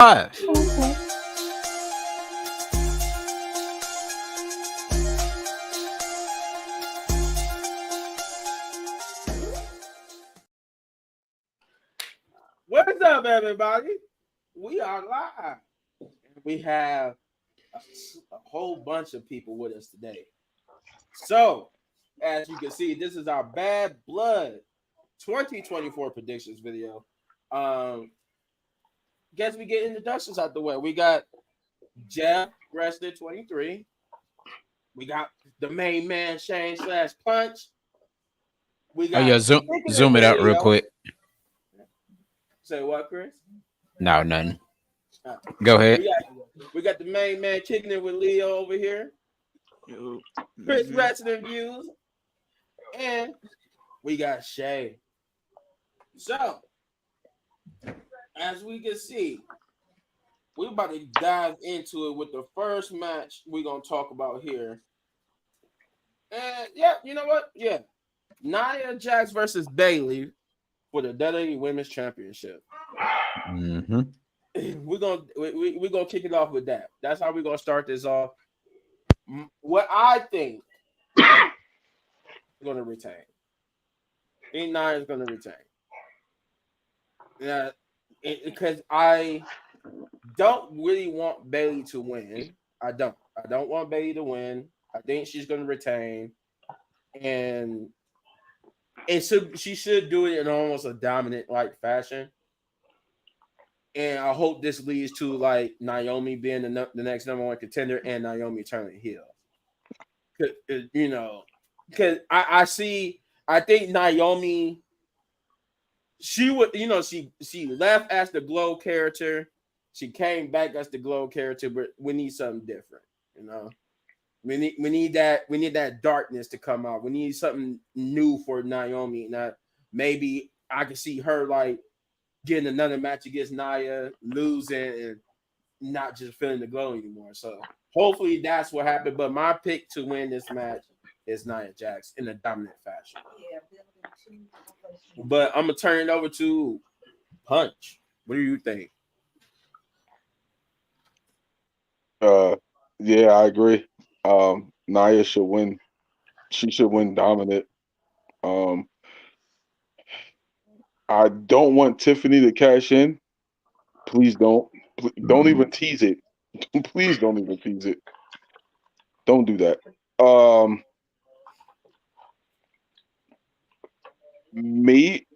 Five. What's up, everybody? We are live. We have a whole bunch of people with us today. So, as you can see, this is our Bad Blood 2024 predictions video. Guess we get introductions out the way. We got Jeff Wrestler 23. We got the main man Shane slash Punch. We Oh yeah, got kicking it zoom it with out real Leo. quick. Say what, Chris? No, nothing. Uh, Go ahead. we got the main man kicking it with Leo over here. Chris Wrestling Views. And we got Shay. So, as we can see, we're about to dive into it with the first match we're going to talk about here. And yeah, you know what? Yeah. Nia Jax versus Bayley for the WWE Women's Championship. Mm-hmm. We're gonna kick it off with that. That's how we're gonna start this off. What I think is gonna retain. Nia is gonna retain. Yeah, because I don't really want Bayley to win. I don't. I don't want Bayley to win. I think she's gonna retain, and she should do it in almost a dominant like fashion. And I hope this leads to like Naomi being the next number one contender and Naomi turning heel. You know, because I think Naomi, she would, she left as the Glow character. She came back as the Glow character, but we need something different, you know. We need that darkness to come out. We need something new for Naomi. Now, maybe I can see her like getting another match against Nia, losing and not just feeling the glow anymore. So hopefully that's what happened. But my pick to win this match is Nia Jax in a dominant fashion. But I'm gonna turn it over to Punch. What do you think? Yeah, I agree. Nia should win. She should win dominant. Um, I don't want Tiffany to cash in. Please don't. Don't even tease it. Please don't even tease it. Don't do that. Um, me,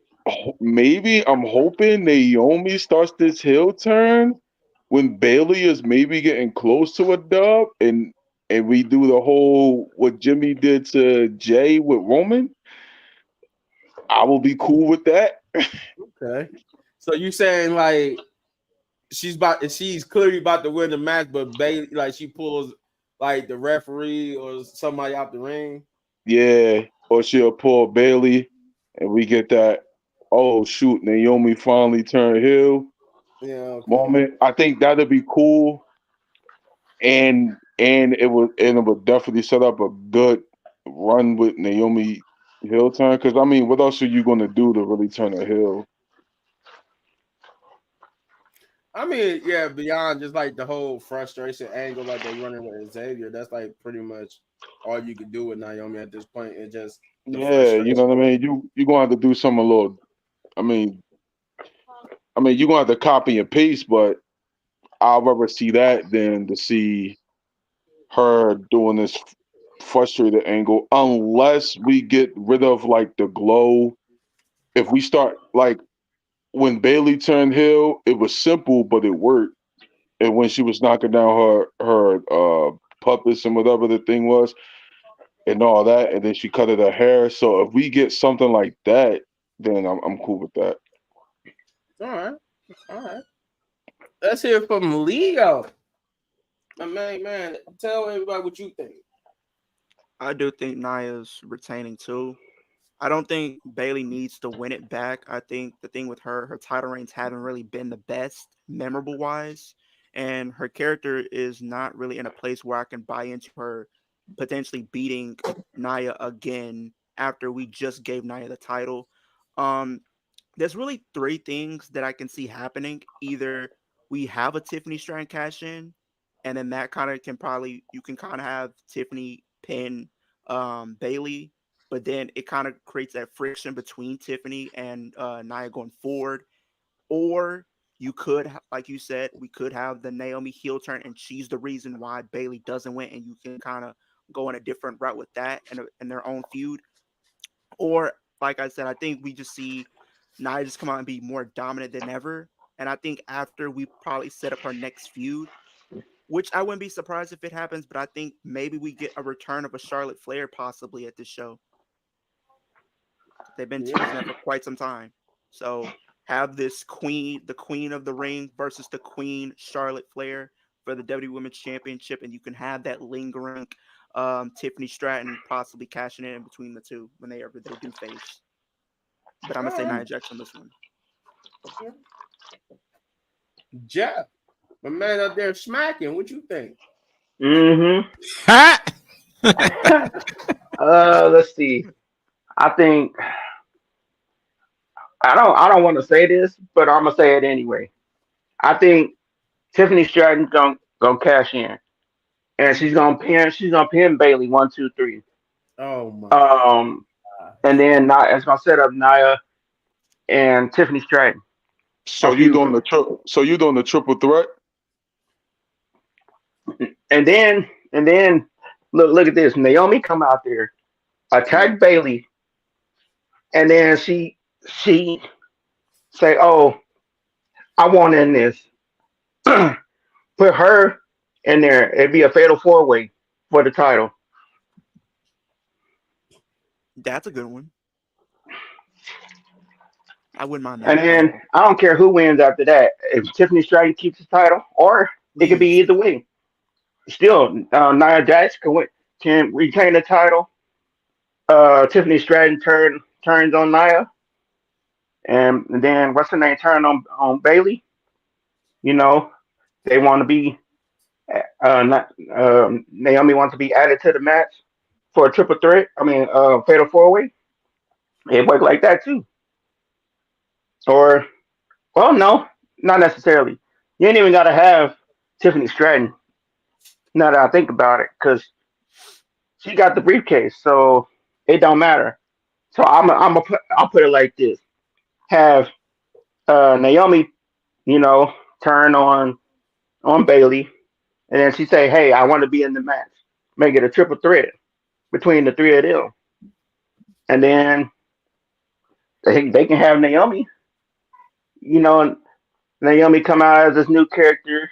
maybe I'm hoping Naomi starts this heel turn when Bailey is maybe getting close to a dub, and we do the whole what Jimmy did to Jay with Roman. I will be cool with that. Okay. So you saying like she's clearly about to win the match, but Bailey like she pulls like the referee or somebody out the ring. Yeah, or she'll pull Bailey, and we get that. Oh shoot, Naomi finally turned heel Yeah, okay. moment. I think that'd be cool, and it would definitely set up a good run with Naomi heel turn. Because I mean, what else are you gonna do to really turn a heel? I mean, yeah, beyond just like the whole frustration angle, like they're running with Xavier, that's like pretty much all you can do with Naomi at this point. It's just the Yeah, you know frustration. what I mean. You gonna have to do something a little. I mean, you're gonna have to copy and paste, but I'd rather see that than to see her doing this frustrated angle unless we get rid of like the glow. If we start like when Bailey turned heel, it was simple but it worked. And when she was knocking down her puppets and whatever the thing was and all that, and then she cut her hair. So if we get something like that, then I'm cool with that. All right, all right. Let's hear from Leo. My man, tell everybody what you think. I do think Nia's retaining too. I don't think Bailey needs to win it back. I think the thing with her title reigns haven't really been the best, memorable wise, and her character is not really in a place where I can buy into her potentially beating Nia again after we just gave Nia the title. Um, there's really three things that I can see happening. Either we have a Tiffany Stratton cash in, and then that kind of can probably you can kind of have Tiffany pin Bailey, but then it kind of creates that friction between Tiffany and Nia going forward. Or you could, like you said, we could have the Naomi heel turn, and she's the reason why Bailey doesn't win, and you can kind of go in a different route with that and their own feud. Or, like I said, I think we just see Nia just come out and be more dominant than ever. And I think after we probably set up her next feud, which I wouldn't be surprised if it happens, but I think maybe we get a return of a Charlotte Flair possibly at this show. They've been teasing that for quite some time. So have this queen, the queen of the ring versus the queen Charlotte Flair for the WWE Women's Championship, and you can have that lingering Tiffany Stratton possibly cashing in between the two when they do face. But I'm gonna say Nia Jax on this one. Jeff, my man up there smacking. What you think? Ha! Let's see. I think I don't want to say this, but I'm gonna say it anyway. I think Tiffany Stratton's gonna cash in, and she's gonna pin Bailey 1, 2, 3. Oh my! And then it's gonna set up Nia and Tiffany Stratton. So you doing the triple threat? And then look at this. Naomi come out there, attack Bailey, and then she say, "Oh, I want in this." Put her in there. It'd be a fatal 4-way for the title. That's a good one. I wouldn't mind that. And then I don't care who wins after that. If Tiffany Stratton keeps the title, or it could be either way. Still, Nia Jax can retain the title. Tiffany Stratton turns on Nia, and then what's her name turn on Bailey. You know, they want to be Naomi wants to be added to the match for a triple threat. I mean, fatal 4-way. It worked like that too. Or, well, no, not necessarily. You ain't even got to have Tiffany Stratton. Now that I think about it, because she got the briefcase, so it don't matter. So I'll put it like this: have Naomi, turn on Bailey, and then she say, "Hey, I want to be in the match." Make it a triple threat between the three of them, and then they can have Naomi. Naomi come out as this new character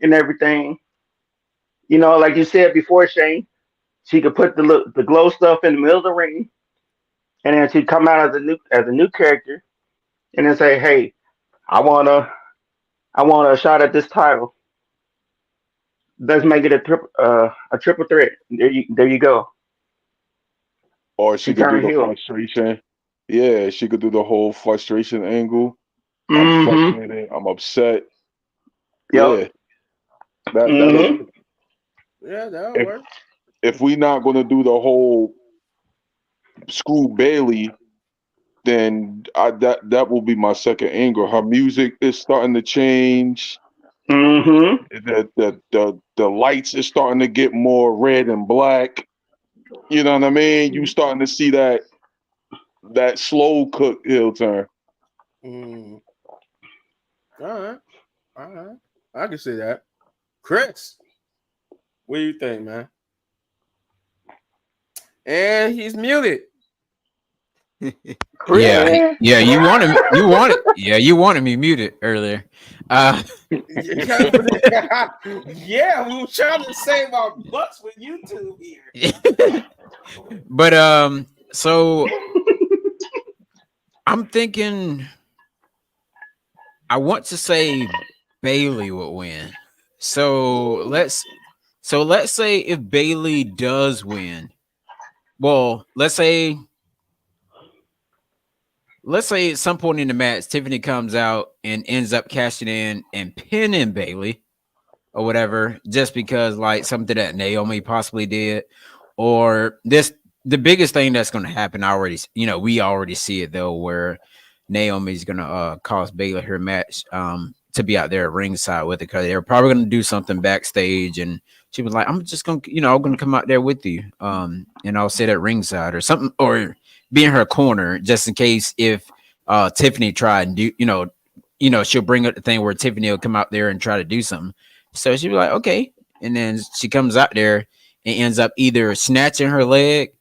and everything. Like you said before, Shane, she could put the glow stuff in the middle of the ring, and then she'd come out as a new character, and then say, "Hey, I want a shot at this title. Let's make it a triple threat." There you go. Or she could do the frustration. Yeah, she could do the whole frustration angle. I'm frustrated. I'm upset. Yep. Yeah. That'll work. If we're not going to do the whole screw Bailey, then that will be my second angle. Her music is starting to change. The lights is starting to get more red and black. You know what I mean? You starting to see that slow cook heel turn. All right. I can see that. Chris, what do you think, man? And he's muted. Yeah, you wanted me muted earlier. Yeah, we were trying to save our butts with YouTube here. But so I'm thinking I want to say Bailey would win. So let's say if Bailey does win, well, let's say at some point in the match, Tiffany comes out and ends up cashing in and pinning Bailey or whatever, just because like something that Naomi possibly did, or the biggest thing that's going to happen we already see it though, where Naomi's going to cost Bailey her match to be out there at ringside with it because they were probably going to do something backstage, and she was like, "I'm just gonna, I'm gonna come out there with you, and I'll sit at ringside or something, or be in her corner just in case if Tiffany tried and do, she'll bring up the thing where Tiffany will come out there and try to do something. So she was like, okay, and then she comes out there and ends up either snatching her leg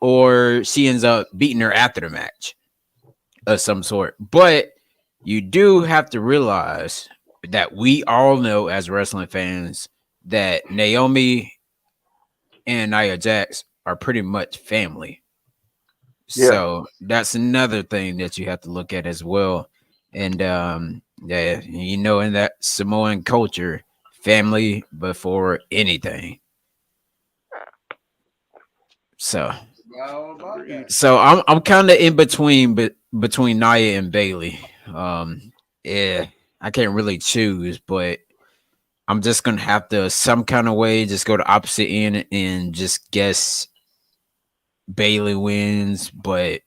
or she ends up beating her after the match of some sort. But you do have to realize that we all know as wrestling fans that Naomi and Nia Jax are pretty much family. Yeah. So that's another thing that you have to look at as well. And yeah, in that Samoan culture, family before anything. So All about that. So I'm kind of in between, but between Nia and Bailey. Yeah, I can't really choose, but I'm just gonna have to some kind of way just go the opposite end and just guess Bailey wins, but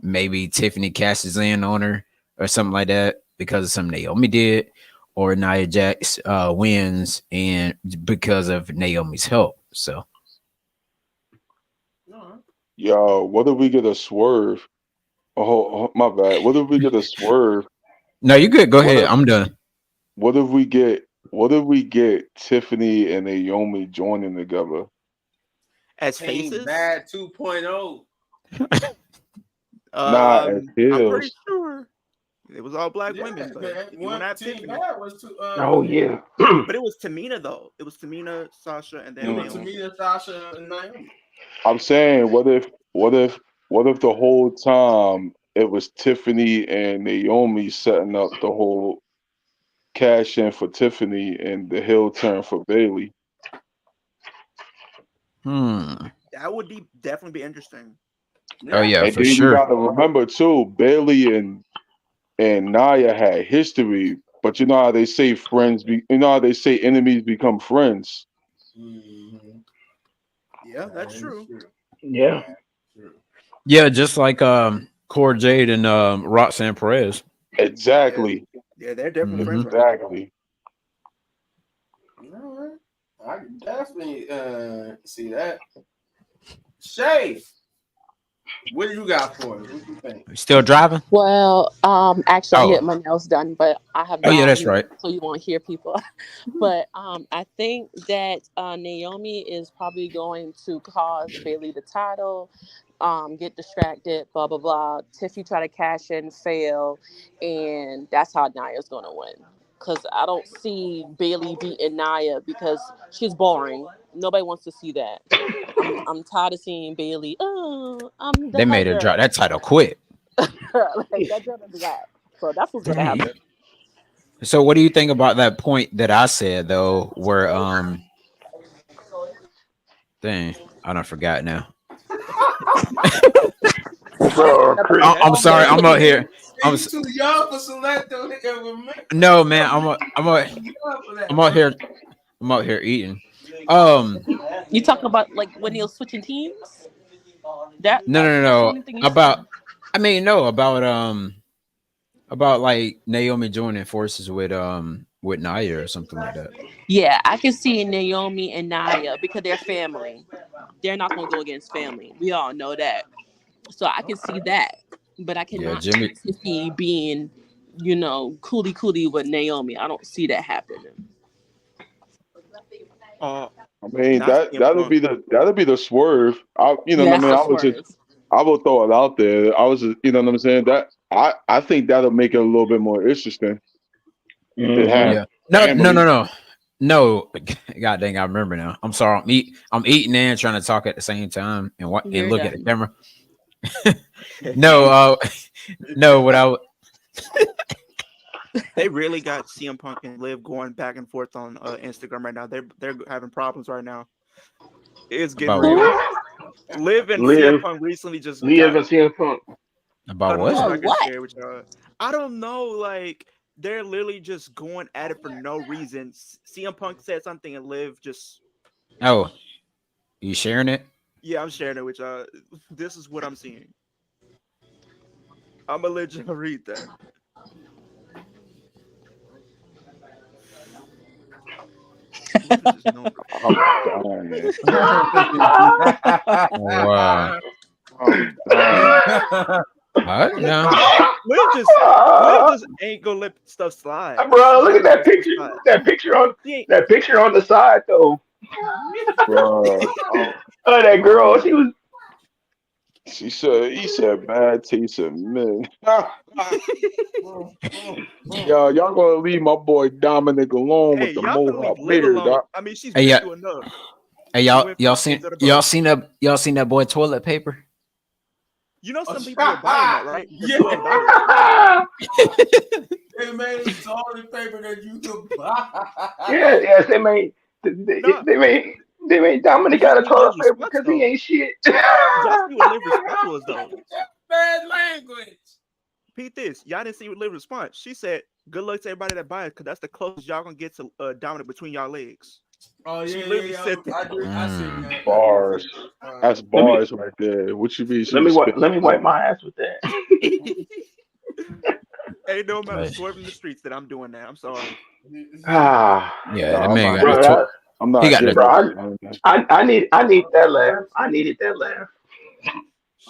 maybe Tiffany cashes in on her or something like that because of something Naomi did, or Nia Jax wins and because of Naomi's help. So No, Yo, what if we get a swerve? Oh, my bad. What if we get a swerve? no, you good. Go What ahead. if I'm done. what if we get what if we get Tiffany and Naomi joining together? As Team faces, Bad 2.0. Not as I'm pretty heels. sure it was all black Yeah, women, but man. if you want to have Team Tiffany, Bad was to Oh yeah. but it was Tamina though. It was Tamina, Sasha, and it then was Mm. Naomi. Tamina, Sasha, and Naomi. I'm saying, what if the whole time it was Tiffany and Naomi setting up the whole cash in for Tiffany and the heel turn for Bailey? That would definitely be interesting. Oh Yeah. yeah, And for then you sure. got to remember too, Bailey and Nia had history, but you know how they say you know how they say enemies become friends. Mm-hmm. Yeah, That that's is true. true. Yeah. That's true. Yeah, just like Core Jade and Roxanne Perez. Yeah, Exactly, yeah, they're definitely Hmm. friends right now. exactly. All right. I can definitely see that. Shay, what do you got for us? What you think? Still driving? Well, actually, I'm Oh, getting my nails done, but I have oh yeah, not, that's right. so you won't hear people. But I think that Naomi is probably going to cause Bailey the title, get distracted, blah blah blah. Tiffy try to cash in, fail, and that's how Nia's going to win. Cause I don't see Bailey beating Nia because she's boring. Nobody wants to see that. I'm tired of seeing Bailey. Oh, I'm the They made her drop hugger. that title quick. Like that doesn't do that. So that's what's gonna Dang. happen. So what do you think about that point that I said though, where dang, I don't forgot now. Bro, Another Chris. I'm long sorry, day. I'm out here. Hey, you too young for Selecto. No man, Too young for that, I'm out bro. here. I'm out here eating. Um, You talk about like when they were switching teams. That no, that's no, no, that's the no. only thing you About, said. I mean, no, about like Naomi joining forces with Nia or something like that. Yeah, I can see Naomi and Nia because they're family. They're not gonna go against family. We all know that. So I can see Okay. that. But I Yeah, cannot see Jimmy. Tiffy being, coolie coolie with Naomi. I don't see that happening. Uh, I mean not that CM Punk. that'll be the swerve. You know Yeah, what I that's mean? the swerve. I will throw it out there. I was just, you know what I'm saying? That I think that'll make it a little bit more interesting to Hmm. have Yeah. No, no, no, family. no. No, God dang, I remember now. I'm sorry. I'm eating and trying to talk at the same time and You're look at the done. camera. No, no, what I w- They really got CM Punk and Liv going back and forth on Instagram right now. They're having problems right now. It's getting about Who? what? real. Liv and CM Live, Punk recently just live got. and CM Punk. About I don't know if what? Oh, I can what? share with y'all. I don't know. Like they're literally just going at it for no reason. CM Punk said something and Liv just. Oh, you sharing it? Yeah, I'm sharing it with y'all. This is what I'm seeing. I'm gonna let y'all read that. niggas is known. Wow. I'm dying. What? No. Liv just ain't gonna let stuff slide. Bro, look at that picture. Slide. She ain't- That picture on the side though. Bro. Oh, that girl. She was. He said bad taste of men. Yo, y'all gonna leave my boy Dominic alone Hey, with the y'all can mohawk leave Liv beard, alone. Doc. I mean, she's Hey, been yeah. through enough. Hey, She y'all went from y'all the seen ends of the boat. y'all seen that boy toilet paper? You know some people were buying that, right? For Yeah. $12. They made toilet paper that you could buy. Yes, they made. Nah, They made Dominic did you got a see Liv's toilet paper response because he though? ain't shit. Y'all see what Liv's response was though? Bad language. Pete this. Y'all didn't see what Liv's response. She said, "Good luck to everybody that buys, because that's the closest y'all gonna get to Dominic between y'all legs." Oh yeah, She yeah, literally yeah. said that. I seen that. Bars. That's Let me bars right there. What you mean? She was let me wipe spitting? my ass with that. Ain't no amount of Right. swerving the streets that I'm doing that. I'm sorry. Ah, Yeah, No, that I'm man not got the bro, getting. I'm he not got getting the bro, no. I need that laugh. I needed that laugh.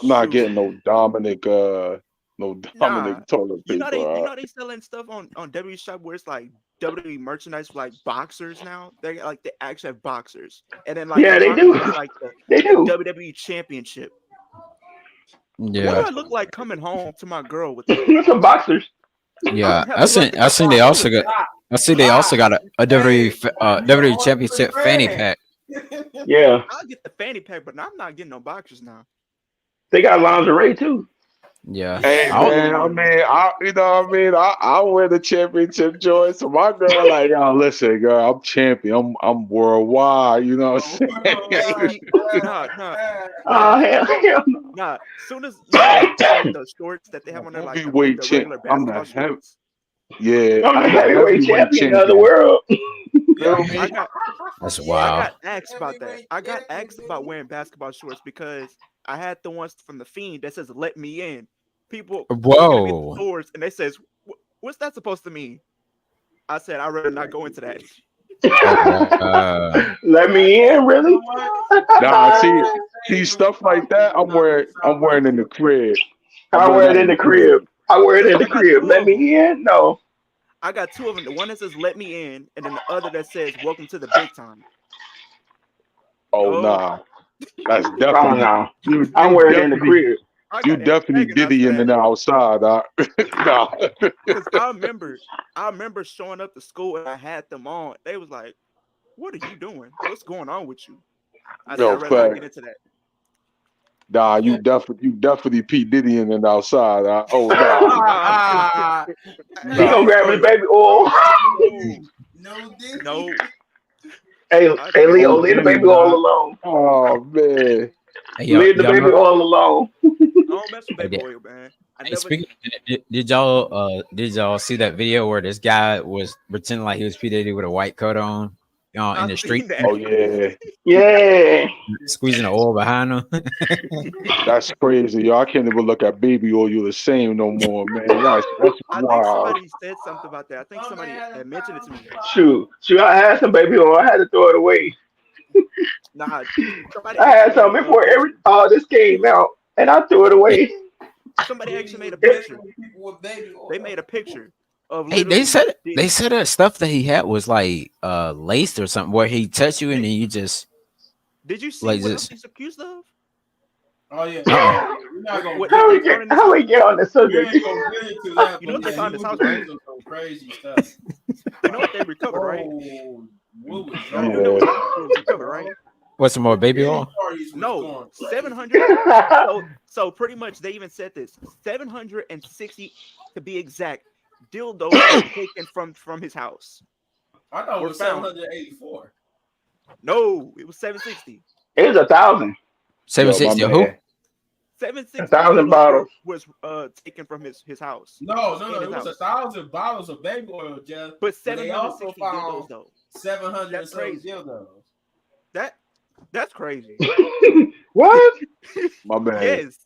I'm not Shoot. getting no Dominic. No Nah. Dominic toilet You know paper. they selling stuff on WWE shop where it's like WWE merchandise for like boxers now. They actually have boxers. And then like Yeah, they behind do. them is like They the do. WWE championship. What do yeah I look like coming home to my girl with that? Some boxers. I'm yeah. gonna have to run through I the seen front they door also with got that. a WWE championship fanny pack. Yeah, I'll get the fanny pack, but I'm not getting no boxers now. they got lingerie too. Yeah, Hey I don't- man, I mean, you know what I mean? I wear the championship joint. So my girl, like, yo, listen, girl, I'm champion. I'm worldwide. You know what I'm saying? Hey, nah. Oh hell no. Nah, soon as you know like the shorts that they have on there, like Heavyweight the champ. regular I'm the basketball heavy. shorts. Yeah, I'm the I'm the heavyweight heavyweight champion of the champion. world. Feel I me? got that's I wild. got asked about that. I got asked about wearing basketball shorts because I had the ones from the Fiend that says "Let me in." People looking at me at the Whoa. stores and they says, "What's that supposed to mean?" I said, "I'd rather not go into that." Oh wow. Let me in, really? Nah, see stuff like that. I'm wearing in the crib. I'm I wearing wear it that in in the the crib. crib. I wear it in the I got crib. two Let of them. me in? No. I got two of them. The one that says "Let me in," and then the other that says "Welcome to the big time." Oh Oh, nah, that's Oh definitely no. you. I You wear it in the definitely crib. I you got definitely antagonized for Diddy in that and outside. Nah. because I remember showing up to school and I had them on. They was like, "What are you doing? What's going on with you?" I said, Yo, "I'd rather not fact. get into that." Nah, you definitely P Diddy in and outside. Oh nah, Nah, He nah. gonna Hey, grab his baby oil. no, no Diddy. no. I Hey can't. Leo, Oh leave the Diddy, baby oil nah. alone. Oh man. Hey, Leave the y'all baby know. oil alone. I don't mess with Hey, baby oil, man. I hey, never. speaking, did y'all see that video where this guy was pretending like he was P Diddy with a white coat on, in I the street, seen that. Oh yeah. Yeah. squeezing the oil behind him? That's crazy, yo. I can't even look at baby oil the same no more, man. That's I think wild. somebody said something about that. I think somebody had mentioned it to me. Shoot, I had some baby oil. I had to throw it away. Nah, somebody I actually had made some a before picture. all this came out, and I threw it Hey, away. Somebody Diddy actually made was a messing picture. with people with baby oil. They made a picture of hey, literally they Diddy. said that stuff that he had was like laced or something, where he touched you and then you just Did you see like what else this. he's accused of? Oh yeah, Uh we're not gonna What get they into found in his How we house? get on the we subject? ain't gonna get into that, You know but what they yeah, he found in his was house, right? accused of some crazy stuff. You know what they recovered, right? Bro, what was Y'all wrong do know with Yeah. what was recovered, right? bro? what's some more The baby Diddy oil? parties was No, going crazy. 700. So pretty much they even said this 760 to be exact dildos were taken from his house. I thought it Were was found. 784. No, it was 760. It was 1,000. Yo, my 760 who? man. 760 1,000 dildos bottles. was taken from his house. No, In his it was house. 1,000 bottles of baby oil, Jeff. But But they also 760 dildos found though. 700 That's some crazy. dildos. That's crazy. What? My man. Yes.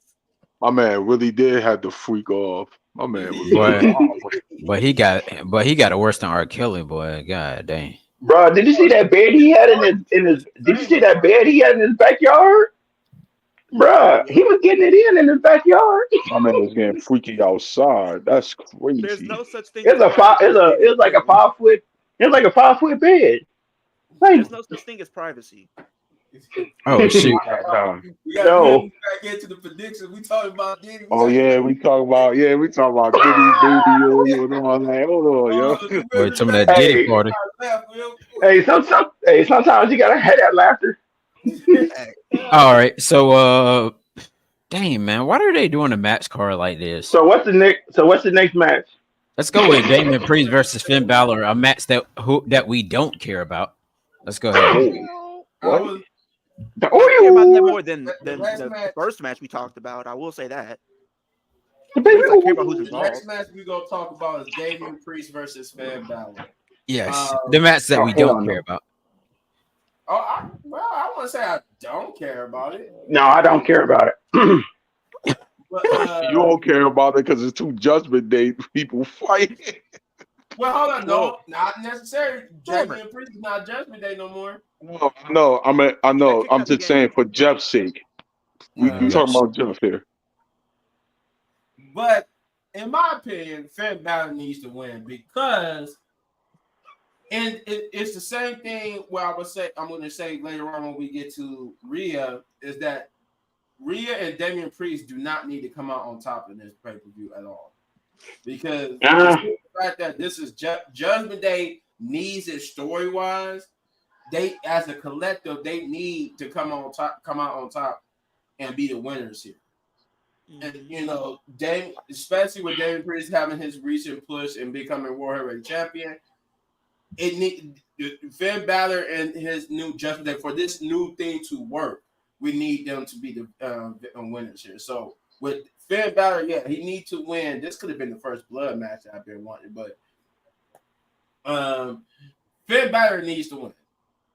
My man really did have to freak off. My man was Boy, wild. but he got it worse than R. Kelly, boy. God dang. Bro, did you see that bed he had in his? Did you see that bed he had in his backyard? Bruh, Yeah. he was getting it in his backyard. My man was getting freaky outside. That's There's crazy. no such thing as It's a five. privacy with Damian It's like a Priest. 5 foot. It's like a 5 foot bed. Like There's no such thing as privacy. Oh shoot. We got no. to get to the predictions. We talking about Diddy. Oh yeah, we talk about Diddy's baby and all that. Hold on, yo. Or some of that Diddy Hey, party. hey, sometimes you gotta have that laughter. All right. So dang man, why are they doing a match card like this? So what's the next match? Let's go with Damian Priest versus Finn Balor, a match that we don't care about. Let's go ahead. What? I care about that Oh, more than last the match- first match we talked about. I will say that. the At least I care baby. about who's The involved. next match we gonna talk about is Damian Priest versus Finn Balor. Yes, the match that we hell don't no. care about. I want to say I don't care about it, No, I don't care about it. but You don't care about it because it's 2 Judgment Day people fighting. well, hold on, Well, no, not necessarily. whatever. Damian Priest is not Judgment Day no more. No, I know. kicked I'm out the just saying game. for Jeff's sake. We Uh, talking about Jeff here. But in my opinion, Finn Balor needs to win because, and it's the same thing. Where I'm going to say later on when we get to Rhea is that Rhea and Damian Priest do not need to come out on top in this pay-per-view at all, because the fact that this is Judgment Day needs it story-wise. They, as a collective, they need to come out on top, and be the winners here. And you know, especially with Damian Priest having his recent push and becoming World Heavyweight Champion, Finn Balor and his new Judgment Day, for this new thing to work, we need them to be the winners here. So with Finn Balor, yeah, he needs to win. This could have been the first blood match that I've been wanting, but Finn Balor needs to win.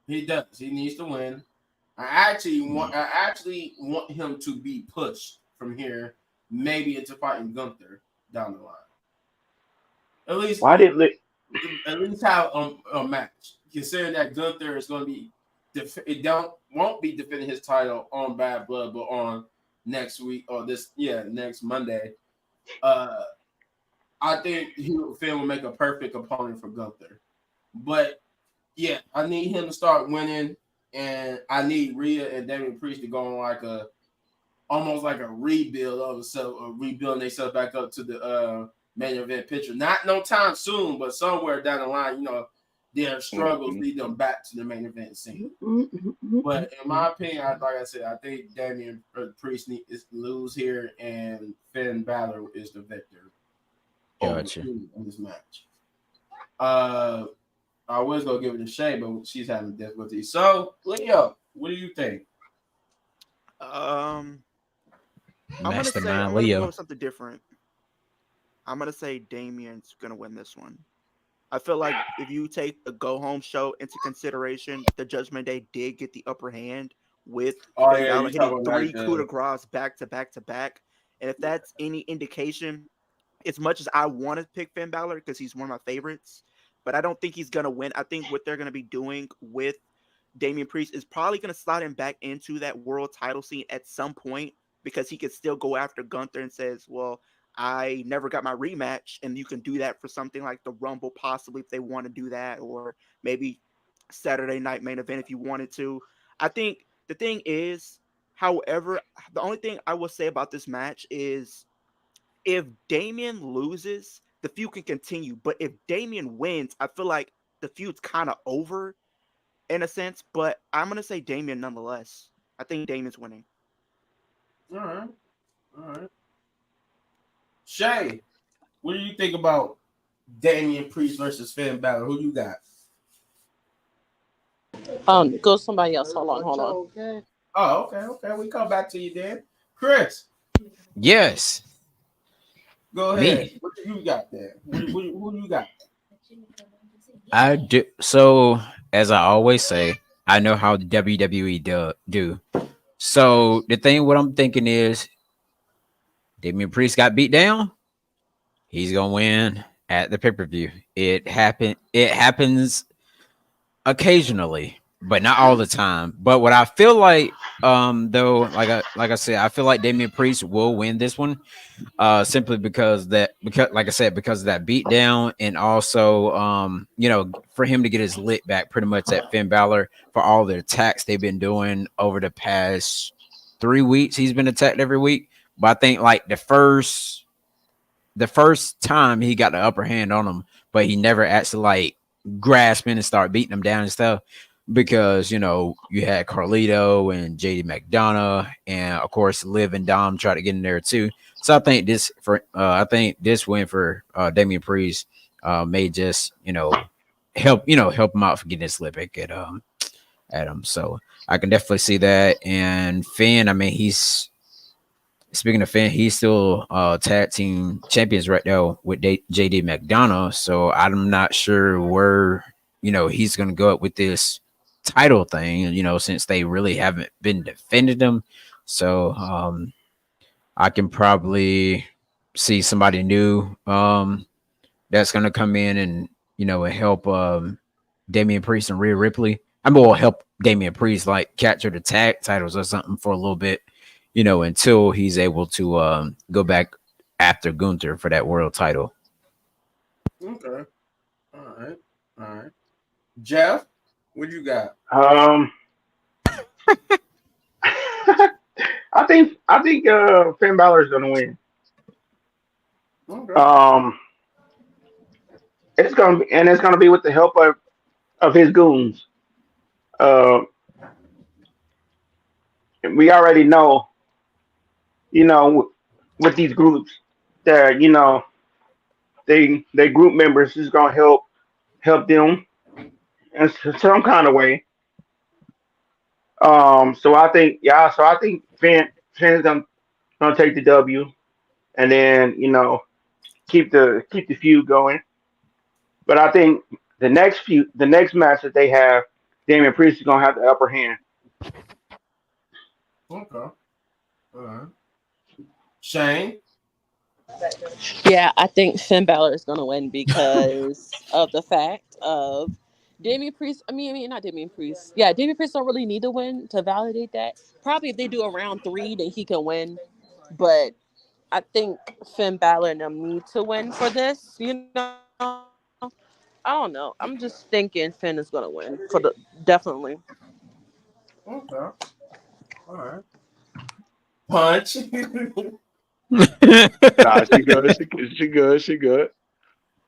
He does. He needs to win. I actually want him to be pushed from here, maybe into fighting Gunther down the line. At least have a match. Considering that Gunther is going to be won't be defending his title on Bad Blood, but on next week or next Monday. I think Finn will make a perfect opponent for Gunther. But yeah, I need him to start winning, and I need Rhea and Damian Priest to go on almost like a rebuild of themselves, or rebuilding themselves back up to the main event picture. Not no time soon, but somewhere down the line, you know, their struggles lead them back to the main event scene. But in my opinion, like I said, I think Damian Priest needs to lose here, and Finn Balor is the victor. Gotcha. In this match. I was gonna give it to Shay, but she's having difficulty. So, Leo, what do you think? I'm gonna Mastermind go Leo. with something different. I'm gonna say Damian's gonna win this one. I feel like if you take the go home show into consideration, the Judgment Day did get the upper hand with Finn Balor hitting 3 coup de grace back to back to back. And if that's any indication, as much as I want to pick Finn Balor because he's one of my favorites, but I don't think he's gonna win. I think what they're gonna be doing with Damian Priest is probably gonna slide him back into that world title scene at some point, because he could still go after Gunther and says, well, I never got my rematch, and you can do that for something like the Rumble, possibly, if they want to do that, or maybe Saturday Night Main Event if you wanted to. I think the thing is, however, the only thing I will say about this match is if Damian loses, the feud can continue. But if Damian wins, I feel like the feud's kind of over in a sense. But I'm going to say Damian nonetheless. I think Damian's winning. All right. Shay, what do you think about Damian Priest versus Finn Balor? Who you got? Go somebody else. Hold on. Oh, okay. We come back to you then. Chris, Yes. go ahead. Me. What do you got there? Who you got? I do. So, as I always say, I know how the WWE do. So, what I'm thinking is, Damian Priest got beat down. He's gonna win at the pay-per-view. It happens occasionally, but not all the time. But what I feel like, though, like I said, I feel like Damian Priest will win this one, simply because like I said, because of that beat down, and also for him to get his lit back pretty much at Finn Balor for all the attacks they've been doing over the past 3 weeks. He's been attacked every week. But I think like the first time he got the upper hand on him, but he never actually like grasped in and start beating him down and stuff. Because you had Carlito and JD McDonough, and of course Liv and Dom try to get in there too. So I think this win for Damian Priest may just help him out for getting his slip back at him. So I can definitely see that. And Finn, I mean, speaking of Finn, he's still tag team champions right now with JD McDonough. So I'm not sure where he's going to go up with this title thing. Since they really haven't been defending them. So I can probably see somebody new that's going to come in and help Damian Priest and Rhea Ripley. I'm going to help Damian Priest like capture the tag titles or something for a little bit. Until he's able to go back after Gunther for that world title. Okay. All right. Jeff, what you got? I think Finn Balor is gonna win. Okay. It's gonna be with the help of his goons. Uh, we already know, you know, with these groups, that they group members is gonna help them in some kind of way. So I think Finn's gonna take the W, and then keep the feud going. But I think the next match that they have, Damian Priest is gonna have the upper hand. Okay. All right. Shane. Yeah, I think Finn Balor is going to win because of the fact of Damian Priest. I mean, not Damian Priest. Yeah, Damian Priest don't really need to win to validate that. Probably if they do a round 3, then he can win. But I think Finn Balor and them need to win for this. I don't know. I'm just thinking Finn is going to win for the definitely. Okay. All right. Punch. Nah, she good. She good. She good.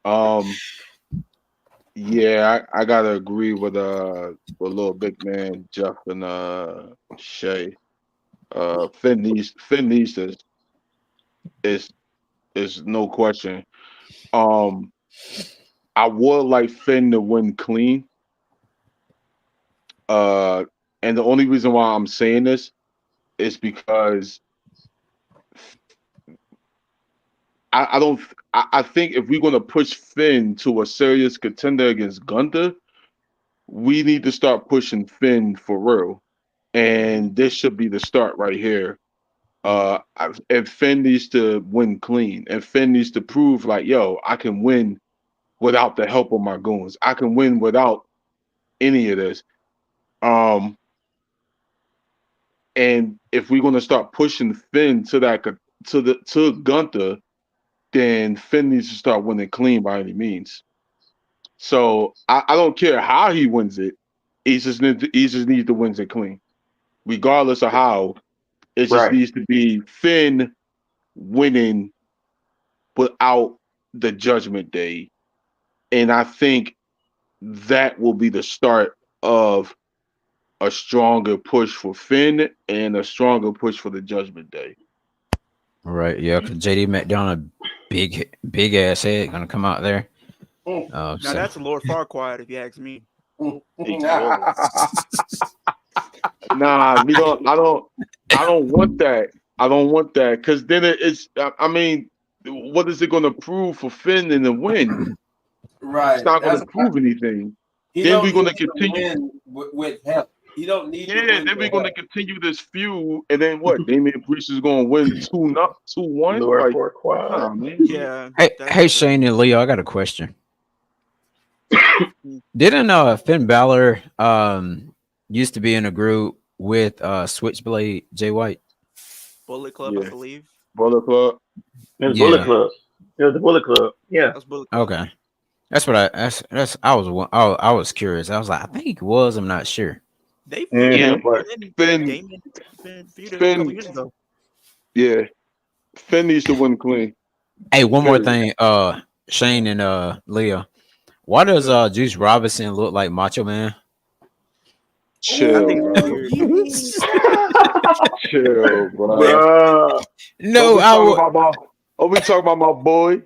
Um, yeah, I gotta agree with little big man Jeff and Shay. Finn needs this is no question. Um, I would like Finn to win clean. Uh, and the only reason why I'm saying this is because I don't. I think if we're gonna push Finn to a serious contender against Gunther, we need to start pushing Finn for real. And this should be the start right here. And Finn needs to win clean, and Finn needs to prove like, yo, I can win without the help of my goons. I can win without any of this. Um, and if we're gonna start pushing Finn to Gunther, then Finn needs to start winning clean by any means. So I don't care how he wins it. He just needs to win it clean, regardless of how. It just Right. needs to be Finn winning without the Judgment Day, and I think that will be the start of a stronger push for Finn and a stronger push for the Judgment Day. Right, yeah, because JD McDonough, big ass head, gonna come out there. Now So that's a Lord Farquaad, if you ask me. Hey, yo. Nah, we don't. I don't want that. I don't want that because then it's. I mean, what is it going to prove for Finn in the win? It's Right. not going That's to prove anything. he Then don't we're going need to to continue. win with help. He don't need to Yeah, win then we're with going to help. continue this feud, and then what? Damian Priest is going to win 2-1. Lord Like, Farquaad. nah, man. Yeah, hey, that's Shane and Leo, I got a question. Didn't Finn Balor used to be in a group with Switchblade Jay White? Bullet Club, I Yeah. believe. Bullet Club. It was Bullet Yeah. Club. It was the Bullet Club. Yeah. That's Bullet Club. Okay. That's what that's I was curious. I was like, I think it was. I'm not sure. They Yeah, Mm-hmm. feuded. but And Finn, Damon feuded a couple Finn, years ago. yeah, Finn needs to win clean. Hey, one more Period. thing. Shane and Leah. Why does Juice Robinson look like Macho Man? I Chill, think it's bro. weird. Chill, bro. Bruh. Don't No, we I talking would. about my? Are we talking about my boy? Are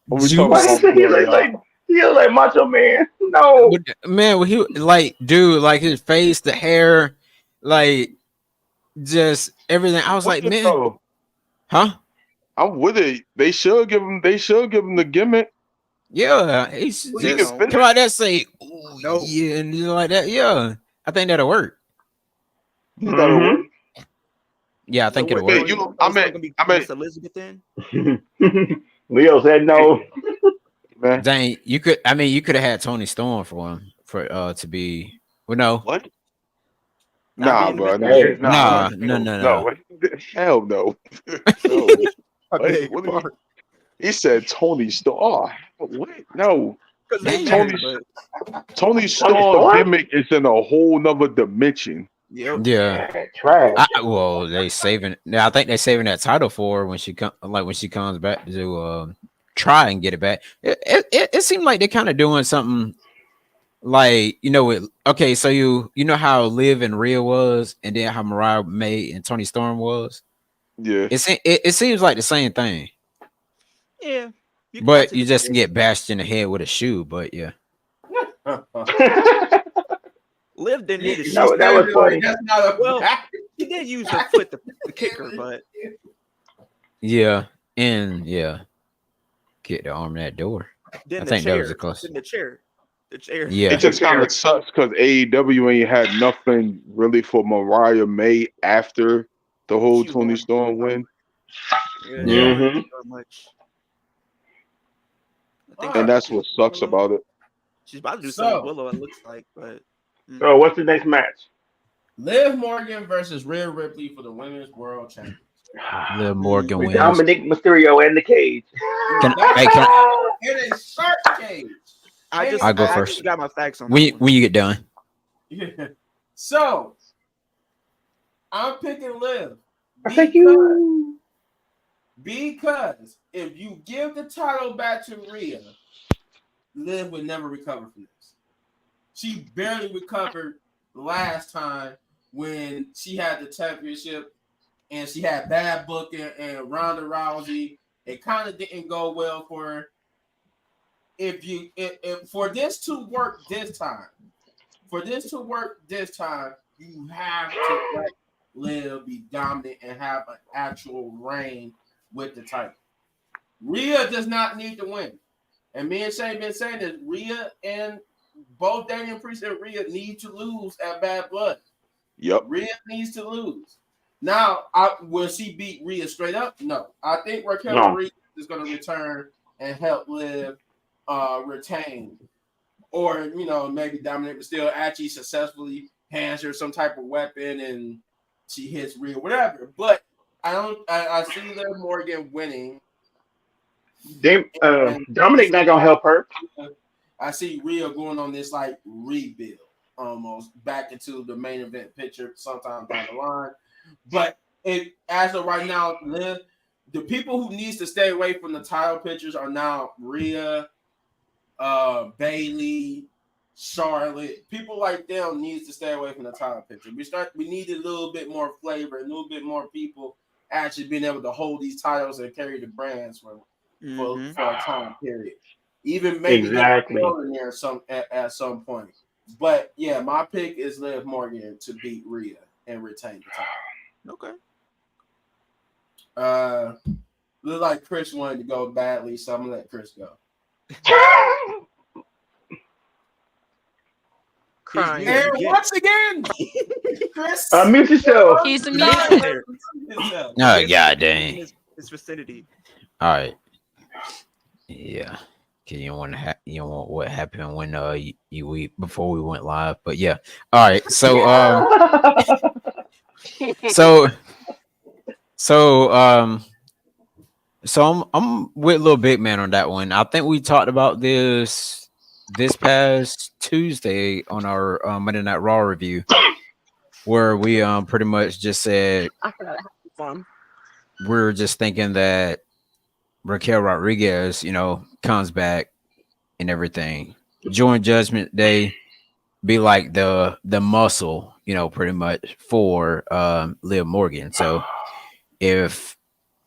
we talking Why about Juice. he my say he boy, look y'all? like Macho Man? No. Man, when he like, dude, like his face, the hair, like just everything. I was With like, it man, though, huh? I'm with it. They should give him. They should give him the gimmick. Yeah, he's He Please can just don't. finish. come out there and say, oh No. yeah, and just like that. Yeah, I think that'll work. He gotta Mm-hmm. win. Yeah, I So think it'll what? Yeah, work. So you. so I it's still mean, gonna be I mean, Miss Elizabeth then? Leo said no. man. Dang, you could. I mean, you could have had Tony Storm for him for to be. Well, no, What? Not Nah, being the bro. Miss Nah, Hey. Elizabeth. nah, nah, nah. no, no, No. no. Hell no. No. I What? beg What your did pardon. he said? Tony Storm. Oh, what? No. Because they Damn. married, Tony but Tony Tony Storm Storm? gimmick is in a whole nother dimension. yep. Yeah. Yeah, trash. Well, they saving. I think they saving that title for her when she when she comes back to try and get it back. It seemed like they're kind of doing something like okay, so you know how Liv and Rhea was, and then how Mariah May and Tony Storm was. Yeah. It seems like the same thing, Yeah. I but take you it just serious. get bashed in the head with a shoe. But yeah, Liv didn't need a She shoot. that was said, funny. that's not a Well, fact. he did use her foot to kick her, but yeah, and yeah, get the arm in that door. then I the think that was chair. the close. Then the chair. The chair. Yeah, It just kind of sucks because AEW ain't had nothing really for Mariah May after the whole She was Tony going Storm win. Yeah, Yeah. she wasn't Mm-hmm. doing much. I think Alright. And that's what sucks about it. she's about to do something with So, Willow, it looks like, but So what's the next match? Liv Morgan versus Rhea Ripley for the Women's World Championship. Liv Morgan With wins. Dominic Mysterio and the cage. Can I In a shark cage. I just I'll go I first. just got my facts on when that you, one. when you get done? Yeah. So, I'm picking Liv Thank you. because if you give the title back to Rhea, Liv would never recover from this. She barely recovered last time when she had the championship and she had bad booking and Ronda Rousey. It kind of didn't go well for her. If for this to work this time, you have to let Liv be dominant and have an actual reign with the title. Rhea does not need to win. And me and Shane been saying that Rhea and both Damian Priest and Rhea need to lose at Bad Blood. Yep. Rhea needs to lose. Now, will she beat Rhea straight up? No. I think Raquel No. Marie is going to return and help Liv retain. Or, maybe Dominic Mysterio actually successfully hands her some type of weapon and she hits Rhea, whatever. But I see Liv Morgan winning. Dominic not gonna help her. I see Rhea going on this like rebuild almost back into the main event picture sometime down the line. But as of right now, Liv, the people who needs to stay away from the title pictures are now Rhea, Bailey, Charlotte. People like them needs to stay away from the title picture. We need a little bit more flavor, a little bit more people actually being able to hold these titles and carry the brands for a time period. Even maybe Exactly. get in there at some point. But yeah, my pick is Liv Morgan to beat Rhea and retain the title. Okay. Look like Chris wanted to go badly, so I'm gonna let Chris go. Crying. And once again, Chris, Mute yourself. He's Sorry. muted. Oh god dang! His vicinity. All right, yeah. because you don't want you don't want what happened when we before we went live. But yeah, all right. So so I'm with Little Big Man on that one. I think we talked about this past Tuesday on our Monday Night Raw review, where we pretty much just said I forgot to have fun. we're just thinking that Raquel Rodriguez, comes back and everything. Join Judgment Day, be like the muscle, pretty much for Liv Morgan. So if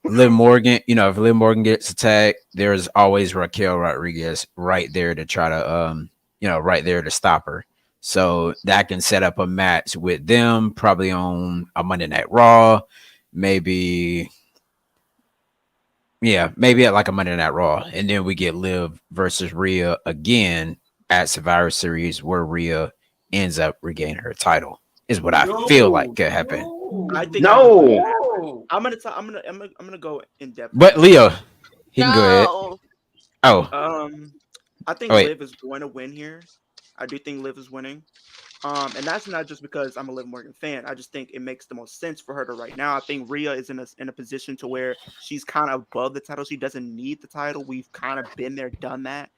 Liv Morgan, if Liv Morgan gets attacked, there's always Raquel Rodriguez right there to try to right there to stop her. So that can set up a match with them, probably on a Monday Night Raw, maybe maybe at like a Monday Night Raw, and then we get Liv versus Rhea again at Survivor Series, where Rhea ends up regaining her title. Is what I feel like could happen. I think No. I'm gonna go in depth. But Leo, he can go ahead. No. Oh, I think wait. Liv is going to win here. I do think Liv is winning. And that's not just because I'm a Liv Morgan fan. I just think it makes the most sense for her to right now. I think Rhea is in a position to where she's kind of above the title. She doesn't need the title. We've kind of been there, done that.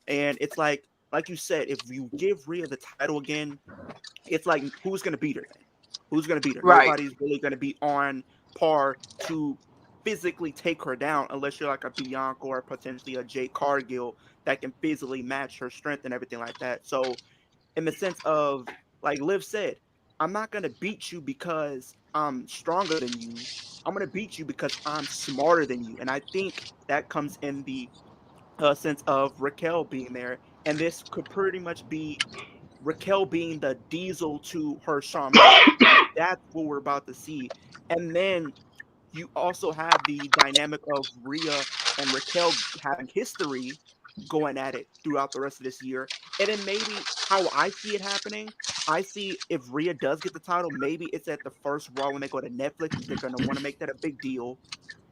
And it's like you said, if you give Rhea the title again, it's like, who's going to beat her then? Who's going to beat her? Right. Nobody's really going to be on par to physically take her down unless you're like a Bianca or potentially a Jade Cargill that can physically match her strength and everything like that. So in the sense of, like Liv said, I'm not going to beat you because I'm stronger than you. I'm going to beat you because I'm smarter than you. And I think that comes in the sense of Raquel being there. And this could pretty much be Raquel being the Diesel to her Shawn Michaels. That's what we're about to see. And then you also have the dynamic of Rhea and Raquel having history going at it throughout the rest of this year. And then maybe how I see it happening, I see if Rhea does get the title, maybe it's at the first Raw when they go to Netflix. They're going to want to make that a big deal.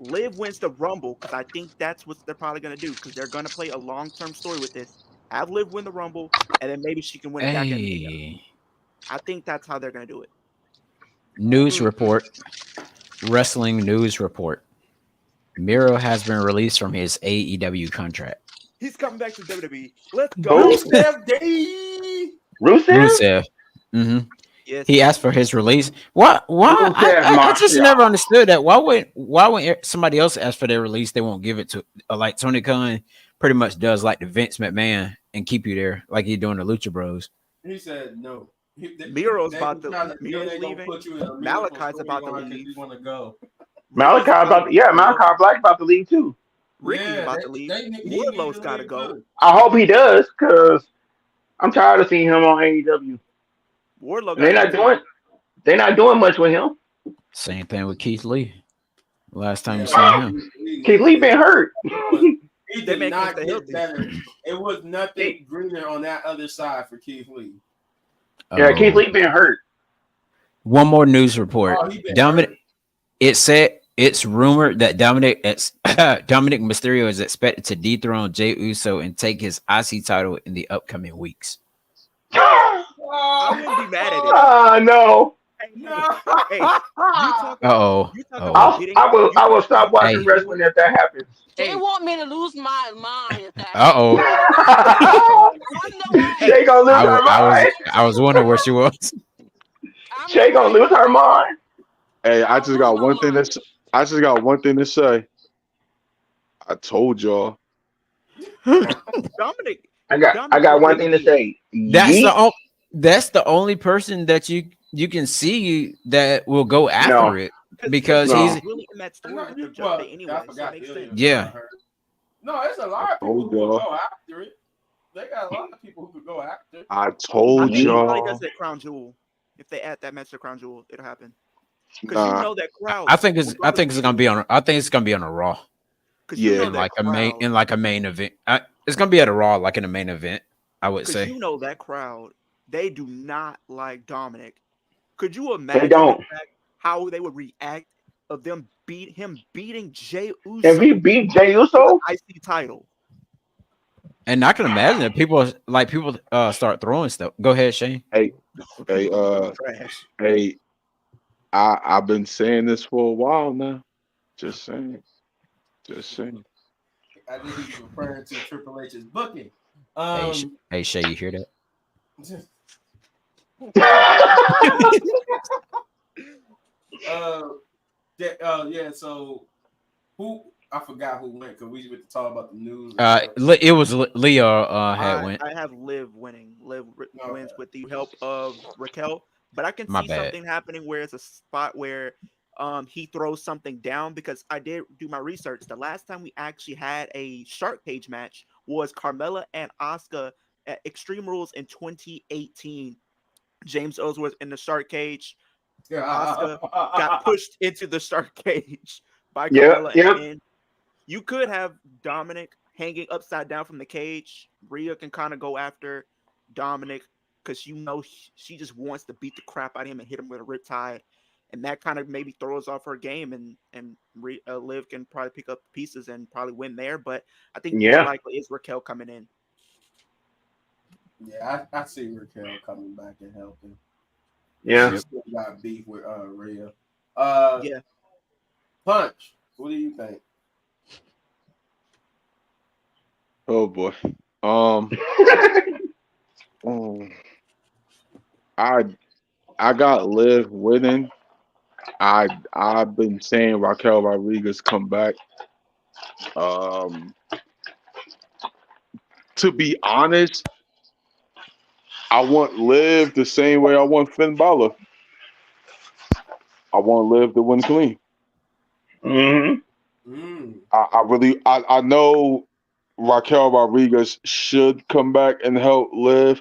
Liv wins the Rumble because I think that's what they're probably going to do because they're going to play a long-term story with this. Have Liv win the Rumble, and then maybe she can win it back at Mania. I think that's how they're going to do it. News report. Wrestling news report. Miro has been released from his AEW contract. He's coming back to WWE. Let's go. Rusev. Mm-hmm. Yes. He asked for his release. Why? I just never understood that. Why would somebody else ask for their release? They won't give it to like Tony Khan pretty much does like the Vince McMahon and keep you there like he's doing the Lucha Bros. He said no. Miro's leaving. Malachi's about to leave. Want to go. Malachi Black's about to leave too. Ricky's about to leave. Wardlow's got to go. I hope he does, because I'm tired of seeing him on AEW. Wardlow. They're not doing much with him. Same thing with Keith Lee. Last time you saw him, Keith Lee been hurt. He did not get better. It was nothing greener on that other side for Keith Lee. Yeah, Keith Lee been hurt. One more news report. Dominic. It's rumored that Dominic Mysterio is expected to dethrone Jey Uso and take his IC title in the upcoming weeks. I wouldn't be mad at it. No. Hey, I will stop watching wrestling if that happens. They want me to lose my mind. If that Shay gonna lose her mind. I was wondering where she was. Shay gonna lose her mind. Hey, I just got one thing to say. I told y'all. Dominic. I got one thing to say. That's the only person that you can see that will go after it because he's really in that story with the judge anyway. So it makes sense. Yeah. No, there's a lot of people who will go after it. They got a lot of people who could go after it. I told y'all. Probably does that Crown Jewel. If they add that match to Crown Jewel, it'll happen. Because you know that crowd. I think it's gonna be on. I think it's gonna be on a Raw. Yeah, in like a main event. It's gonna be at a Raw, like in a main event. I would say. You know that crowd. They do not like Dominic. Could you imagine they don't. How they would react of them beating Jey Uso? If he beat Jey Uso, IC title. And I can imagine that people start throwing stuff. Go ahead, Shane. Hey, hey, Trash. hey, I've been saying this for a while now. Just saying. Just saying. I think he's referring to Triple H's booking. Hey, Shay, you hear that? Yeah. So who I forgot who went because we were talking about the news. It was Leah had went. I have Liv winning. Liv Okay. wins with the help of Raquel, but I can My see bad. something happening where it's a spot where he throws something down because I did do my research. The last time we actually had a shark cage match was Carmella and Asuka at Extreme Rules in 2018. James Ellsworth in the shark cage. Asuka got pushed into the shark cage by Carmella, and you could have Dominic hanging upside down from the cage. Rhea can kind of go after Dominic because she just wants to beat the crap out of him and hit him with a riptide, and that kind of maybe throws off her game, and Liv can probably pick up pieces and probably win there. But I think more likely is Raquel coming in. Yeah, I see Raquel coming back and helping. Yeah. She still got beef with Rhea. Yeah. Punch. What do you think? Oh boy. I got Liv winning. I've been saying Raquel Rodriguez come back. To be honest, I want Liv the same way I want Finn Balor. I want Liv to win clean. I know Raquel Rodriguez should come back and help Liv.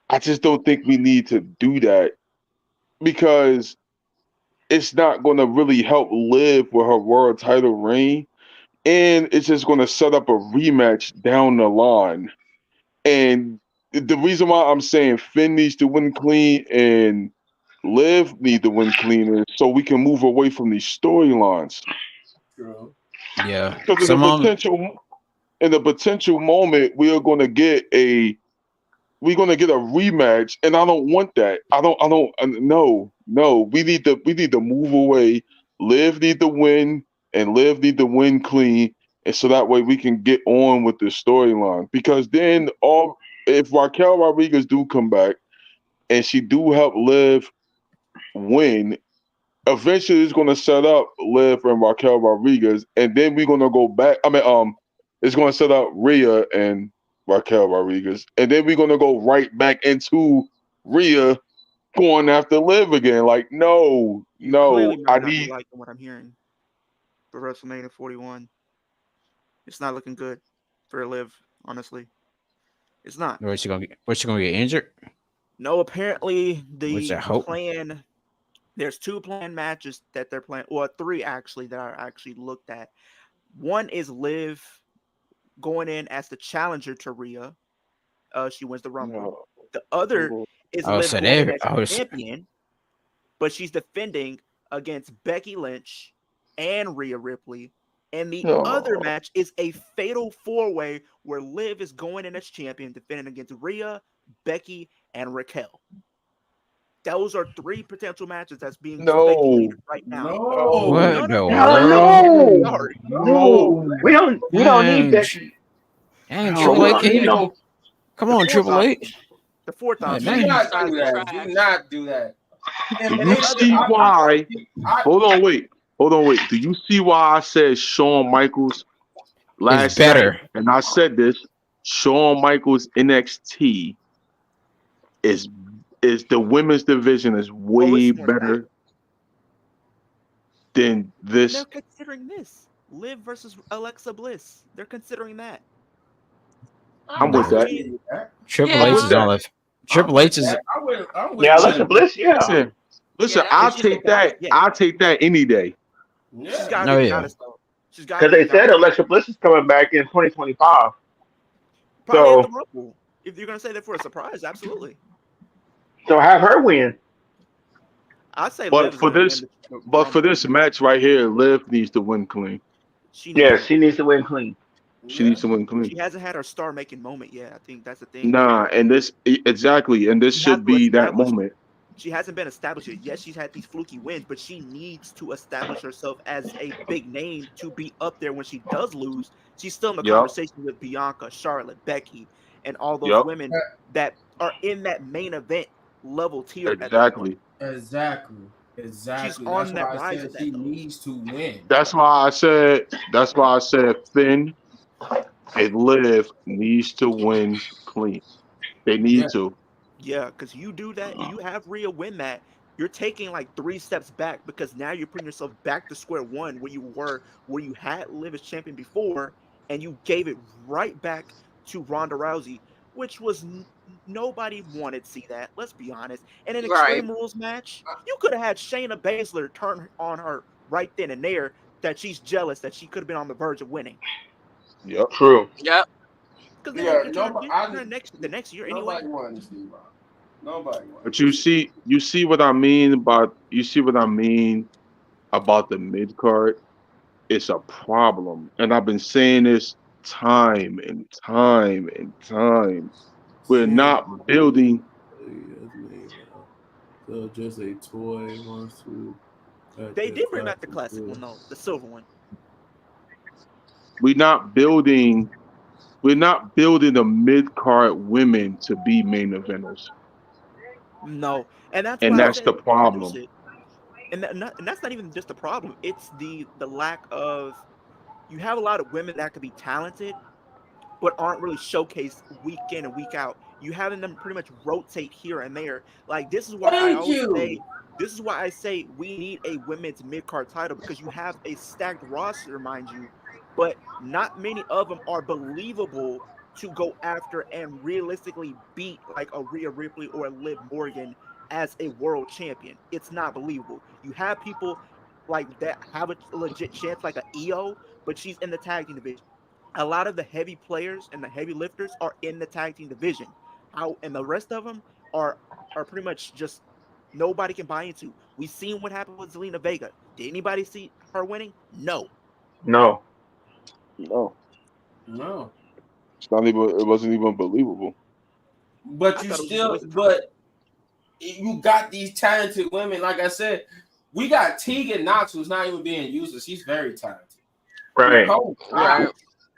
I just don't think we need to do that because it's not going to really help Liv with her world title reign, and it's just going to set up a rematch down the line. And the reason why I'm saying Finn needs to win clean and Liv need to win clean is so we can move away from these storylines. True. Yeah. Because in the potential moment, we're gonna get a rematch, and I don't want that. I don't. No. We need to move away. Liv need to win, and Liv need to win clean, and so that way we can get on with the storyline. Because then, if Raquel Rodriguez do come back, and she do help Liv win, eventually it's going to set up Liv and Raquel Rodriguez, and then we're going to go back. It's going to set up Rhea and Raquel Rodriguez, and then we're going to go right back into Rhea going after Liv again. Like, no, You clearly I might not be need. liking what I'm hearing for WrestleMania 41. It's not looking good for Liv, honestly. It's not. What's she gonna get injured? No, apparently Which the I hope. plan. There's 2 planned matches that they're playing, or 3 actually that are actually looked at. One is Liv going in as the challenger to Rhea. She wins the Rumble. No. The other is Oh, Liv so going in there. as champion, but she's defending against Becky Lynch and Rhea Ripley. And the other match is a fatal 4-way where Liv is going in as champion, defending against Rhea, Becky, and Raquel. Those are 3 potential matches that's being speculated right now. What the No, world? Sorry. no. We don't need Dang, Becky. dang, No, Triple we H, don't can need you no. come The on, 4th Triple option. H? The 4th God option. Do dang. not Besides do the that. trash. Do not do that. Do And you see why? Hold on, wait. Do you see why I said Shawn Michaels It's last night? better. And I said this: Shawn Michaels NXT is the women's division is way it's more than that. better than And this. they're considering this. Liv versus Alexa Bliss. They're considering that. I'm with that. Triple I'm H with is Yeah. on that. the Triple H is I'm with Yeah, Alexa Liv. Bliss. Yeah, Listen, Yeah, I'll that's take that. Yeah. I'll take that any day. She's Yeah. got to Oh, be the yeah. goddess, though. She's got because to be they the said goddess. Alexa Bliss is coming back in 2025. Probably at the So Rumble. If you're going to say that for a surprise, absolutely. have her win. I'd say But Liv is for going to this, win the but for Rumble. this match right here, Liv needs to win clean. She needs Yeah, to. she needs to win clean. She needs to win She clean. hasn't had her star making moment yet. I think that's the thing. Nah, and this exactly, and this She has should to be that establish. moment. She hasn't been established yet. Yes, she's had these fluky wins, but she needs to establish herself as a big name to be up there when she does lose. She's still in the Yep, conversation with Bianca, Charlotte, Becky, and all those yep, women that are in that main event level tier at this point. exactly. Exactly. She's Exactly. That's on that why I rise said of that she though. needs to win. That's why I said. That's why I said Finn and Liv needs to win clean. They Yeah. need to. Yeah, because you do that, you have Rhea win that, you're taking like 3 steps back because now you're putting yourself back to square one where you had Liv as champion before, and you gave it right back to Ronda Rousey, which was nobody wanted to see that. Let's be honest. In an Right. Extreme Rules match, you could have had Shayna Baszler turn on her right then and there that she's jealous that she could have been on the verge of winning. Yep. True. Yep. Because then Yeah. you Nobody. turn the next year anyway. Nobody wanted to see Rob. Nobody wanted But to see. you see what I mean about you see what I mean about the mid card. It's a problem, and I've been saying this time and time and time. We're Shit. not building. That's me, so just a toy wants to cut They the did bring back the classic classic bill. one though, the silver one. We're not building. We're not building the mid card women to be main eventers, No, and that's and why I No. that's said the introduce problem. it. And that's not even just the problem. It's the lack of, you have a lot of women that could be talented, but aren't really showcased week in and week out. You having them pretty much rotate here and there. Like this is why I Thank always say you. this is why I say we need a women's mid card title because you have a stacked roster, mind you, but not many of them are believable to go after and realistically beat like a Rhea Ripley or a Liv Morgan as a world champion. It's not believable. You have people like that have a legit chance, like a EO, but she's in the tag team division. A lot of the heavy players and the heavy lifters are in the tag team division. How and the rest of them are pretty much just nobody can buy into. We seen what happened with Zelina Vega. Did anybody see her winning? No. No. No, No. it's not even. It wasn't even believable. But I you thought it was just a still, waste of time. but you got these talented women. Like I said, we got Tegan Knox, who's not even being used. She's very talented. Right. Nicole Right. Cross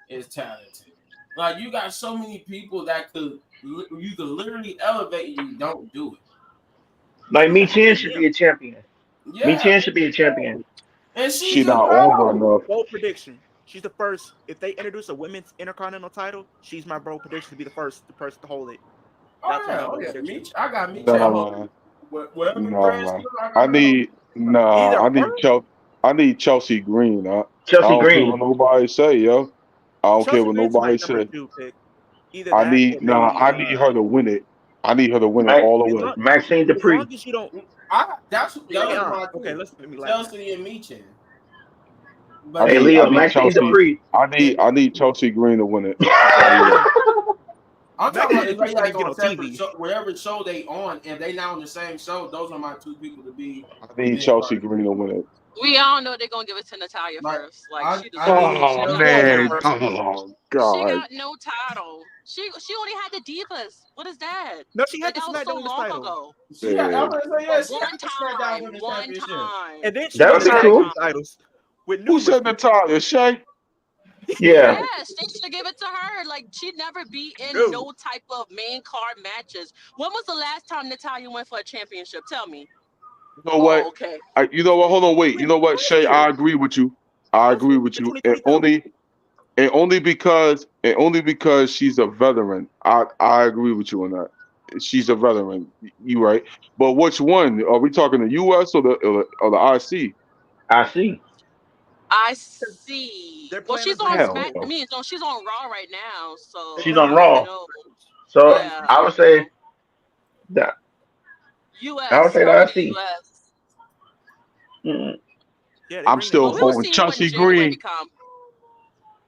is talented. Like you got so many people that you could literally elevate, and you don't do it. Like Because Me at the end Chin of the should day, be a champion. Me Yeah, Chin should be a champion. and She she's a not over girl. enough. bold prediction. She's the first. If they introduce a women's intercontinental title, she's my bold prediction to be the first the person to hold it. That's my Oh bold yeah. prediction. I got Meech at home. Nah, Whatever the brand's nah. still, I I got her home. need nah. Either I her, need Chelsea. I need Chelsea Green. I Chelsea don't care what Green. nobody say, yo. I don't care Chelsea what Green's my nobody number say. two pick. Either that or maybe I need her to win it. I need her to win it Mac, all the as way. long Maxine as long Dupree. as you don't. That's Hey, those are my okay, two. let me laugh now. Chelsea and Meechin. I But Hey need I Leo, need Maxine Chelsea. Dupree. I need Chelsea Green to win it. Okay, Straight up. I'm talking Maxine about if Dupree they shouldn't like even get on on separate TV. show, whatever show they on, if they not on the same show, those are my two people to be I need mid Chelsea card. Green to win it. We all know they're gonna give it to Natalia Like first. Like she I deserves it. need She Oh don't That's got a no little man. title. controversial. Oh She God. got no title. She only had the divas. What is that? No, she had Like the that was so SmackDown Women's long title, ago. she had I Man. was gonna say yeah, But she had the SmackDown Women's one Championship. time, and then she That won would the be tag one cool. team time. titles with Who numerous said people. Natalia? Shay? Yeah. Yes, they should give it to her. Like she'd never be in Dude, no type of main card matches. When was the last time Natalia went for a championship? Tell me. You know Oh, what? okay. You know what? Hold on, wait. You know what, last Shay? year, I agree with you. I agree with in you. And 2022. only because she's a veteran. I agree with you on that. She's a veteran. You right. But which one? Are we talking the US or the IC? I see. I see. They're Well, playing she's us on back and Hell Smack. forth. I no. mean, no, she's on Raw right now. So She's No, on I don't Raw. US. know. So Yeah, I I would don't say know. that I would U.S. say I'll that I give it see. U.S. Mm. Yeah, they I'm bring the still But heat. we'll voting see when Chelsea January Green. comes.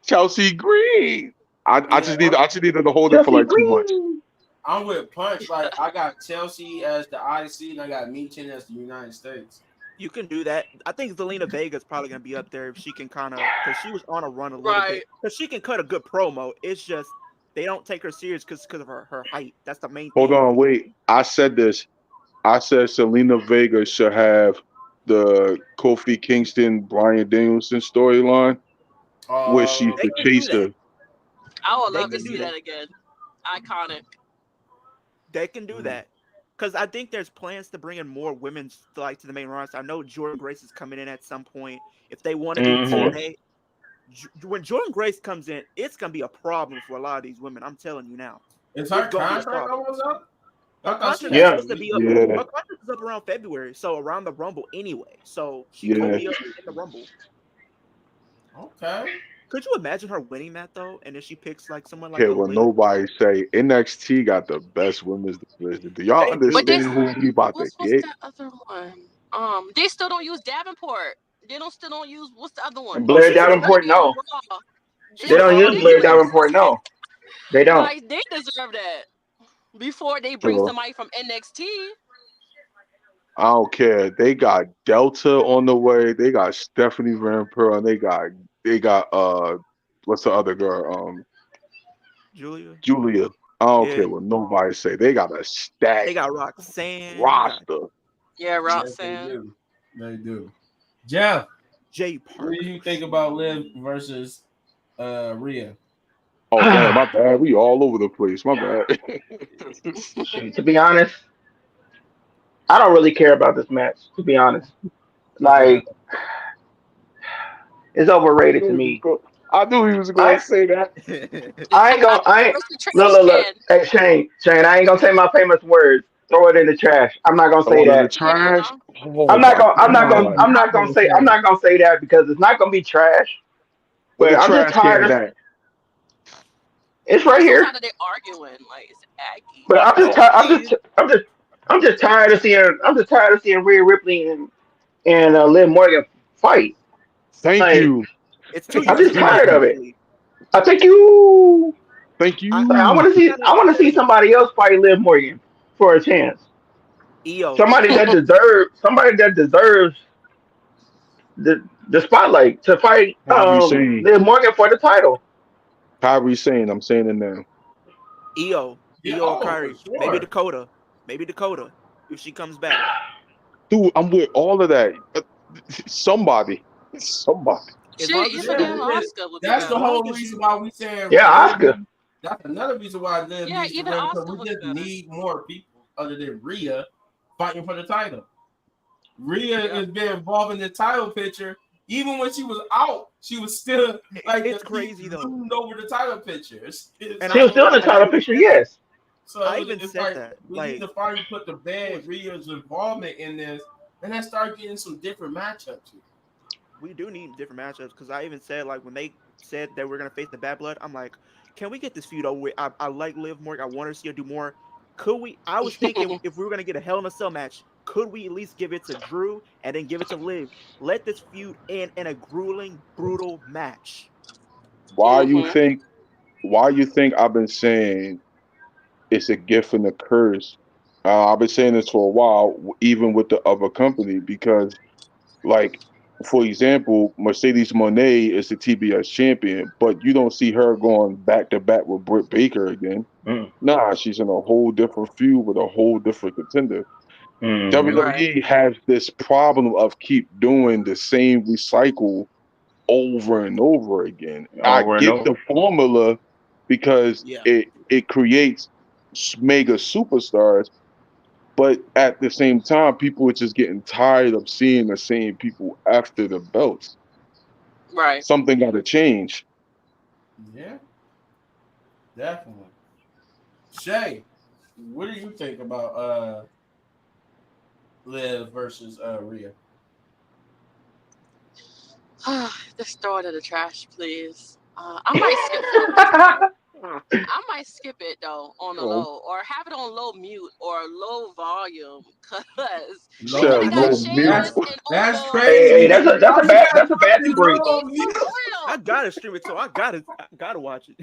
Chelsea Green. Yeah, I just need her to hold it for Chelsea like 2 months. Green. I'm with Punch. Like I got Chelsea as the IC and I got Meechin as the United States. You can do that. I think Zelina Vega's probably gonna be up there if she can kind of, because she was on a run a little Right. bit. Because she can cut a good promo. It's just they don't take her serious because of her height. That's the main Hold thing. on, wait. I said this. I said Selena Vega should have the Kofi Kingston, Bryan Danielson storyline where she's They the can do that. chaser. I would They love to can do see that. that again. Iconic. They can do that. Because I think there's plans to bring in more women like to the main roster. I know Jordan Grace is coming in at some point. If they want to do Mhm. TNA, when Jordan Grace comes in, it's gonna be a problem for a lot of these women. I'm telling you now. Is It's her gonna be a contract problem. almost up? Her I thought she contract had is Yeah. supposed to be up. Yeah, Her contract is up around February, so around the Rumble anyway. So she could yeah. be up in the Rumble. Okay. Could you imagine her winning that though? And then she picks like someone like Okay, a well, Liv. nobody say NXT got the best women's division. Do y'all They do. But they understand who we about to what's get? that other one? They still don't use Davenport. They still don't use what's the other one? And Oh, Blair she's still Supposed to Davenport, be on no. Raw. They she's don't on use They Blair use Davenport, no. They don't. like they deserve that before they bring Sure. somebody from NXT. I don't care. They got Delta on the way. They got Stephanie Van Pearl, and they got what's the other girl? Julia. Julia. I don't Yeah. care what nobody say. They got a They stacked got Roxanne. You got roster. Yeah, Yes, they Roxanne. do. They do. Jeff, Jay what Parker. do you think about Liv versus Rhea? Oh damn, my bad. We all over the place. My bad. Shit, to be honest, I don't really care about this match. To be honest, Okay. like it's overrated to me. I knew he was going I to say that. It's I the ain't gonna. I ain't. versus the Look, trash look, look. can. Hey, Shane. I ain't gonna say my famous words. Throw it in the trash. I'm not gonna say Throw it in the that. trash. Yeah. Oh I'm not my gonna. I'm not gonna. What god. you I'm not not gonna gonna say. I'm say? not gonna say that because it's not gonna be trash. Where the But I'm just trash tired can of. at? It's I'm right so here. tired of they arguing. Like it's aggy. But I'm just Oh, tired. I'm just tired of seeing. I'm just tired of seeing Rhea Ripley and Liv Morgan fight. thank Like you. It's too I'm Thank just uniform tired you. of it. eventually. I think you. Thank I Like, I you. want to you see. gotta I want you to see gotta somebody else fight Liv Morgan for a chance. EO. Somebody that deserves. Somebody that deserves the spotlight to fight Kyrie saying, Liv Morgan for the title. Kyrie saying, I'm saying it now. EO. Yeah. EO Oh, for Akari. Maybe sure. Dakota. Maybe Dakota. If she comes back. Dude, I'm with all of that. Somebody. Somebody. As long Shit, as it's even Yeah, somebody damn yeah. Oscar would be That's as the better. long whole as reason you why we saying Yeah, Liv. Oscar. That's another reason why Liv Yeah, needs to even win because Oscar we would be just better. need more people other than Rhea fighting for the title. Rhea Yeah. has been involved in the title picture. Even when she was out, she was still like it's crazy though. zoomed over the title picture. And She was still in the I title even picture. said that. Yes. So I even it's said like that. we need Like to finally put to bed Rhea's involvement in this, and then start getting some different matchups. we do need different matchups because I even said like when they said that we're gonna face the Bad Blood, I'm like, can we get this feud over with? I like Liv Morgan. I want her to see her do more. Could we? I was thinking if we were gonna get a Hell in a Cell match, could we at least give it to Drew and then give it to Liv? Let this feud end in a grueling, brutal match. Why you Mm-hmm. think why you think I've been saying it's a gift and a curse? I've been saying this for a while, even with the other company, because like for example, Mercedes Monet is the TBS champion, but you don't see her going back to back with Britt Baker again. Mm, Nah, she's in a whole different feud with a whole different contender. mm, Right. WWE has this problem of keep doing the same recycle over and over again. I over and get over. the formula because Yeah. it creates mega superstars, but at the same time, people are just getting tired of seeing the same people after the belts. Right. Something got to change. Yeah, definitely. Shay, what do you think about Liv versus Rhea? Just throw it in the trash, please. I might skip forward to it. I might skip it though on the Oh, low, or have it on low mute or low volume, cause they Low could said have got low mute. mute. Sheamus That's and that's Omos. Hey, crazy. Why you gotta that's a put bathroom this break. low Be mute? for I real. gotta stream it, so I gotta watch it.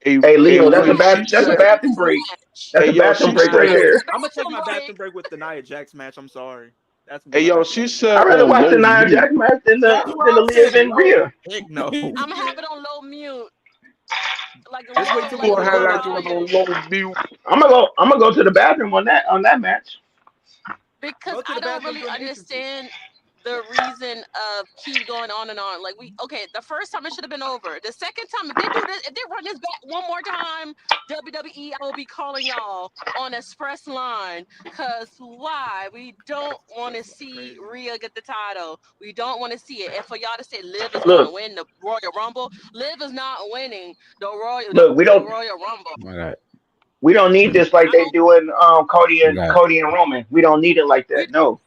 A Hey, a Leo, They when could have she that's a said, bathroom this break. match. That's hey a yo, bathroom she break right Nah, said, there. I'm gonna take Bathroom my bathroom break. break with the Nia Jax match. I'm sorry. That's me. Hey, yo, she said I'd rather watch the low Nia mute. Jax match than That's the what I'm Liv saying, and bro. Rhea. Heck no. I'm gonna have it on low mute. Like Just wait low, till You like gonna we have low run that out. joint volume. on low mute. I'm gonna go to the bathroom on that match. Because Go to I the don't bathroom really during the entrances. understand the reason of keep going on and on. Like the first time it should have been over. The second time, if they do this, if they run this back one more time, WWE, I will be calling y'all on express line. Cause why? We don't want to see Crazy. Rhea get the title. We don't want to see it. And for y'all to say Liv is going to Look, win the Royal Rumble, Liv is not winning the look, we don't Royal Rumble. My God. need this like I they don't. doing I got Cody and Roman. We don't need it like We that. No.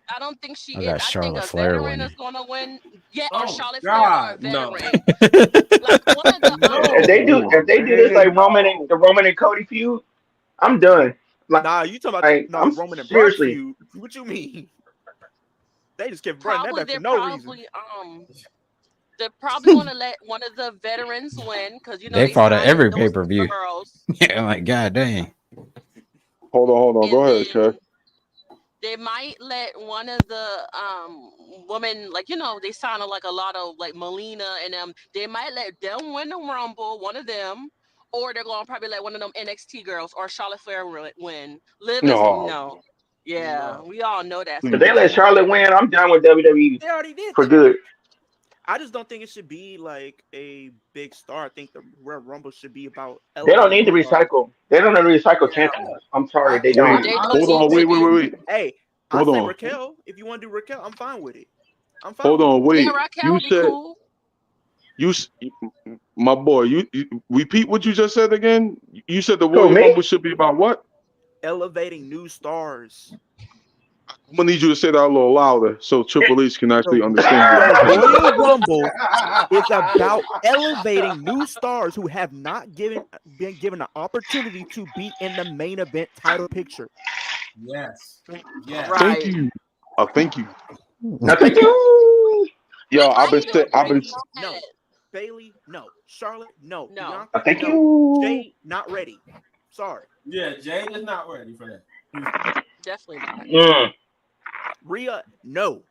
I don't think she I is. got I think Charlotte a Flair veteran winning. is gonna win. Yeah, or Oh Charlotte Flair or a God, no. veteran. Like one of the If they No. do this Man, like the Roman and Cody feud, I'm done. Nah, you talking about the I'm Roman and Brock seriously. feud? What you mean? They just kept running that probably back for no reason. they're probably gonna let one of the veterans win because you know They they fought at signed every those pay-per-view. girls, Yeah, like God dang. hold on. and Go ahead, then Kay. they might let one of the women, like they signed like a lot of like Melina and them. They might let them win the Rumble, one of them, or they're gonna probably let one of them NXT girls or Charlotte Flair win. Liv is No, no, yeah, No. we all know that's If gonna they let please. happen. Charlotte win, I'm done with WWE They already did for that. good. I just don't think it should be like a big star. I think the Royal Rumble should be about They don't need elevating to stars. recycle. They don't need to recycle Yeah. champions. I'm sorry, I they I, don't. Wait, They I don't hold need on. to Wait. be. Hey, I Hold say on. Raquel. If you want to do Raquel, I'm fine with it. I'm fine Hold with on. it. Yeah, Wait. Raquel You would be said cool. you, s- my boy. You repeat what you just said again. You said the Who, Royal me? Rumble should be about what? Elevating new stars. I'm gonna need you to say that a little louder so Triple H can actually The, understand what the you're saying. Royal Rumble is about elevating new stars who have not been given an opportunity to be in the main event title picture. yes. Yes. Thank Right. you. Thank you. No, thank you. Yo, Like I've been Asuka, saying. I've been. Becky, no. Bailey, no. Charlotte, no. no, Bianca, Thank no. you. Jay, not ready. Sorry. Yeah, Jade is not ready for that. definitely not. Rhea, no.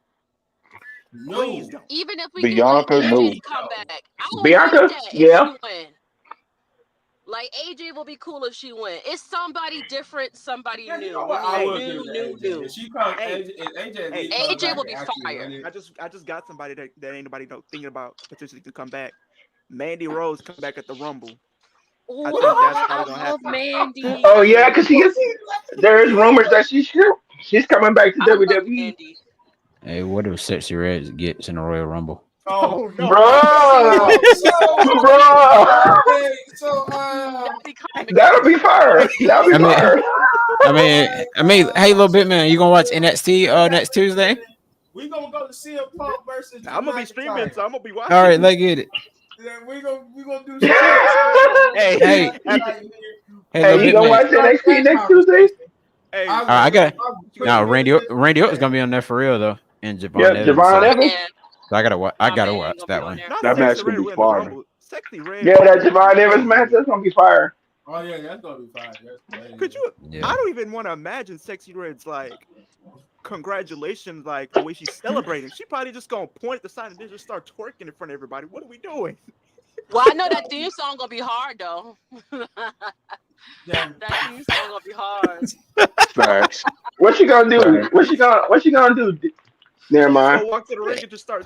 No. Please don't. Even if we get like Bianca, AJ no. to come back, I will take Bianca, that if she yeah. win. Like AJ will be cool if she win. It's somebody different, somebody Yeah, you new. know We what? I need Hey, will give it to new. AJ. If she comes, hey, AJ, if AJ hey. Lee comes AJ back will and be actually fire. win it. I just got somebody that ain't nobody thinking about potentially to come back. Mandy Rose come back at the Rumble. I Ooh, think that's I probably gonna love happen. Oh yeah, Mandy. because there's rumors that she's coming back to I love WWE. Mandy. Hey, what if Sexy Red gets in the Royal Rumble? Oh, Oh no. Bruh, bruh. okay. That'd be kind of That'll be fire. That'll be I mean, fire. hey, little bit man, you gonna watch NXT next Tuesday? we gonna go to CM Punk versus Drew I'm gonna be streaming, McIntyre. so I'm gonna be All watching. right, let's get it. Yeah, we gonna do some shit. Hey, Hey, after, hey, Hey, little you bit gonna man. watch NXT next Tuesday? hey, All right, I got now. Randy Randy Orton's gonna be on there for real though, and Javon Yep, Evans. Javon So Evans. and I gotta watch. I my gotta man watch gonna be that on one. there. not That match Sexy gonna Red be win the fire. Rumble. Sexy Red. Yeah, that Javon Evans match, that's gonna be fire. Oh yeah, that's gonna be fine. That's Could you? Yeah. I don't even want to imagine Sexy Red's like congratulations, like the way she's celebrating. She probably just gonna point at the sign and then just start twerking in front of everybody. What are we doing? Well, I know that theme song gonna be hard though. That theme song gonna be hard. Facts. What she gonna do? Facts. What she gonna do? Never She's just mind. gonna walk to the ring and just start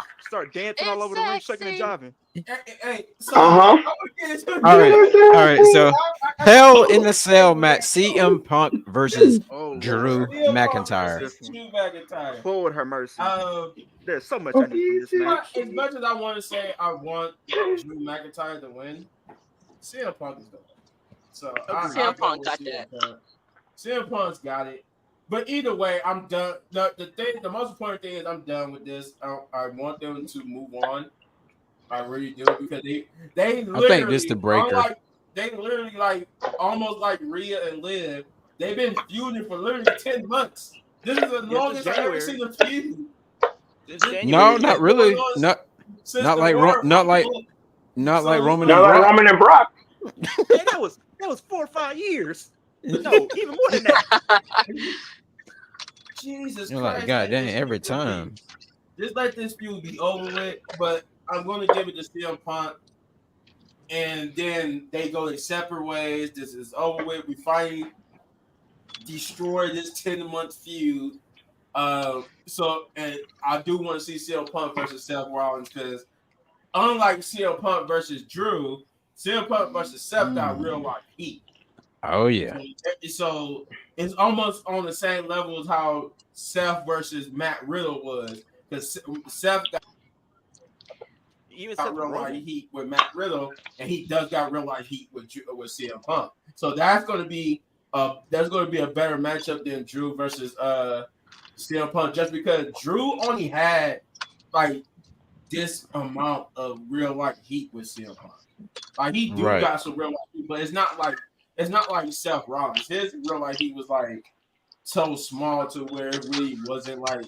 dancing all It's over the ring, shaking and sexy. jiving. Hey, so Uh-huh. I'm gonna get into All right, all right. So I Hell in the Cell match: CM Punk versus Oh Drew Lord, CM Punk McIntyre. versus Drew McIntyre. Lord have mercy. Um, There's so much I need from this match. as much as I want to say I want Drew McIntyre to win, CM Punk is the one. So I Agreed. CM go Punk with got CM that. Punk. CM Punk's got it. But either way, I'm done. The most important thing is I'm done with this. I want them to move on. I really do because they literally, I think this the breaker. unlike, they literally like almost like Rhea and Liv. They've been feuding for literally 10 months. This is the longest I've ever seen them feud. Since No, January. not really. Not Since not the like Royal not like Rumble. not So like it's Roman like- and Not like Brock. Roman and Brock. Hey, that was 4 or 5 years. No, even more than that. Jesus You're like, Christ, God let dang, this every feud time. just let this feud be over with. But I'm gonna give it to CM Punk, and then they go their separate ways. This is over with. We finally destroy this 10-month feud. So and I do want to see CM Punk versus Seth Rollins because unlike CM Punk versus Drew, CM Punk versus Seth got real life heat. Oh yeah. So it's almost on the same level as how Seth versus Matt Riddle was because Seth Even got Seth real life Rollins. heat with Matt Riddle, and he does got real life heat with CM Punk. So that's going to be a better matchup than Drew versus CM Punk, just because Drew only had like this amount of real life heat with CM Punk. Like he do Right. got some real life heat, but it's not like Seth Rollins. His real life heat was like so small to where it really wasn't like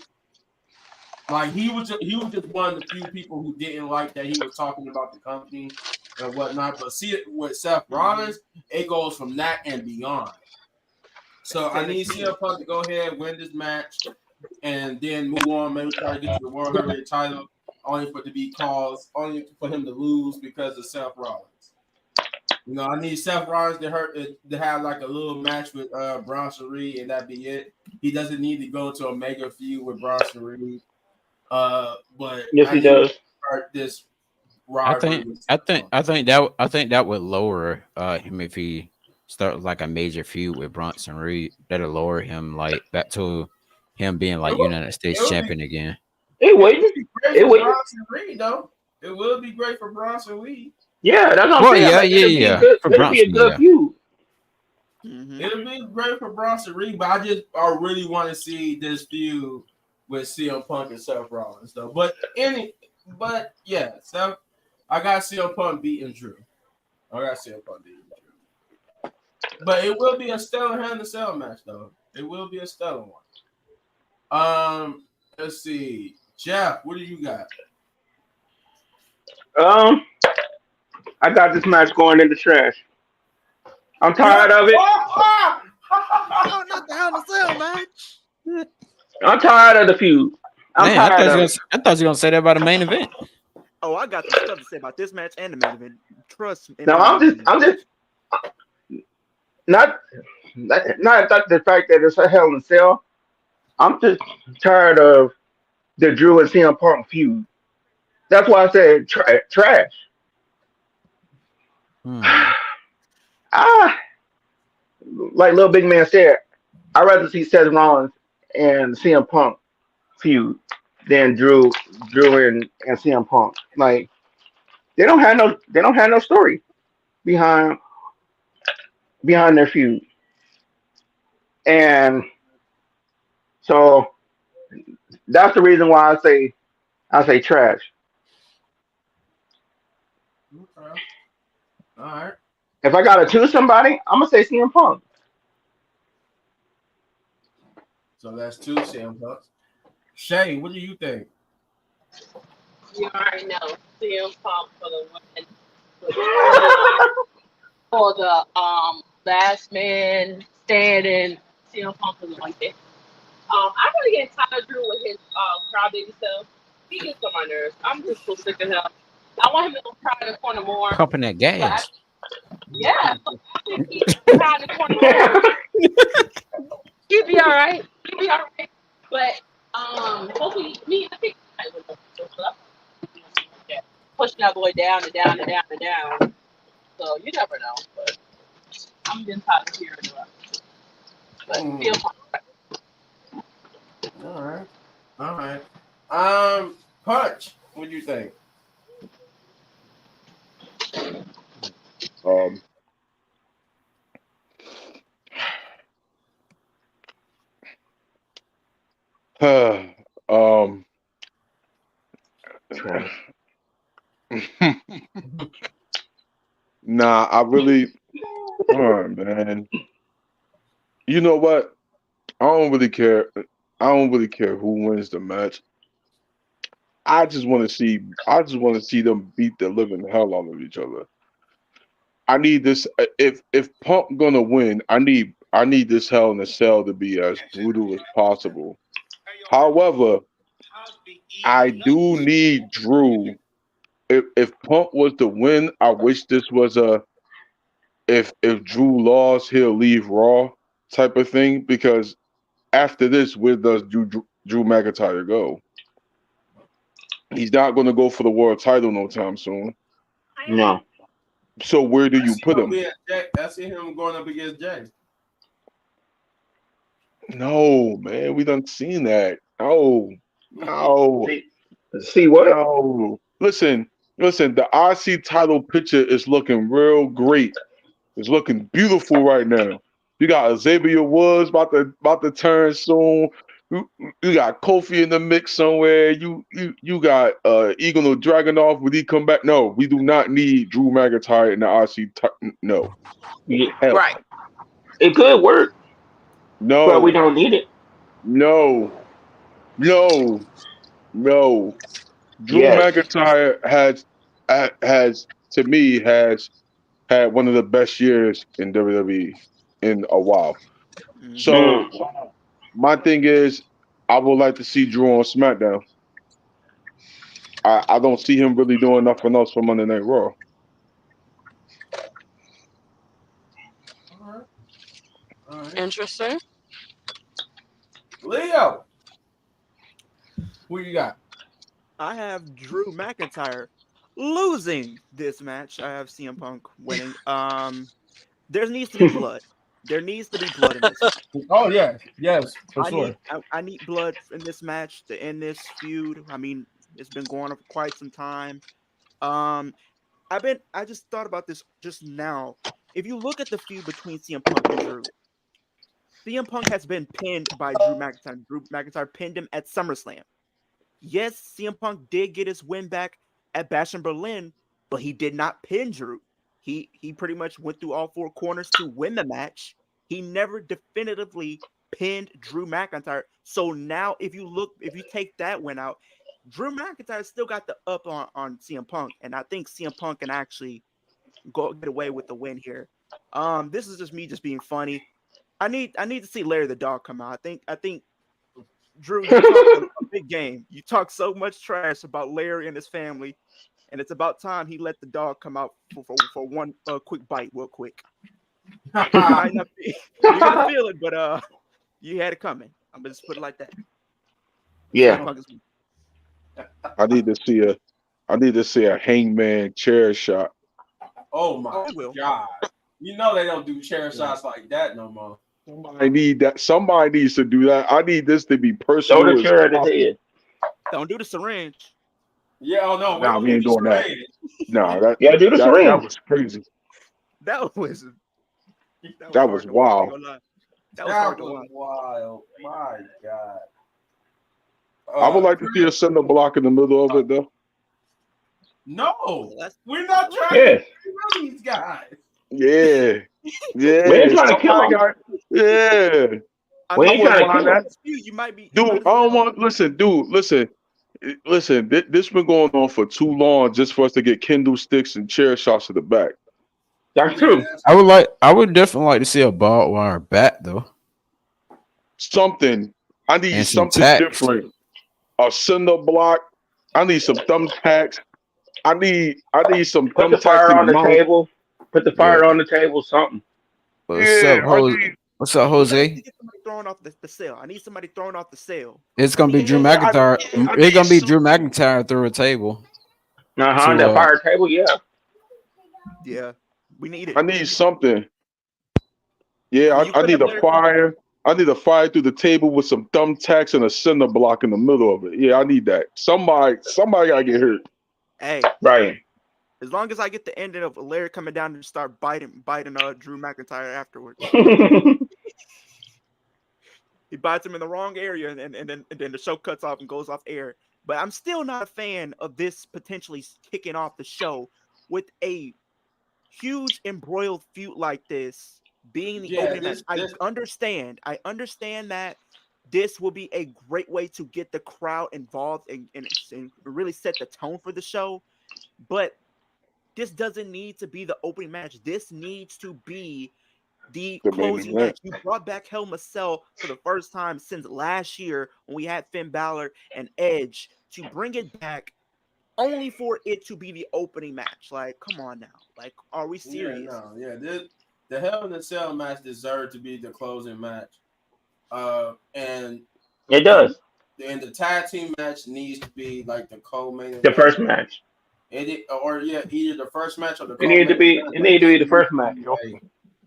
he was just one of the few people who didn't like that he was talking about the company and whatnot. But see it with Seth Rollins, it goes from that and beyond. So I need CM Punk to go ahead, win this match, and then move on. Maybe try to get to the World Heavyweight title, only only for him to lose because of Seth Rollins. You know, I need Seth Rollins to have like a little match with Bronson Reed, and that be it. He doesn't need to go to a mega feud with Bronson Reed. But Yes, I he need to does. start this I rivalry think with I CM think Punk. I think that would lower him if he start like a major feud with Bronson Reed. That'll lower him like back to him being It like would, United it States would be champion again. It it would wouldn't. be great It for wouldn't. Bronson Reed though. It would be great for Bronson Reed. Yeah, that's what I'm Well, saying. yeah, Like yeah, it'll be a yeah. good. For It'll be a Bronson, good yeah. feud. Mm-hmm. It'll be great for Bronson Reed, but I really want to see this feud with CM Punk and Seth Rollins though. But yeah, Seth, I got CM Punk beating Drew. I got CM Punk beating Drew. But it will be a stellar Hell in a Cell match though. It will be a stellar one. Let's see, Jeff, what do you got? Um, I got this match going in the trash. I'm Yeah. tired of it. Oh, not the Hell in a Cell match. I'm tired of the feud. I'm Dang, tired of it. I thought you were gonna say that about the main event. Oh, I got some stuff to say about this match and the main event. Trust me. No, I'm just not not the fact that it's a Hell in a Cell. I'm just tired of the Drew and CM Punk feud. That's why I said trash. Hmm. Ah, like Little Big Man said, I'd rather see Seth Rollins and CM Punk feud than Drew and CM Punk. Like they don't have no story behind their feud. And so that's the reason why I say trash. Okay. All right. If I gotta choose somebody, I'm gonna say CM Punk. So that's two CM Punks. Shay, what do you think? You already know. CM Punk for the win. For the last man standing. CM Punk for the win. I'm really getting tired of Drew with his crybaby stuff. He gets on my nerves. I'm just so sick of him. I want him to cry in the corner more. Pumping that But gas. yeah, I think he cry in the corner more. He'll be all right. He'll be all right. But hopefully, I think I would pushing that boy down and down and down and down. So you never know. But I'm getting tired of hearing about it. But feel All right. All right. Punch, what do you think? Um, um, Trash. nah, I really, oh, man. You know what? I don't really care. I don't really care who wins the match. I just want to see them beat the living hell out of each other. I need this. If Punk gonna win, I need this Hell in a Cell to be as brutal as possible. However, I do need Drew. If Punk was to win, I wish this was a if Drew lost, he'll leave Raw type of thing. Because after this, where does Drew McIntyre go? He's not going to go for the world title no time soon. No. So where do you put him? I see him going up against Jay. No, man, we done seen that. No, See, see what? no. Listen. The IC title picture is looking real great. It's looking beautiful right now. You got Xavier Woods about to turn soon. You got Kofi in the mix somewhere. You got Eagle or Dragunov. Would he come back? No, we do not need Drew McIntyre in the IC. No, Yeah, hell, Right. it could work, but we no, don't need it. no, no, no. Drew Yes. McIntyre has to me has had one of the best years in WWE in a while. Mhm. So Mm. my thing is, I would like to see Drew on SmackDown. I don't see him really doing nothing else for Monday Night Raw. All right. All right. Interesting. Leo, who you got? I have Drew McIntyre losing this match. I have CM Punk winning. There needs to be blood. There needs to be blood in this match. Oh yes, for sure. I need blood in this match to end this feud. I mean, it's been going on for quite some time. Um, I just thought about this just now. If you look at the feud between CM Punk and Drew, CM Punk has been pinned by Drew McIntyre. Drew McIntyre pinned him at SummerSlam. Yes, CM Punk did get his win back at Bash in Berlin, but he did not pin Drew. He pretty much went through all four corners to win the match. He never definitively pinned Drew McIntyre. So now if you take that win out, Drew McIntyre still got the up on CM Punk. And I think CM Punk can actually get away with the win here. This is just me just being funny. I need to see Larry the Dog come out. I think Drew, you talk a big game. You talk so much trash about Larry and his family, and it's about time he let the dog come out for one quick bite, real quick. You might not be, you're gonna feel it, but you had it coming. I'm gonna just put it like that. Yeah. I need to see a Hangman chair shot. Oh my it will. god! You know they don't do chair shots like that no more. Somebody need that. Somebody needs to do that. I need this to be Throw the personal as chair at his possible. head. Don't do the syringe. Yeah, oh no, we Nah, don't we do ain't the doing that. charade. Nah, Yeah, do the that syringe. was crazy. That was That hard was to watch, I ain't wild. gonna lie. That was hard to watch. wild. My god. I would like to see a cinder block in the middle of it though. No, That's- we're not trying Yes. to kill these guys. Yeah, We ain't yeah. trying to kill Somebody him. got. Yeah, I We mean, I ain't wouldn't trying to mind kill that, him. you might be. dude. I don't want. Listen, dude. Listen. This been going on for too long just for us to get Kindle sticks and chair shots to the back. That's true. I would definitely like to see a barbed wire bat though, Something. I need and some something tacks. different. A cinder block. I need some thumbtacks. I need some Put the thumbtacks fire in the on the mouth. table. Put the Yeah. fire on the table. Something. What's Yeah, up, I Jose? need. What's up, I need Jose? to get somebody throwing off the sale. I need somebody throwing off the sale. It's gonna be Drew Yeah, McIntyre. I It's gonna need be Drew something. McIntyre through a table Uh-huh. to That fire table. Yeah. Yeah, we need I it. need something. I Yeah, mean, you I could need have a Larry. fire. I need a fire through the table with some thumbtacks and a cinder block in the middle of it. Yeah, I need that. Somebody gotta get hurt. Hey, Right. as long as I get the ending of Larry coming down and start biting Drew McIntyre afterwards. He bites him in the wrong area, and then the show cuts off and goes off air. But I'm still not a fan of this potentially kicking off the show with a huge embroiled feud like this being the Yeah, opening match. this I understand that this will be a great way to get the crowd involved and really set the tone for the show. But this doesn't need to be the opening match. This needs to be the The main closing event. match. You brought back Hell in a Cell for the first time since last year when we had Finn Balor and Edge to bring it back only for it to be the opening match. Like, come on now. Like, are we serious? The Hell in a Cell match deserved to be the closing match. And It does. the tag team match needs to be like the co-main event. The first match. Either the first match or the It needed to be. co-main It needed to be the first match. event.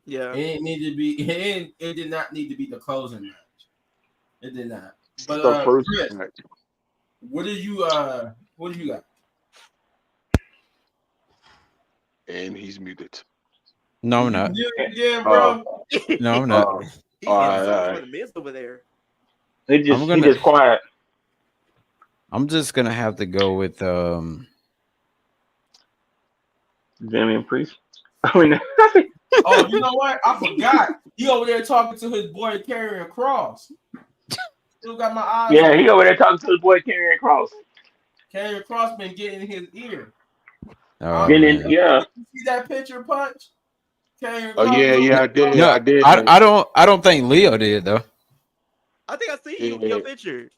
Yo. Yeah. It did not need to be the closing match. It did not. But The first Chris, match. what do you got? And he's muted. No, I'm not. Yeah, bro. No, I'm not. He's all getting right. for the Miz over there. He just quiet. I'm just gonna have to go with Damian Priest. I mean, Oh, you know what? I forgot. He over there talking to his boy Karrion Cross. Still got my eyes. yeah, on he over there talking to his boy Karrion Cross. Karrion Cross been getting in his ear. oh, And man. then, yeah, You see that picture, Punch? Karrion Oh Cross yeah, I did. No, I did. I don't think Leo did though. I think I see your picture.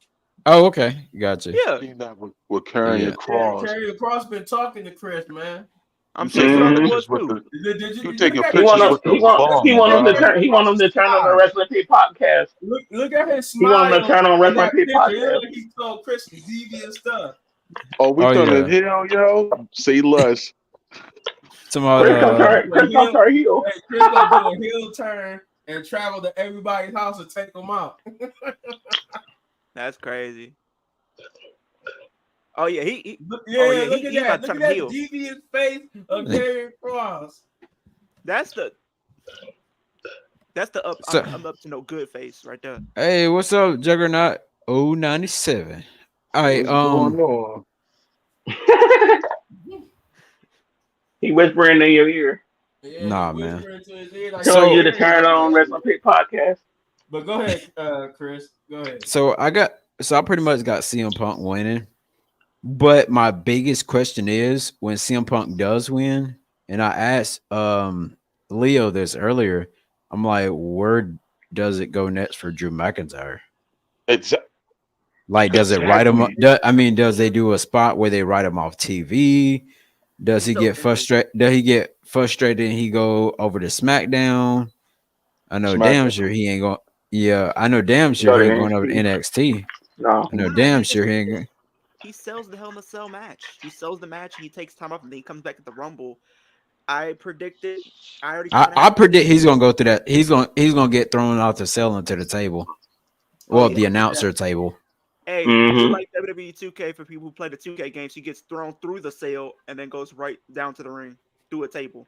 Oh, okay, gotcha. Yeah. seen that with Karrion Yeah. Cross. Karrion Cross been talking to Chris, man. I'm You sure taking Mhm. Charlotte was pictures with too. the Did you you taking look at he want pictures him. with the He want. He bum, want him to bro. turn. He want him to turn on the Wrestling Pit podcast. Look at his He want him smile. to turn on in Wrestling that Pit picture. It podcast. look like he told Chris some deviant stuff. Oh, we Oh, turning yeah. heel, yo. Say less. Tomorrow, Chris come turn heel. Hey, Chris gonna do a heel turn and travel to everybody's house and take them out. That's crazy. Oh yeah, he Look yeah, at he that. about Look to at turn that heel. deviant face of Karrion Cross. That's the up. So- I'm up to no good face right there. hey, what's up, Juggernaut? 097. All right, What's going on? He whispering in your ear, Yeah, Nah, he man. whispering to his ear like telling So- you to turn on Wrestling Pit podcast. But go ahead, Chris. Go ahead. So I pretty much got CM Punk winning, but my biggest question is when CM Punk does win, and I asked Leo this earlier, I'm like, where does it go next for Drew McIntyre? It's Like, does it write him? Exactly. Does they do a spot where they write him off TV? Does he get frustrated? Does he get frustrated and he go over to SmackDown? I know damn SmackDown. sure he ain't going. Yeah, I know damn sure he ain't going over to NXT. No, I know damn sure he ain't going. He sells the Hell in a Cell match. He sells the match. He takes time off, and then he comes back at the Rumble. I predicted. I predict he's gonna go through that. He's gonna get thrown off the cell into the table. Well, the announcer table. Hey, Mhm. it's like WWE 2K for people who play the 2K games. He gets thrown through the cell and then goes right down to the ring through a table.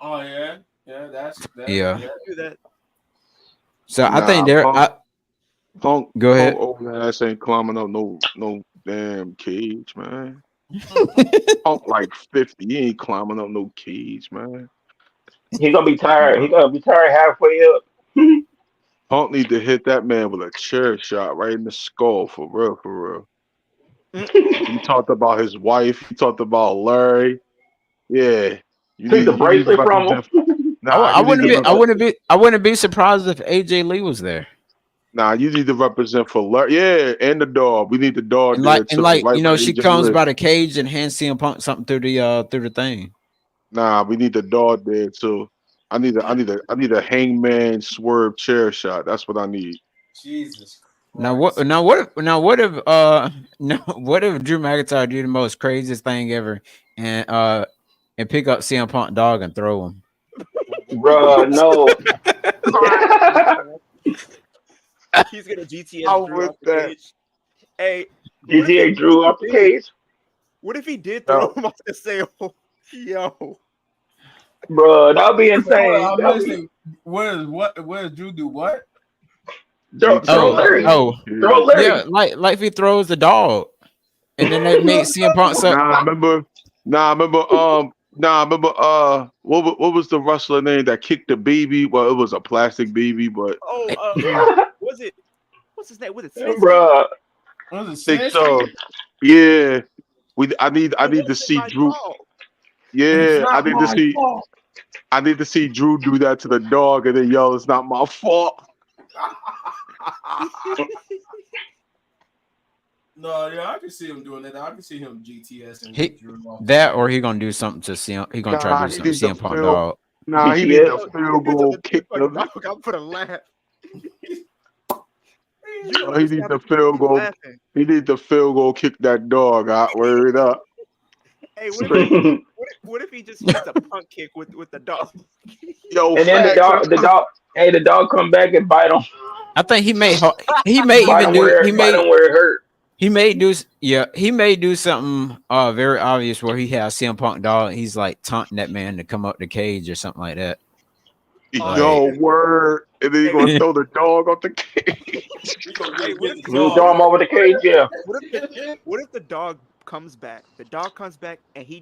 Oh yeah, that's Yeah. Do that. So I think they're. Punk. Go ahead. Punk over ass ain't climbing up no damn cage, man. Punk like 50. He ain't climbing up no cage, man. he gonna be tired. He gonna be tired halfway up. Punk need to hit that man with a chair shot right in the skull for real. He talked about his wife. He talked about Larry. Yeah. Take the bracelet from him. I wouldn't be surprised if AJ Lee was there. Nah, you need to represent for Larry. Yeah, and the dog. We need the dog And there like, too. right Right where she AJ comes live. by the cage and hands CM Punk something through the thing. Nah, we need the dog there too. I need a hangman swerve chair shot. That's what I need. Jesus. Now what if Drew McIntyre do the most craziest thing ever and pick up CM Punk dog and throw him? Bruh, no. He's gonna GTA I'm Drew with off the that. cage. Hey, GTA Drew off the cage. what if he did throw him off the cell? Yo, Bruh, that'd be insane. I'm That'd be- listening. What does Drew do? What? Throw Larry. Throw Larry. Yeah, like if he throws the dog, and then they make CM Punk so. Nah, remember. What was the wrestler name that kicked the baby? Well, it was a plastic baby, but was it? What's his name? Was it? Sensei? Bruh. Was it I think Sensei? so. Yeah, I need to see My Drew. fault. Yeah, I need to see. I need to see Drew do that to the dog and then yell, "It's not my fault." No, yeah, I can see him doing that. I can see him GTS and He Drew off. that or he gonna do something to CM. He gonna try to Nah, do he something needs to CM Punk feel. dog. Nah, he needs to field goal kick Fucking the. dog, I'm gonna laugh. You don't He needs understand to how field goal. laughing. He needs to field goal kick that dog out. Word up. Hey, Straight. what if he just hits a punt kick with the dog? Yo, And then facts. the dog come back and bite him, I think he may even do bite him where it hurt. he may do something very obvious where he has CM Punk dog. He's like taunting that man to come up the cage or something like that. Yo, word. And then he gonna Hey. throw the dog off the cage. Hey, what if You throw him over the cage, yeah. what if the dog comes back? The dog comes back and he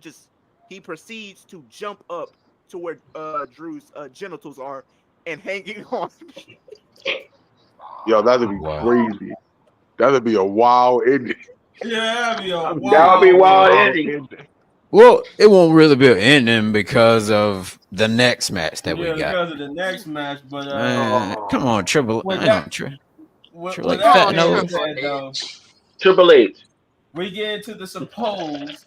proceeds to jump up to where Drew's genitals are and hanging on. Yo, that'd be crazy. That'd be a wild ending. Yeah, that'd be a That would be wild. wild ending. Well, it won't really be an ending because of the next match that we got. Because of the next match, but Come on, Triple. with I that- know, Triple with H, that fat being nose. said, though, Triple H. we get into the supposed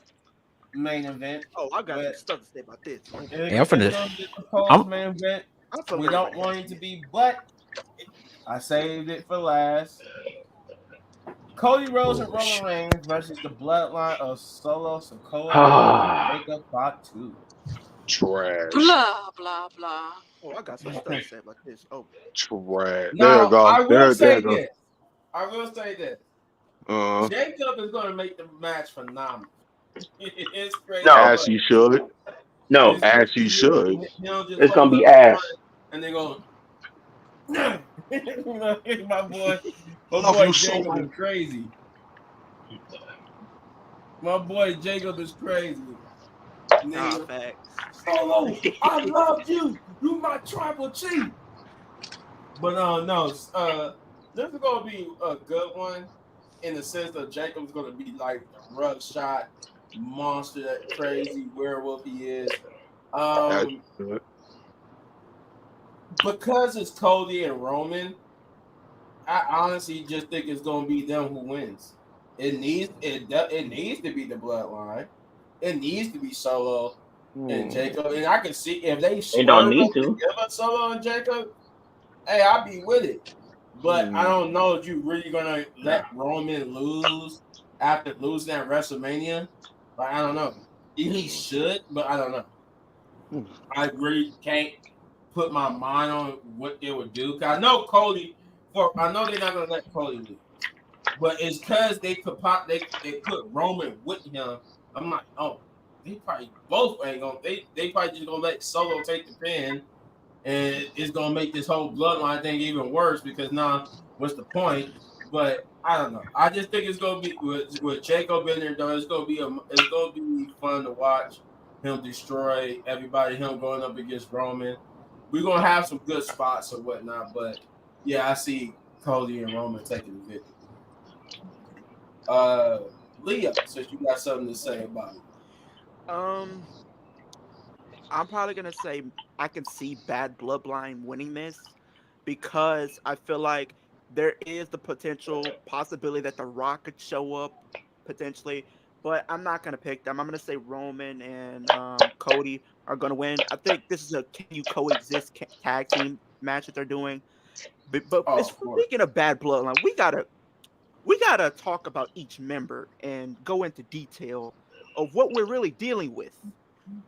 main event. Oh, I got some But- stuff to say about this. Yeah, I'm finna- The supposed I'm- main event. I'm feeling We don't want it to be, but I saved it for last. Cody Rhodes and Roman Reigns versus the bloodline of Solo Sikoa and Jacob Fatu. Trash. Blah blah blah. Oh, I got some stuff to say about this. Oh, Trash. Now, There you go. I will say you go. this. I will say this. Jacob is going to make the match phenomenal. It's crazy. No. As he should. No, As he should. it's gonna be ass. And they're going. My boy Love you Jacob so is crazy. My boy Jacob is crazy. nah, facts. Solo, I love you. You my tribal chief. But no, this is gonna be a good one in the sense that Jacob's gonna be like the rug shot monster, that crazy werewolf he is. Because it's Cody and Roman, I honestly just think it's gonna be them who wins. It needs to be the bloodline. It needs to be Solo and Jacob. And I can see if they don't need to give us Solo and Jacob, hey, I'll be with it. But I don't know if you really gonna let Roman lose after losing at WrestleMania. Like, I don't know. He should, but I don't know. I really can't put my mind on what they would do. Cause I know I know they're not gonna let Cody lose. But it's because they put Roman with him. I'm like, oh, they probably both ain't gonna. They probably just gonna let Solo take the pin, and it's gonna make this whole bloodline thing even worse. Because now, what's the point? But I don't know. I just think it's gonna be with Jacob in there. Though it's gonna be fun to watch him destroy everybody. Him going up against Roman. We're gonna have some good spots or whatnot. But yeah, I see Cody and Roman taking the victory. Leo, since you got something to say about it. I'm probably gonna say I can see Bad Bloodline winning this because I feel like there is the potential possibility that The Rock could show up potentially, but I'm not gonna pick them. I'm gonna say Roman and Cody are gonna win. I think this is a can you coexist tag team match that they're doing. But speaking of Bad Bloodline, we gotta talk about each member and go into detail of what we're really dealing with.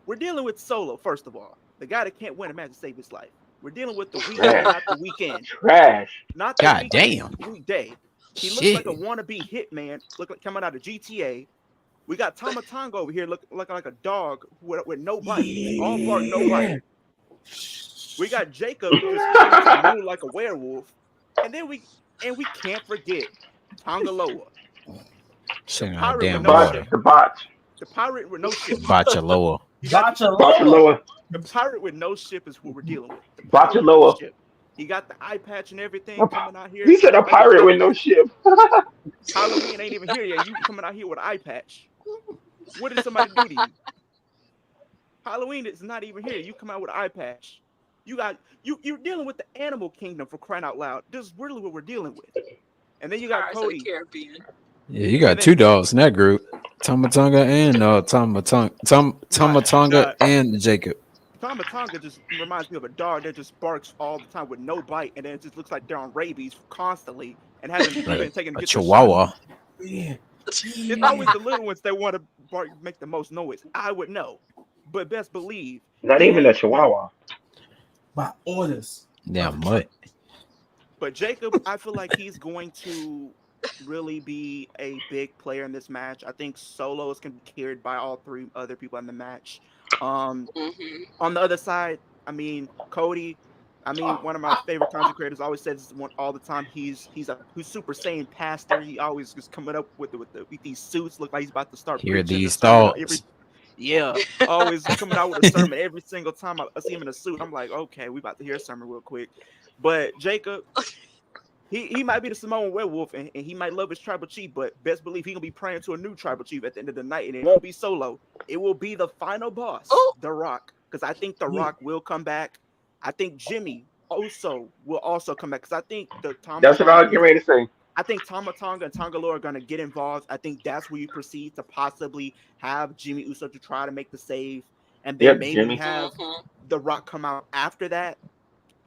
We're dealing with Solo, first of all, the guy that can't win a match to save his life. We're dealing with the weekend, not the weekend. Trash. Not the God weekend, damn. the weekday. He Shit. looks like a wannabe hitman, look like coming out of GTA. We got Tama Tonga over here looking like a dog with no bite. All bark, no bite. We got Jacob just turning to move like a werewolf. And then we can't forget Tonga Loa. Singing pirate a damn with no water. ship. The botch. The pirate with no ship. Bachaloa. Botchaloa. The pirate with no ship is what we're dealing with. The pirate with no Botchaloa. ship. He got the eye patch and everything coming out here. He said a pirate with no ship. Halloween ain't even here yet. You coming out here with an eye patch. What did somebody do to you? Halloween is not even here. You come out with an eye patch. You're dealing with the animal kingdom for crying out loud. This is really what we're dealing with. And then you got Pirates of the Cody. Caribbean. Yeah, you got two dogs in that group. Tomatonga and Tomatonga and Jacob. Tomatonga just reminds me of a dog that just barks all the time with no bite, and then it just looks like they're on rabies constantly and hasn't even taken A get Chihuahua. Yeah. It's always the little ones that want to bark, make the most noise. I would know, but best believe. Not even a Chihuahua. By orders. Damn mutt. But Jacob, I feel like he's going to really be a big player in this match. I think Solo is going to be carried by all three other people in the match. On the other side, I mean, Cody. I mean, one of my favorite content creators always says this one all the time. He's Super Saiyan pastor. He always just coming up with these suits. Look like he's about to start. Hear preaching these the sermon thoughts. Yeah, always coming out with a sermon every single time I see him in a suit. I'm like, okay, we about to hear a sermon real quick. But Jacob, he might be the Samoan werewolf, and he might love his tribal chief, but best believe he gonna be praying to a new tribal chief at the end of the night, and it won't be Solo. It will be the final boss, The Rock, because I think The Rock will come back. I think Jimmy also will also come back, because I think That's what I was getting ready to say. I think Tomatonga and Tongaloa are going to get involved. I think that's where you proceed to possibly have Jimmy Uso to try to make the save, and then maybe have The Rock come out after that.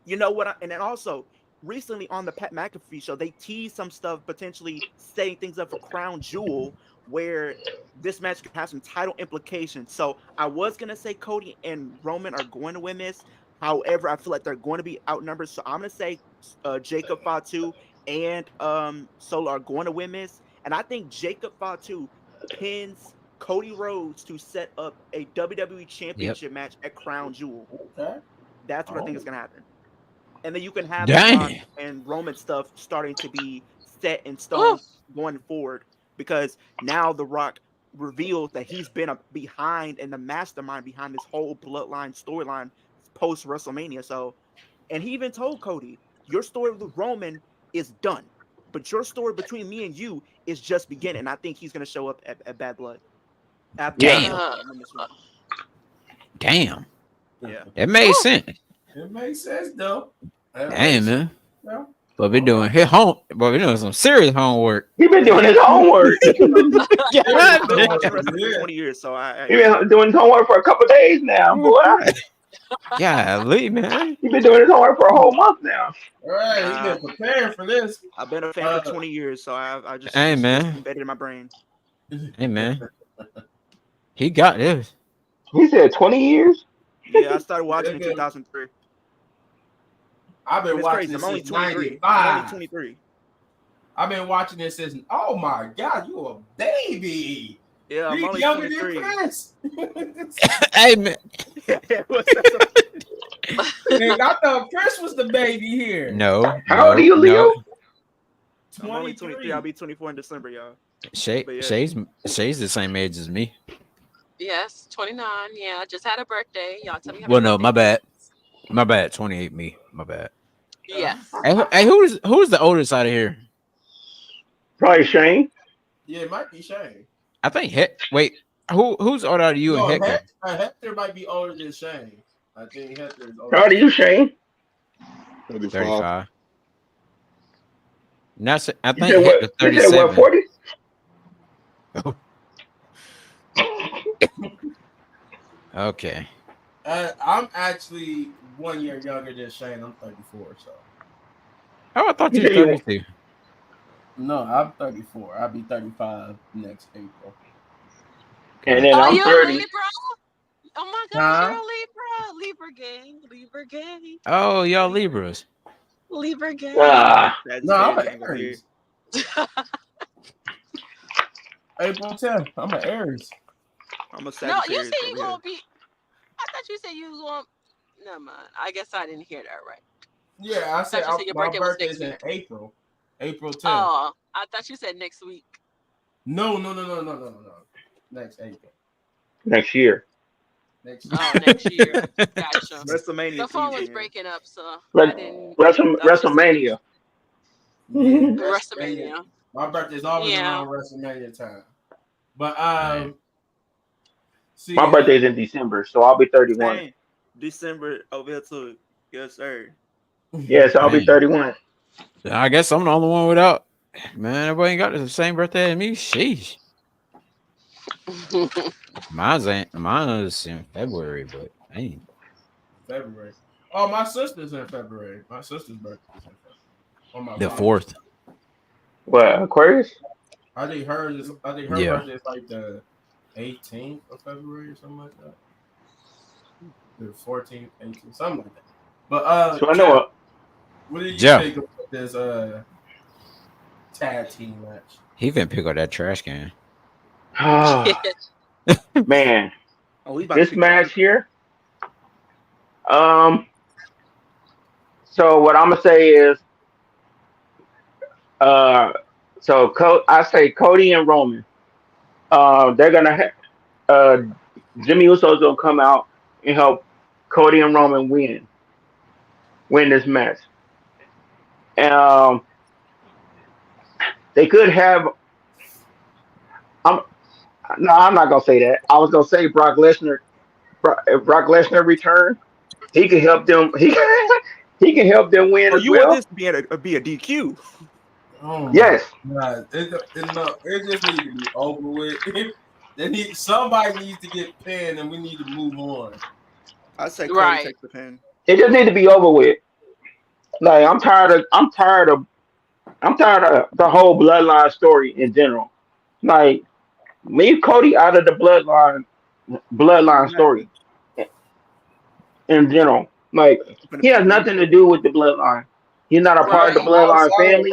You know what? And then also, recently on the Pat McAfee show, they teased some stuff potentially setting things up for Crown Jewel, where this match could have some title implications. So I was going to say Cody and Roman are going to win this. However, I feel like they're going to be outnumbered. So I'm going to say Jacob Fatu and Solo are going to win this. And I think Jacob Fatu pins Cody Rhodes to set up a WWE Championship match at Crown Jewel. Okay. That's what I think is going to happen. And then you can have Dang. The Rock and Roman stuff starting to be set in stone going forward, because now The Rock reveals that he's been behind and the mastermind behind this whole bloodline storyline post WrestleMania. So, and he even told Cody, your story with Roman is done, but your story between me and you is just beginning. And I think he's going to show up at Bad Blood. Damn. Yeah. It made sense. It makes sense though. Damn, man. Yeah. But we're doing we're doing some serious homework. He been doing his homework. I've been watching wrestling for 20 years, so He been doing his homework for a couple of days now, boy. Yeah, man. He been doing his homework for a whole month now. All right, he been preparing for this. I've been a fan for 20 years, so I just Hey, man. embedded in my brain. Hey, man. He got this. He said 20 years? Yeah, I started watching in 2003. I've been It's watching crazy. this I'm only since 23. I'm only 95. 23. I've been watching this since. Oh my God, you a baby. Yeah, I'm You only younger 23. than Chris. Hey, man. Nigga, I thought Chris was the baby here. No. How old are you, Leo? I'm only 23. I'll be 24 in December, y'all. Shay's the same age as me. Yes, 29. Yeah, I just had a birthday. Y'all tell me. Well, no, my bad. My bad. 28 me. My bad. Yes. Hey, who's the oldest out of here? Probably Shane. Yeah, it might be Shane. I think wait, who's older out of you and Hector? Hector might be older than Shane. I think Hector is older. How old are you, Shane? 35. Now, I think You said Hector what? You said 37. what, 40? Okay. I'm actually 1 year younger than Shane. I'm 34, so. Oh, I thought you were 32. No, I'm 34. I'll be 35 next April. And then Oh, I'm you're 30. a Libra? Oh my gosh, Huh? you're a Libra. Libra gang. Libra gang. Oh, y'all Libras. Libra gang. No, I'm an Aries. April 10th. I'm an Aries. I'm a No, Sagittarius. you said you over here. gonna be. I thought you said you was going. Never mind. I guess I didn't hear that right. Yeah, I said you said your my birthday was birthday's in next April. April 10th. Oh, I thought you said next week. No. Next April. Next year. Next Oh, next year. Gotcha. WrestleMania. The phone was season. breaking up, so Re- I didn't. WrestleMania. WrestleMania. My birthday's always Yeah. around WrestleMania time. But See, My birthday's in December, so I'll be 31. Same. December over here too. Yes, sir. Yeah, so I'll be Dang. 31. I guess I'm the only one without. Man, everybody ain't got the same birthday as me. Sheesh. Mine's in February, but ain't. February. Oh, my sister's in February. My sister's birthday is in February. On my The mom. 4th. What, Aquarius? I think her Yeah. birthday is like the 18th of February or something like that. The 14th, 18th, something like that. But So I know Jeff, what did you Jeff. think of this tag team match? He finna pick up that trash can. Man, Oh, he's about to this pick match here. Um, so what I'm gonna say is, uh, I say Cody and Roman. They're gonna Jimmy Uso's gonna come out and help Cody and Roman win this match. Um, they could have. I'm no, I'm not gonna say that. I was gonna say Brock Lesnar. If Brock Lesnar return, he can help them. He can help them win Oh, as you want well. this to be a DQ? Oh my Yes, god! It just needs to be over with. Somebody needs to get pinned, and we need to move on. I say Cody Right. takes the pin. it just need to be over with. Like I'm tired of the whole bloodline story in general. Like leave Cody out of the bloodline story Exactly. in general. Like he has Finna nothing to do with the bloodline. He's not a part Right. of the bloodline family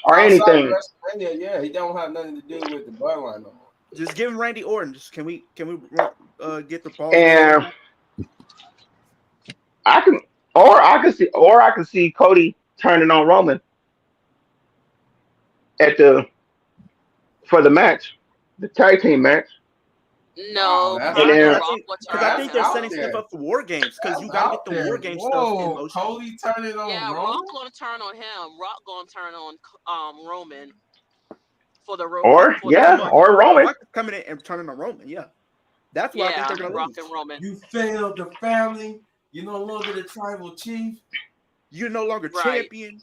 or Outside of anything. WrestleMania, yeah, he don't have nothing to do with the bloodline no more. just give him Randy Orton. Just can we get the balls rolling? And I can or I can see Cody turning on Roman at the for the match, the tag team match. Wow, No, that's And probably then Because Rock will I turn on that's think they're him. out setting stuff there. up for War Games because That's you got to get out the War there. Game stuff in Whoa, motion. Cody turning on Yeah, Roman. Rock gonna turn on him. Rock gonna turn on Roman for the or for the yeah, Rock, or Roman. Rock is coming in and turning on Roman. Yeah, that's why I think yeah, they're gonna Rock lose. and Roman. You failed the family. You're no longer the tribal chief. You're no longer Right. champion.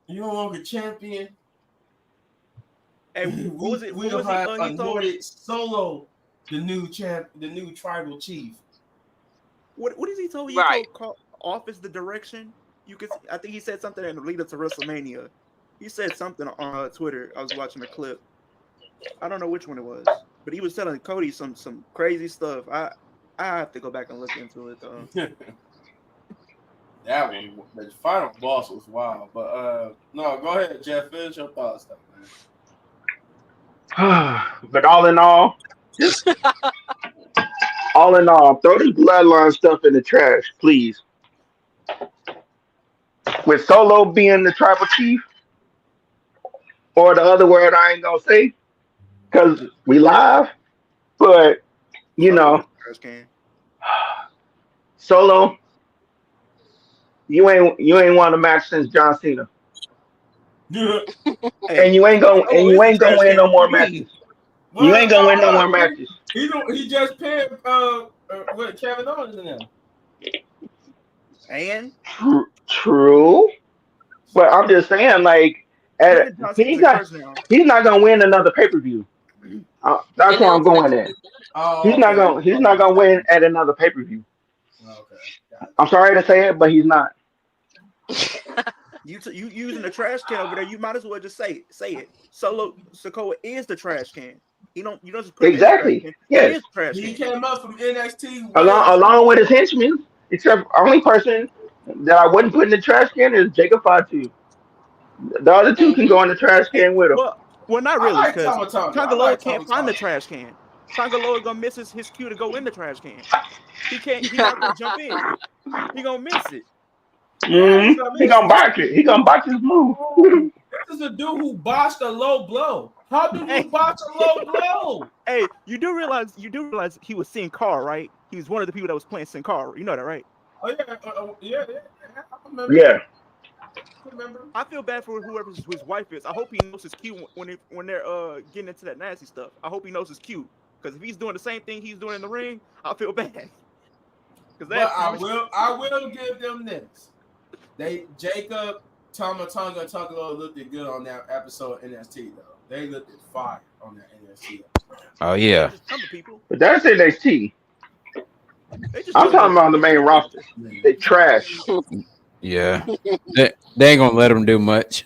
You're no longer champion. And what was it? What We'll was he? have He told anointed Solo the new tribal chief. what is he told? He Right. told Office the direction. You could. I think he said something in the lead up to WrestleMania. He said something on Twitter. I was watching a clip. I don't know which one it was, but he was telling Cody some crazy stuff. I have to go back and look into it though. That one, the final boss was wild. But no, go ahead, Jeff. Finish your thoughts, though, man. But all in all, throw this bloodline stuff in the trash, please. With Solo being the tribal chief, or the other word I ain't gonna say, because we live. But you Solo know, is trash can. Solo, you ain't won a match since John Cena, and Hey, and Solo you is the ain't gonna trash win can no for more me. matches. You Well, ain't gonna win no hold more on. matches. He just pinned what Kevin Owens in them. And True, but I'm just saying, like, him and John Cena's a curse now. he's not gonna win another pay per view. That's And where it I'm looks like going at. Oh, okay. He's not gonna win at another pay per view. Okay, gotcha. I'm sorry to say it, but he's not. You using the trash can over there? You might as well just say it. Solo Sokoa is the trash can. You don't just put him in the trash Exactly. can. He Yes. is the trash He can. came up from NXT way Along with before. his henchmen, except only person that I wouldn't put in the trash can is Jacob Fatu. The other two can hmm go in the trash can with him. Well, not I really, like because Tama Tonga. I Tangaloa like can't Tama find the Tonga. trash can. Tangaloa gonna miss his cue to go in the trash can. He can't. He not gonna jump in. He gonna miss it. Yeah, he's gonna He miss gonna it. This box it. He gonna box his move. this is a dude who botched a low blow. How do you Hey, botch a low blow? hey, you do realize he was Sin Cara, right? He was one of the people that was playing Sin Cara. You know that, right? Oh yeah. I remember. Yeah. I remember. I feel bad for whoever his wife is. I hope he knows his cue when they're getting into that nasty stuff. I hope he knows his cue. Because if he's doing the same thing he's doing in the ring, I'll feel bad. Because But I will give them this. Jacob, Tonga, and Tungalo looked good on that episode of NXT though. They looked fire on that NXT episode. Oh yeah. Just some people. But that's NXT. They just I'm really talking don't about the main roster. They trash. Yeah. They ain't gonna let them do much.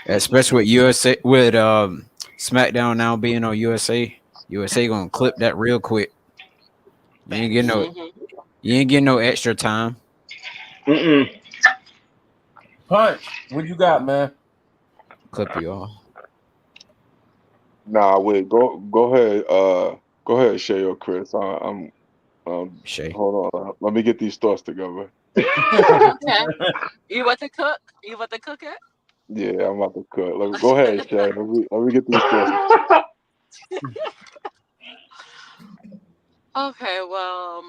Especially with USA with SmackDown now being on USA. USA gonna clip that real quick. You ain't getting no Mhm. you ain't getting no extra time. Mm-mm. Punch, what you got, man? Clip you all. Nah, wait. Go ahead. Go ahead, Shay or Chris. I'm Shay. hold on. Let me get these thoughts together. Okay. You want to cook? You want to cook it? Yeah, I'm about to cut. Go ahead, Shay. Let me get these thoughts. Okay. Well,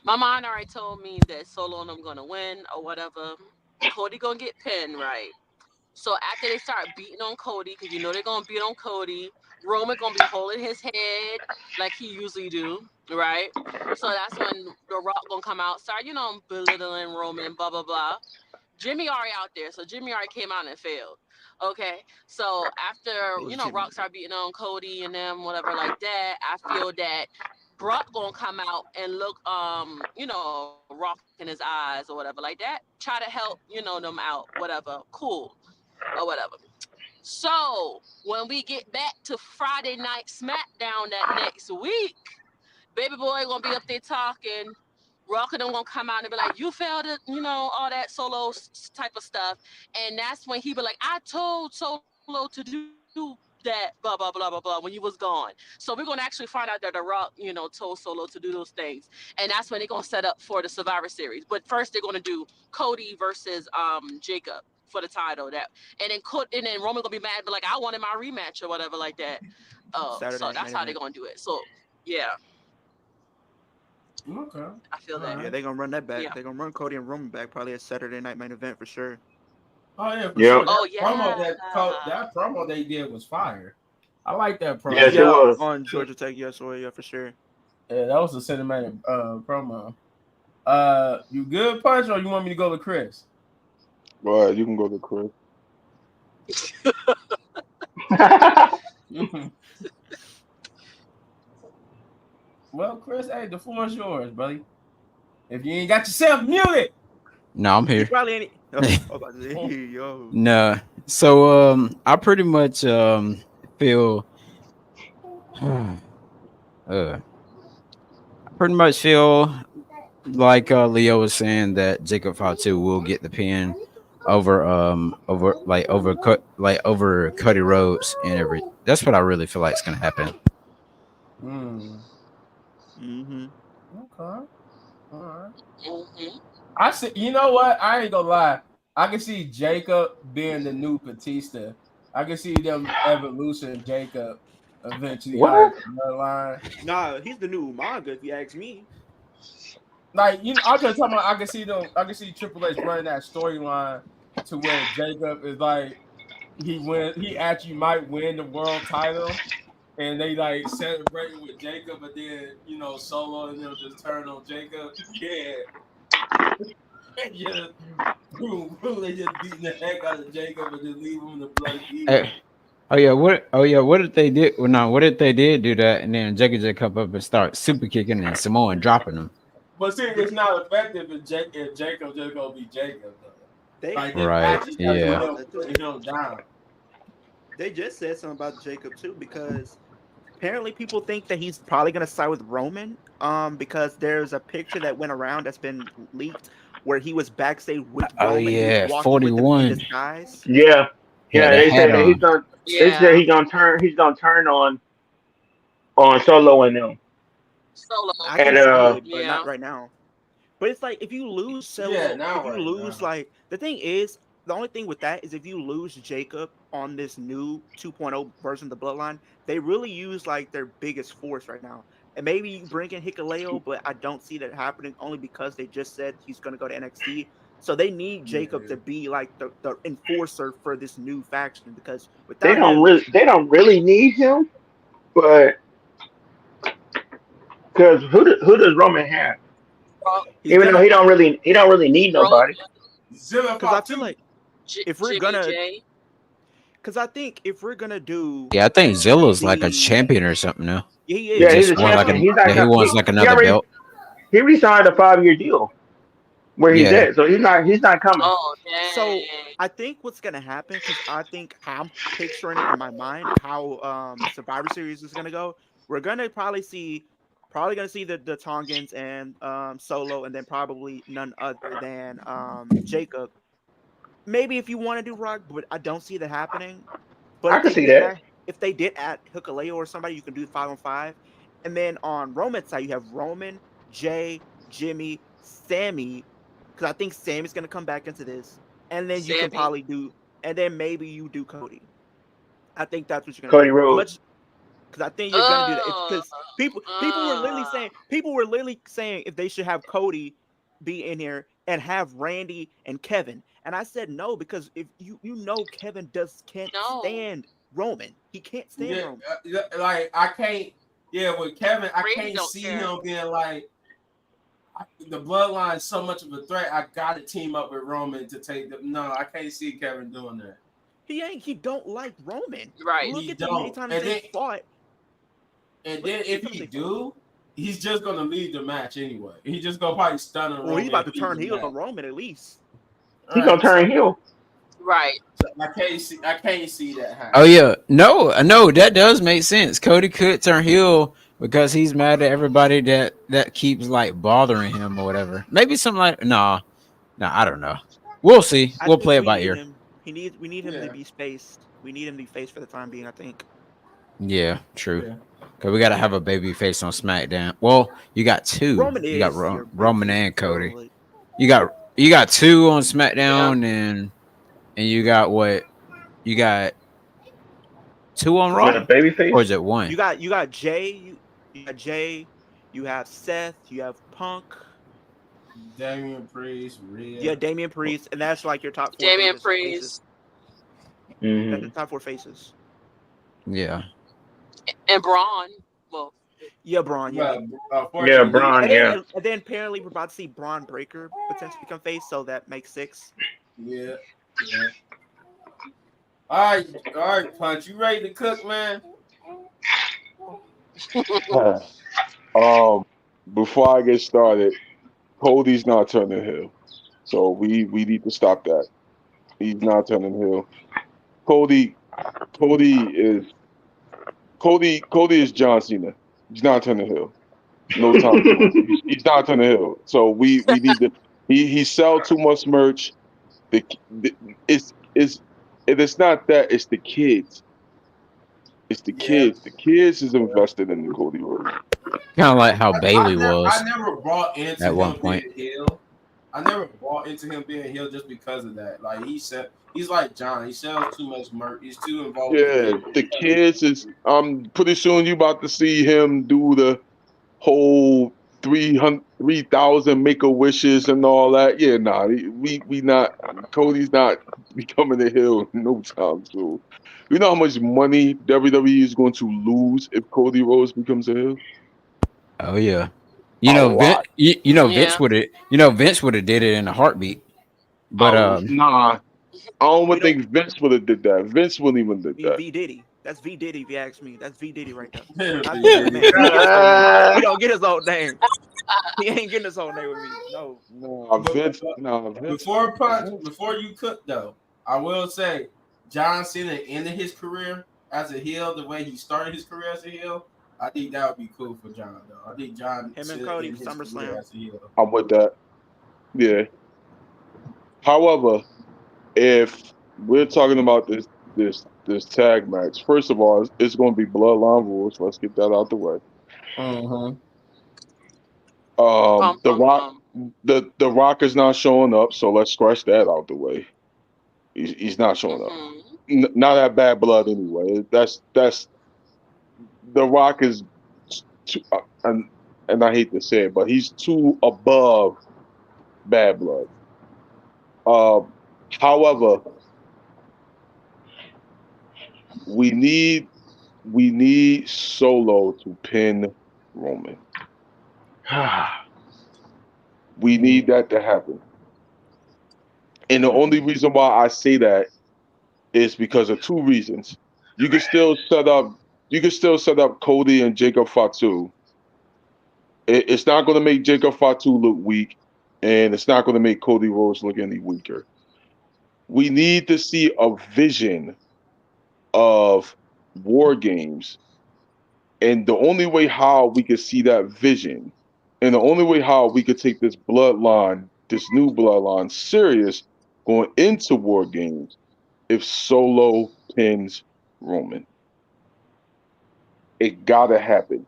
my mind already told me that Solo and I'm gonna win or whatever. Cody gonna get pinned, right? So after they start beating on Cody, because you know they're gonna beat on Cody, Roman gonna be holding his head like he usually do, right? So that's when The Rock gonna come out, start belittling Roman, blah blah blah. Jimmy already out there, so Jimmy already came out and failed. Okay, so after It was Jimmy. Rock started beating on Cody and them, whatever like that, I feel that Brock gonna come out and look, Rock in his eyes or whatever like that. Try to help, them out, whatever. Cool or whatever. So when we get back to Friday Night SmackDown that next week, Baby Boy gonna be up there talking. Rock and them gonna come out and be like, "You failed it," all that Solo type of stuff, and that's when he be like, "I told Solo to do that, blah blah blah blah blah," when you was gone. So we're gonna actually find out that The Rock, told Solo to do those things, and that's when they're gonna set up for the Survivor Series. But first, they're gonna do Cody versus Jacob for the title. And then Roman gonna be mad, but like, "I wanted my rematch" or whatever like that. Saturday So night that's main how they're event. gonna do it. So yeah, Okay. I feel that. Yeah, they're gonna run that back. Yeah. They're gonna run Cody and Roman back probably a Saturday night main event for sure. Oh yeah, for Yep. sure. Oh That promo they did was fire. I like that promo. Yes, it Yeah, was. on Georgia Tech, yes, or yeah, for sure. Yeah, that was a cinematic promo. You good, Punch, or you want me to go to Chris? Go ahead. You can go to Chris. Well, Chris, hey, the floor is yours, buddy. If you ain't got yourself muted. No, I'm He here. probably ain't. Oh, I was about to say, yo. No. So I pretty much feel I pretty much feel like Leo was saying that Jacob Fatu will get the pin over Cody Rhodes and every. That's what I really feel like is gonna happen. Mm-hmm. Okay. All right. Mm-hmm. I see. You know what? I ain't gonna lie. I can see Jacob being the new Batista. I can see them evolution Jacob eventually out of What? the bloodline. Nah, he's the new Umaga, if you ask me. Like, I'm just talking about. I can see them. I can see Triple H running that storyline to where Jacob is like he actually might win the world title, and they like celebrating with Jacob, but then Solo and them just turn on Jacob. Yeah. Just boom, they just beating the heck out of Jacob and just leave him in the bloody Hey, eagle. oh yeah, what if they did? Well, no, what if they did do that and then Jacob just come up and start super kicking and Samoan dropping them? But see, it's not effective if Jacob just gonna be Jacob though. They Like Right, actually have to yeah. put him down. they just said something about Jacob too, because apparently people think that he's probably gonna side with Roman. Because there's a picture that went around that's been leaked where he was backstage with Oh Roman. He was yeah, walking with him in 41. disguise. Yeah. Yeah, Yeah, the they hat said he's on. gonna. They said Yeah. he's gonna turn on Solo and them. Solo. I And can see it, but Yeah. not right now. But it's like if you lose Yeah, Solo, now if you right lose now. like the thing is, the only thing with that is if you lose Jacob on this new 2.0 version of the Bloodline, they really use like their biggest force right now. And maybe you bring in Hikaleo, but I don't see that happening only because they just said he's going to go to NXT. So they need Jacob to be like the enforcer for this new faction because they without don't him, really they don't really need him, but Because who does Roman have? Ro- He's Even though gonna he don't really need Roman, nobody. Zilla because I fought feel too. like if we're Jimmy gonna J. because I think if we're gonna do Yeah, I think Zilla's like a the champion or something now. yeah, he He Yeah, he's is. a just That's what won I'm like champion. a saying. He's not. yeah, he wants He like he another already belt. he re-signed a 5-year deal where he's Yeah. at, so he's not coming. Oh So dang! I think what's gonna happen, because I think how I'm picturing it in my mind, how Survivor Series is gonna go. We're gonna probably gonna see the Tongans and Solo, and then probably none other than Jacob. Maybe if you want to do Rock, but I don't see that happening. But I can see that. if they did add Hikaleo or somebody, you can do 5-on-5. And then on Roman's side, you have Roman, Jay, Jimmy, Sammy, because I think Sammy's gonna come back into this. And then you can Sammy. probably do, and then maybe you do Cody. I think that's what you're gonna Cody do. As Rhodes. much because I think you're gonna do that. Uh, Because people were literally saying if they should have Cody be in here and have Randy and Kevin, and I said no because if you know Kevin does can't no. stand Roman, he can't stand Yeah, Roman. like I can't. Yeah, with Kevin, I Randy can't don't see care. him being like the bloodline is so much of a threat. I got to team up with Roman to take them. No, I can't see Kevin doing that. He don't like Roman. Right. Look He at the many don't. times they fought. And Look then at the many if times he they fought. do, he's just gonna lead the match anyway. He's just gonna probably stun on Well, he's Roman about and to lead turn the heel match. on Roman at least. All He gonna right, so, turn heel. Right. so I can't see that Oh happening. yeah. No, that does make sense. Cody could turn heel because he's mad at everybody that keeps like bothering him or whatever. Maybe something like I don't know. We'll see. I We'll think play it we by need ear. him. We need him to Yeah, be spaced. We need him to be faced for the time being, I think. Yeah, true. yeah. Cause we gotta have a baby face on SmackDown. Well, you got two. Roman You got is your Roman babyface and before Cody. like You got two on Yeah. SmackDown and you got what? You got two on With Raw, a baby or face. is it one? you got Jay, you got Jay, you have Seth, you have Punk, Damian Priest, you Rhea. have Damian Priest, and that's like your top four Damian faces. Priest That's Hmm. the top four faces. Yeah. and Braun. Well, Yeah, Braun, yeah. Well, Yeah, unfortunately, Braun. Yeah. And then apparently we're about to see Braun Breaker potentially become face, so that makes 6. yeah, yeah. All right, Punch. You ready to cook, man? Um, before I get started, Cody's not turning heel, so we need to stop that. He's not turning heel. Cody Cody is Cody is John Cena. He's not turning heel. No time soon. He's not turning heel. So we need to. He sell too much merch. The it's it is not that. It's the kids. It's the Yeah. kids. The kids is invested in the Cody Rhodes. Kind of like how Bailey I was never bought into at one him being point. heel. I never bought into him being heel just because of that. Like he's like John. He sells too much merch. He's too involved with the Yeah, kids. the kids is. I'm pretty soon you about to see him do the whole 3,000 make a wishes and all that. Yeah, nah, we not. Cody's not becoming a heel no time soon. You know how much money WWE is going to lose if Cody Rhodes becomes a heel? Oh yeah. A lot. yeah. Vince would have did it in a heartbeat. But Nah, I don't We even don't think Vince would have did that. Vince wouldn't even did that. V Diddy. That's V Diddy if you ask me. That's V Diddy right there. Not Big Vince Diddy. McMahon. Uh, He don't get his own name. He ain't getting his own name with me. No. Nah, But, Vince. but Nah, Vince. before Punch, Vince. before you cook though, I will say John Cena ended his career as a heel the way he started his career as a heel. I think that would be cool for John though. I think John Him and Cena Cody, ended his career SummerSlam. as a heel. I'm with that. Yeah. However, if we're talking about this tag match, first of all, it's going to be bloodline rules. Let's get that out the way. Mm-hmm. Pum The pum Rock, pum. the Rock is not showing up, so let's scratch that out the way. He's not showing up. Mm-hmm. Not that bad blood anyway. That's the Rock is too, and I hate to say it, but he's too above bad blood. Um, however, we need Solo to pin Roman. We need that to happen. And the only reason why I say that is because of two reasons. You can still set up Cody and Jacob Fatu. It's not going to make Jacob Fatu look weak, and it's not going to make Cody Rhodes look any weaker. We need to see a vision of war games, and the only way how we could see that vision, and the only way how we could take this bloodline, this new bloodline, serious going into war games, if Solo pins Roman. It gotta happen.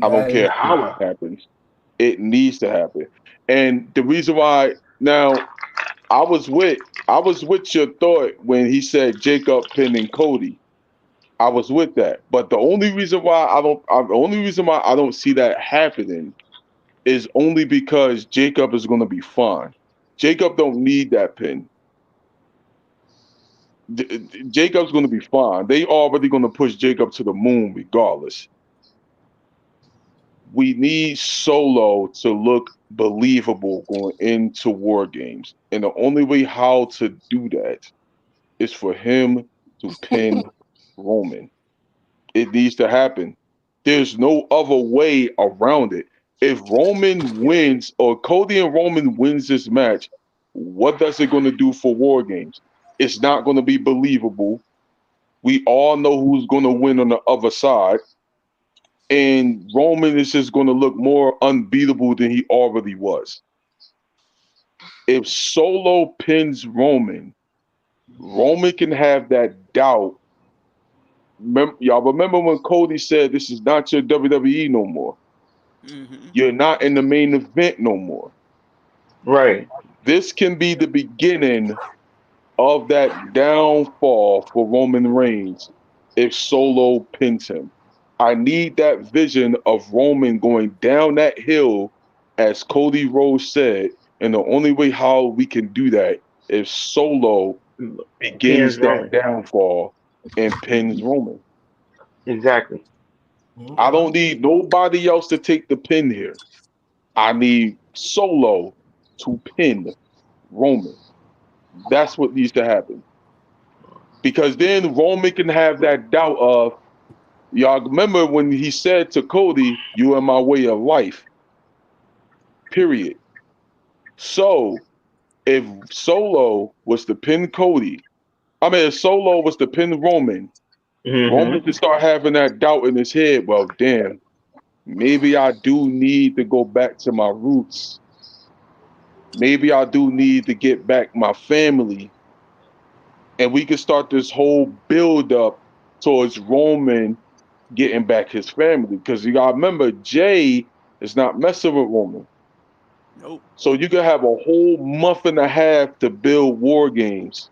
I don't That is care how it Holla. happens. It needs to happen. And the reason why now I was with your thought when he said Jacob pinning Cody. I was with that. But the only reason why I don't see that happening is only because Jacob is gonna be fine. Jacob don't need that pin. Jacob's gonna be fine. They already gonna push Jacob to the moon regardless. We need Solo to look believable going into war games. And the only way how to do that is for him to pin Roman. It needs to happen. There's no other way around it. If Roman wins or Cody and Roman wins this match, what does it going to do for war games? It's not going to be believable. We all know who's going to win on the other side. And Roman is just going to look more unbeatable than he already was. If Solo pins Roman, Roman can have that doubt. Y'all remember when Cody said, "This is not your WWE no more. Mm-hmm. You're not in the main event no more." Right. This can be the beginning of that downfall for Roman Reigns if Solo pins him. I need that vision of Roman going down that hill, as Cody Rhodes said, and the only way how we can do that is Solo Pins begins that Roman. downfall and pins Roman. Exactly. I don't need nobody else to take the pin here. I need Solo to pin Roman. That's what needs to happen. Because then Roman can have that doubt of, y'all remember when he said to Cody, "You are my way of life," period. So if Solo was to pin Cody, if Solo was to pin Roman, Roman Mm-hmm. could start having that doubt in his head. Well, damn, maybe I do need to go back to my roots. Maybe I do need to get back my family. And we can start this whole build up towards Roman getting back his family. Because you gotta remember, Jay is not messing with Roman. Nope. So you can have a whole month and a half to build war games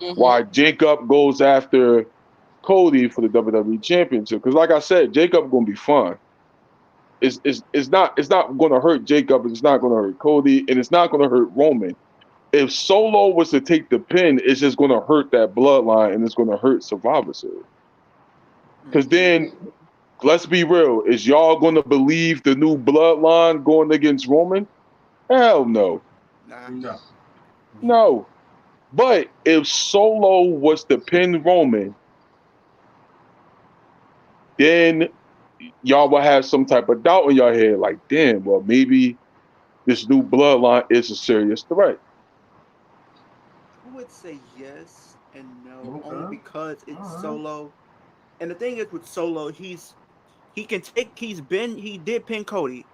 Hmm. while Jacob goes after Cody for the WWE Championship. Because like I said, Jacob gonna be fine. It's not gonna hurt Jacob, and it's not gonna hurt Cody, and it's not gonna hurt Roman. If Solo was to take the pin, it's just gonna hurt that bloodline and it's gonna hurt Survivor Series. Because Mm-hmm. then, let's be real, is y'all gonna believe the new bloodline going against Roman? Hell no. Nah. no. No. But if Solo was to pin Roman, then y'all will have some type of doubt in your head, like, damn, well, maybe this new bloodline is a serious threat. I would say yes and no, only Okay. because it's All right. Solo. And the thing is with Solo, he did pin Cody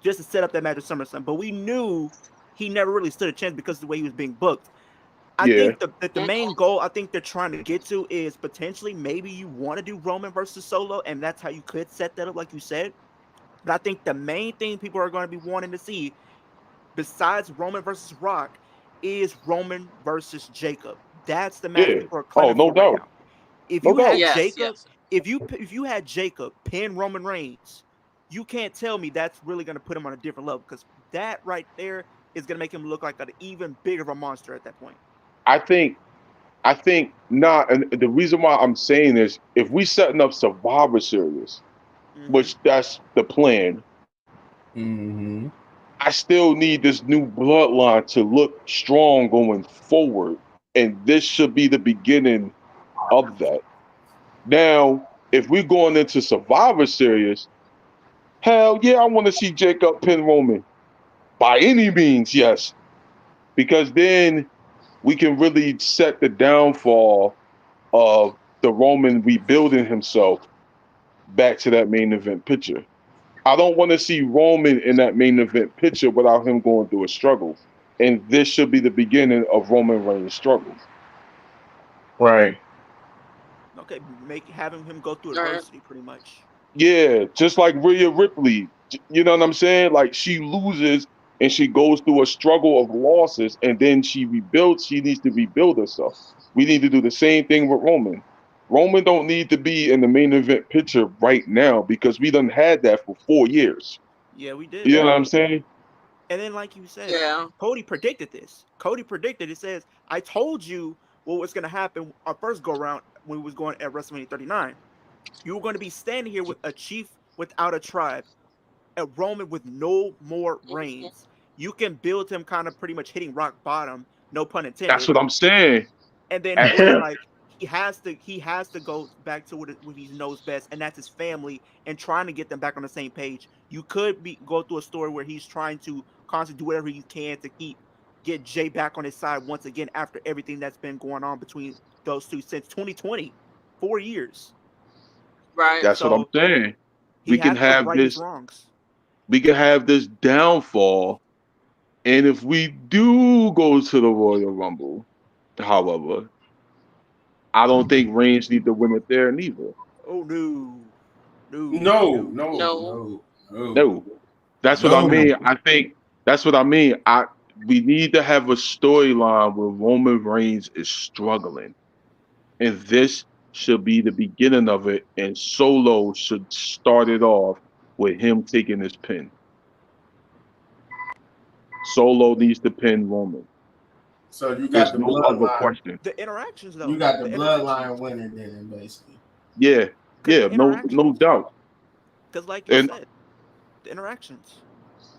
just to set up that match with SummerSlam, but we knew he never really stood a chance because of the way he was being booked. I Yeah. think the main goal I think they're trying to get to is potentially maybe you want to do Roman versus Solo, and that's how you could set that up, like you said. But I think the main thing people are going to be wanting to see, besides Roman versus Rock, is Roman versus Jacob. That's the match Yeah. people are Oh, clamoring no for right doubt. now. If No you had doubt. Yes, Jacob, yes. if you had Jacob pin Roman Reigns, you can't tell me that's really going to put him on a different level, because that right there is going to make him look like an even bigger of a monster at that point. I think I think not, and the reason why I'm saying this, if we setting up Survivor Series, Mm-hmm. which that's the plan, Mm-hmm. I still need this new bloodline to look strong going forward. And this should be the beginning of that. Now, if we're going into Survivor Series, hell yeah, I want to see Jacob pin Roman. By any means, yes. Because then we can really set the downfall of the Roman rebuilding himself back to that main event picture. I don't want to see Roman in that main event picture without him going through a struggle. And this should be the beginning of Roman Reigns' struggle. Right. Okay, make having him go through Right. adversity pretty much. Yeah, just like Rhea Ripley. You know what I'm saying? Like she loses and she goes through a struggle of losses and then she rebuilds. She needs to rebuild herself. We need to do the same thing with Roman. Roman don't need to be in the main event picture right now because we done had that for 4 years. Yeah, we did. You know Yeah. what I'm saying? And then, like you said, Yeah. Cody predicted this. Cody predicted it. Says, "I told you what was going to happen our first go round when we was going at WrestleMania 39. You were going to be standing here with a chief without a tribe, a Roman with no more Mm-hmm. reigns. You can build him kind of pretty much hitting rock bottom, no pun That's intended. what I'm saying. And then A- where like he has to go back to what he knows best, and that's his family, and trying to get them back on the same page. You could be go through a story where he's trying to constantly do whatever he can to get Jay back on his side once again after everything that's been going on between those two since 2020, 4 years. Right. That's what I'm So saying. he We can has to have right his this. wrongs. We can have this downfall. And if we do go to the Royal Rumble, however, I don't think Reigns need to win it there neither. Oh no, no, No, no. no, No. no, no, No, that's what I no. mean. I think that's what I mean. We need to have a storyline where Roman Reigns is struggling, and this should be the beginning of it. And Solo should start it off with him taking his pin. Solo needs to pin Roman. So you got There's the no other bloodline. question. The interactions You though, got the the interactions, bloodline winning then, basically. Yeah, because yeah, the no interactions, doubt. because like you And said, the interactions.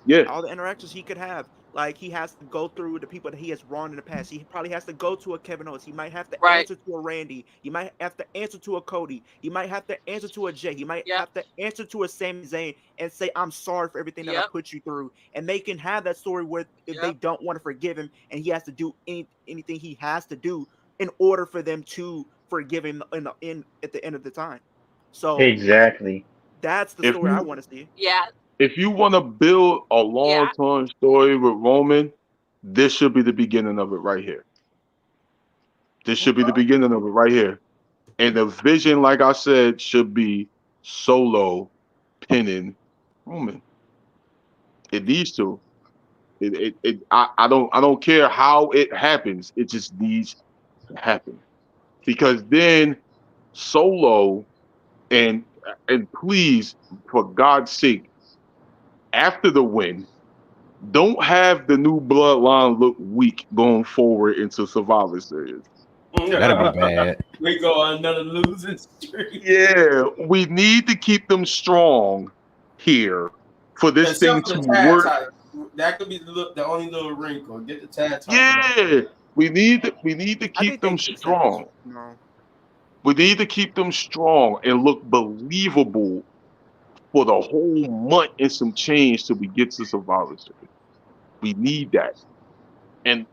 yeah, All the interactions he could have. Like he has to go through the people that he has wronged in the past. He probably has to go to a Kevin Owens. He might have to Right. answer to a Randy. He might have to answer to a Cody. He might have to answer to a Jay. He might Yep. have to answer to a Sami Zayn and say, "I'm sorry for everything that I Yep. put you through." And they can have that story where if they Yep. don't want to forgive him, and he has to do anything he has to do in order for them to forgive him in at the end of the time. So Exactly. that's the if story I you want to see. Yeah. if you want to build a long Yeah. term story with Roman, this should be the beginning of it right here. This should be Okay. the beginning of it right here. And the vision, like I said, should be Solo pinning Roman. It needs to. I don't care how it happens. It just needs to happen because then Solo and please, for God's sake, after the win, don't have the new bloodline look weak going forward into Survivor Series. That'd be bad. We go on another losing streak. Yeah, we need to keep them strong here for this Except thing for to the tag work. title. That could be the only little wrinkle. Get the tag title off. Yeah, we need to I keep think they them fixed that this. strong. No, We need to keep them strong and look believable for the whole month and some change till we get to Survivor Series. We need that, and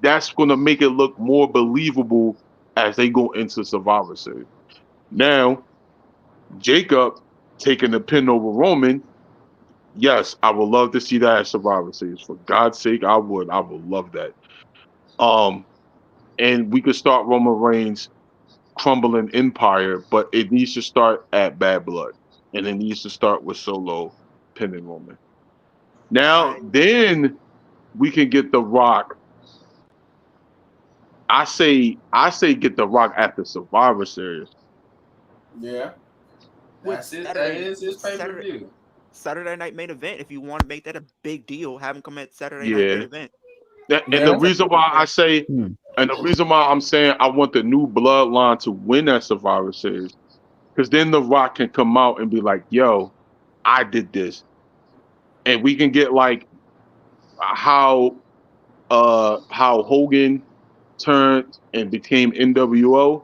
that's going to make it look more believable as they go into Survivor Series. Now, Jacob taking the pin over Roman. Yes, I would love to see that at Survivor Series. For God's sake, I would. I would love that. Um, and we could start Roman Reigns crumbling empire, but it needs to start at Bad Blood, and it needs to start with Solo pinning Roman. Now, I then we can get The Rock. I say get The Rock after Survivor Series. Yeah. with That's it. That is his pay per Saturday view. Saturday night main event. If you want to make that a big deal, have him come at Saturday night main Yeah, event. and the Yeah. That's a reason big why I event. say, Hmm. and the reason why I'm saying I want the new bloodline to win that Survivor Series, because then The Rock can come out and be like, "Yo, I did this, and we can get like how how Hogan turned and became NWO.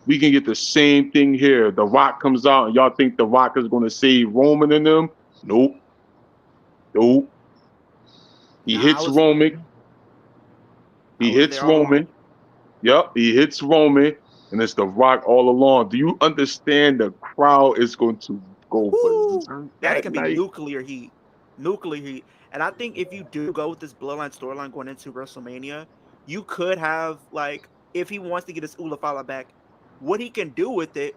We can get the same thing here. The Rock comes out, and y'all think the Rock is going to save Roman and them? Nope, nope. He Nah, hits Roman. I He wasn't hits there all along. Roman. Yep, he hits Roman, and it's the Rock all along. Do you understand the crowd is going to go Woo! berserk That that can be night? nuclear heat. And I think if you do go with this bloodline storyline going into WrestleMania, you could have like if he wants to get his Ula Fala back, what he can do with it.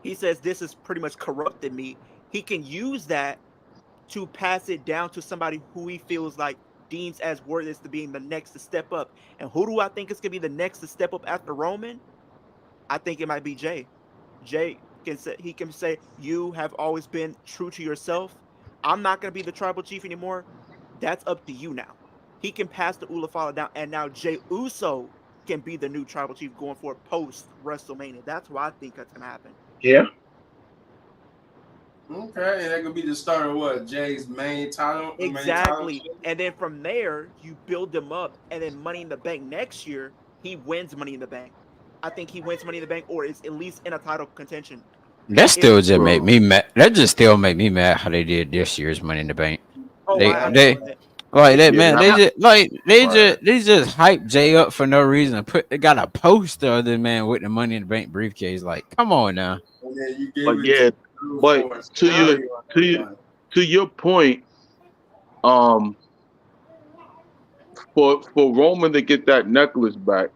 He says this has pretty much corrupted me. He can use that to pass it down to somebody who he feels like deems as worthy as to being the next to step up. And who do I think is gonna be the next to step up after Roman? I think it might be Jay. Jay can say you have always been true to yourself. I'm not gonna be the tribal chief anymore. That's up to you now. He can pass the Ulafala down, and now Jay Uso can be the new tribal chief going for post WrestleMania. That's why I think that's gonna happen. Yeah. Okay, and that could be the start of what Jay's main title. Main title. Exactly. And then from there, you build them up, and then Money in the Bank next year, he wins Money in the Bank. I think he wins Money in the Bank, or is at least in a title contention. That If still just make Bro, me mad. That just still make me mad how they did this year's Money in the Bank. oh, They I they understand that. like It's that yeah, man. that They now was just like trash. they just hype Jay up for no reason. They got a poster of the man with the Money in the Bank briefcase. Like, come on now. And then you gave But it yeah, to Drew but for a to your scenario. to your to your point, um, for Roman to get that necklace back,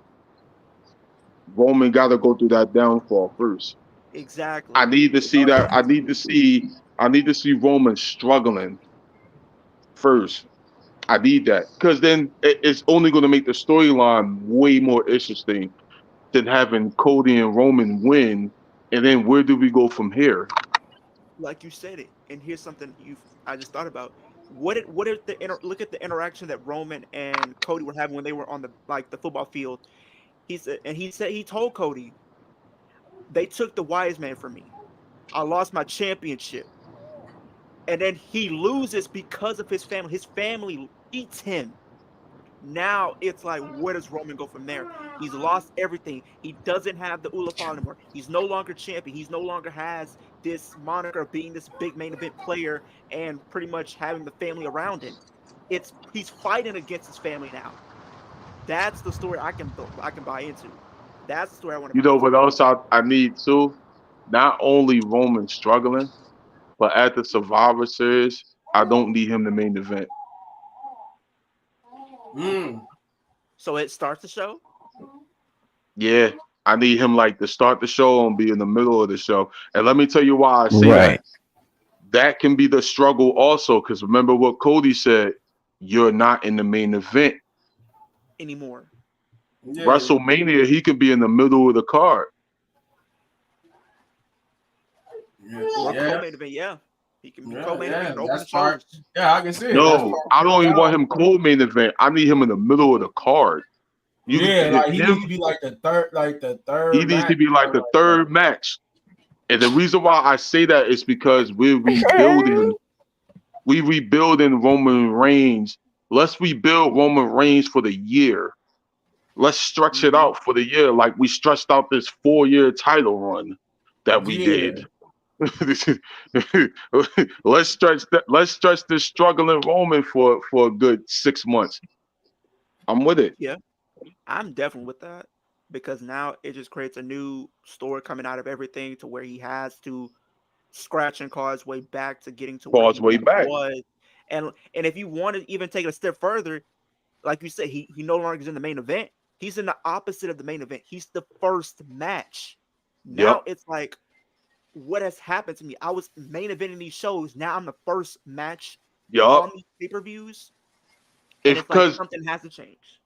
Roman got to go through that downfall first. I exactly. need to see that. I need to see. I need to see Roman struggling first. I need that because then it's only going to make the storyline way more interesting than having Cody and Roman win. And then where do we go from here? Like you said it, and here's something you I just thought about. What if look at the interaction that Roman and Cody were having when they were on the football field. He told Cody, they took the wise man from me. I lost my championship. And then he loses because of his family. His family eats him. Now it's like, where does Roman go from there? He's lost everything. He doesn't have the Ulafal anymore. He's no longer champion. He's no longer has this moniker of being this big main event player and pretty much having the family around him. He's fighting against his family now. That's the story I can buy into. That's the story I want to You buy know into. what else I need too? Not only Roman struggling, but at the Survivor Series, I don't need him to main event. Mm. So it starts the show. Yeah, I need him like to start the show and be in the middle of the show. And let me tell you why I say that. Right. That can be the struggle also, because remember what Cody said, you're not in the main event. Anymore. Yeah, WrestleMania, he could be in the middle of the card. yeah, Or yeah, co-main event, yeah. He can be yeah, co-main event. He yeah. can open That's the part. shows. Yeah, I can see it. That's No, part. I don't even want Y'all. him co-main event. I need him in the middle of the card. You Yeah, like he him, needs to be like the he third needs to match be or like something the like that. third match. And the reason why I say that is because we rebuilding Roman Reigns. Let's rebuild Roman Reigns for the year. Let's stretch it Mm-hmm. out for the year, like we stretched out this 4-year title run that we Yeah, did. Let's stretch this struggling Roman for a good 6 months. I'm with it. Yeah, I'm definitely with that because now it just creates a new story coming out of everything to where he has to scratch and claw his way back to getting to where he Paul's way once back. was. And if you want to even take it a step further, like you said, he no longer is in the main event. He's in the opposite of the main event. He's the first match. Now Yep. it's like, what has happened to me? I was main eventing these shows. Now I'm the first match Yup. on these pay-per-views. And If it's like because something has to change.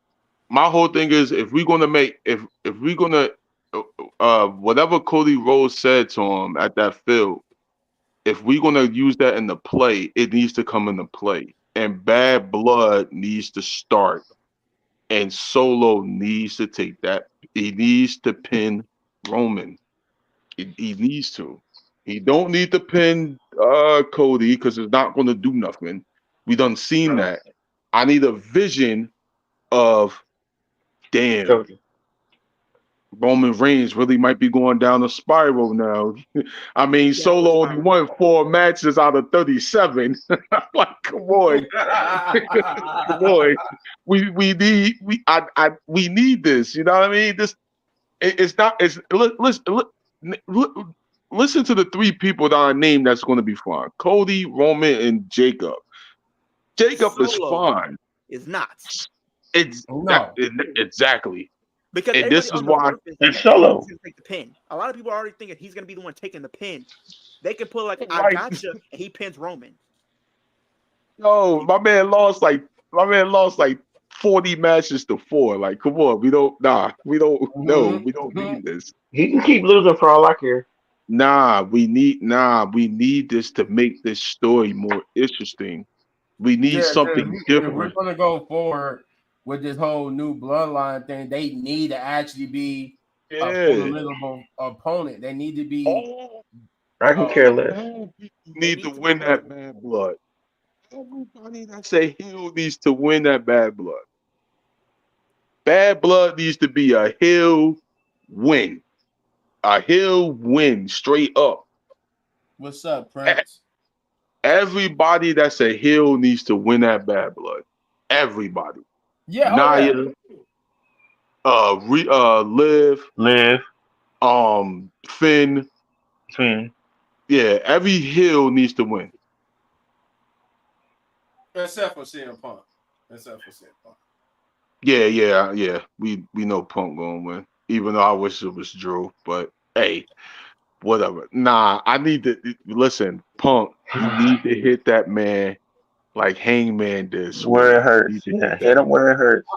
my whole thing is if we're gonna make if we're gonna whatever Cody Rhodes said to him at that field, if we're gonna use that in the play, it needs to come into play. And bad blood needs to start. And Solo needs to take that. He needs to pin Roman. He needs to. He don't need to pin Cody because it's not going to do nothing. We done seen that. I need a vision of damn. Cody. Roman Reigns really might be going down a spiral now. I mean, Solo only won 4 matches out of 37. Like, come on, come on. We need this. You know what I mean? It's not. Listen to the 3 people that I named that's going to be fine: Cody, Roman, and Jacob. Jacob is Solo fine. is not. Exactly. Because And everybody this on is the why surface And thinks Solo. he's gonna take the pin. A lot of people are already thinking he's gonna be the one taking the pin. They can put like I Right. gotcha, and he pins Roman. No, my man lost like 40 matches to 4. Like, come on, we don't need this. He can keep losing for all I care. We need this to make this story more interesting. We need Yeah, something if we're different. gonna go forward with this whole new bloodline thing, they need to actually be a Yeah. formidable opponent. They need to be. All I can care less. bad people They need to need to win be that credible. bad blood. Everybody that's a heel needs to win that bad blood. Bad blood needs to be a heel win. A heel win straight up. What's up, E- Prince? Everybody that's a heel needs to win that bad blood. Everybody. Yeah, Nia, Liv, Live. Finn. Twin. Yeah, every heel needs to win. except for CM Punk. Yeah. We know Punk gonna win. Even though I wish it was Drew, but hey, whatever. Nah, I need to listen, Punk. You need to hit that man like Hangman did. Where it Swerve. You need hurts. to Yeah, hit hit that. him where it hurts.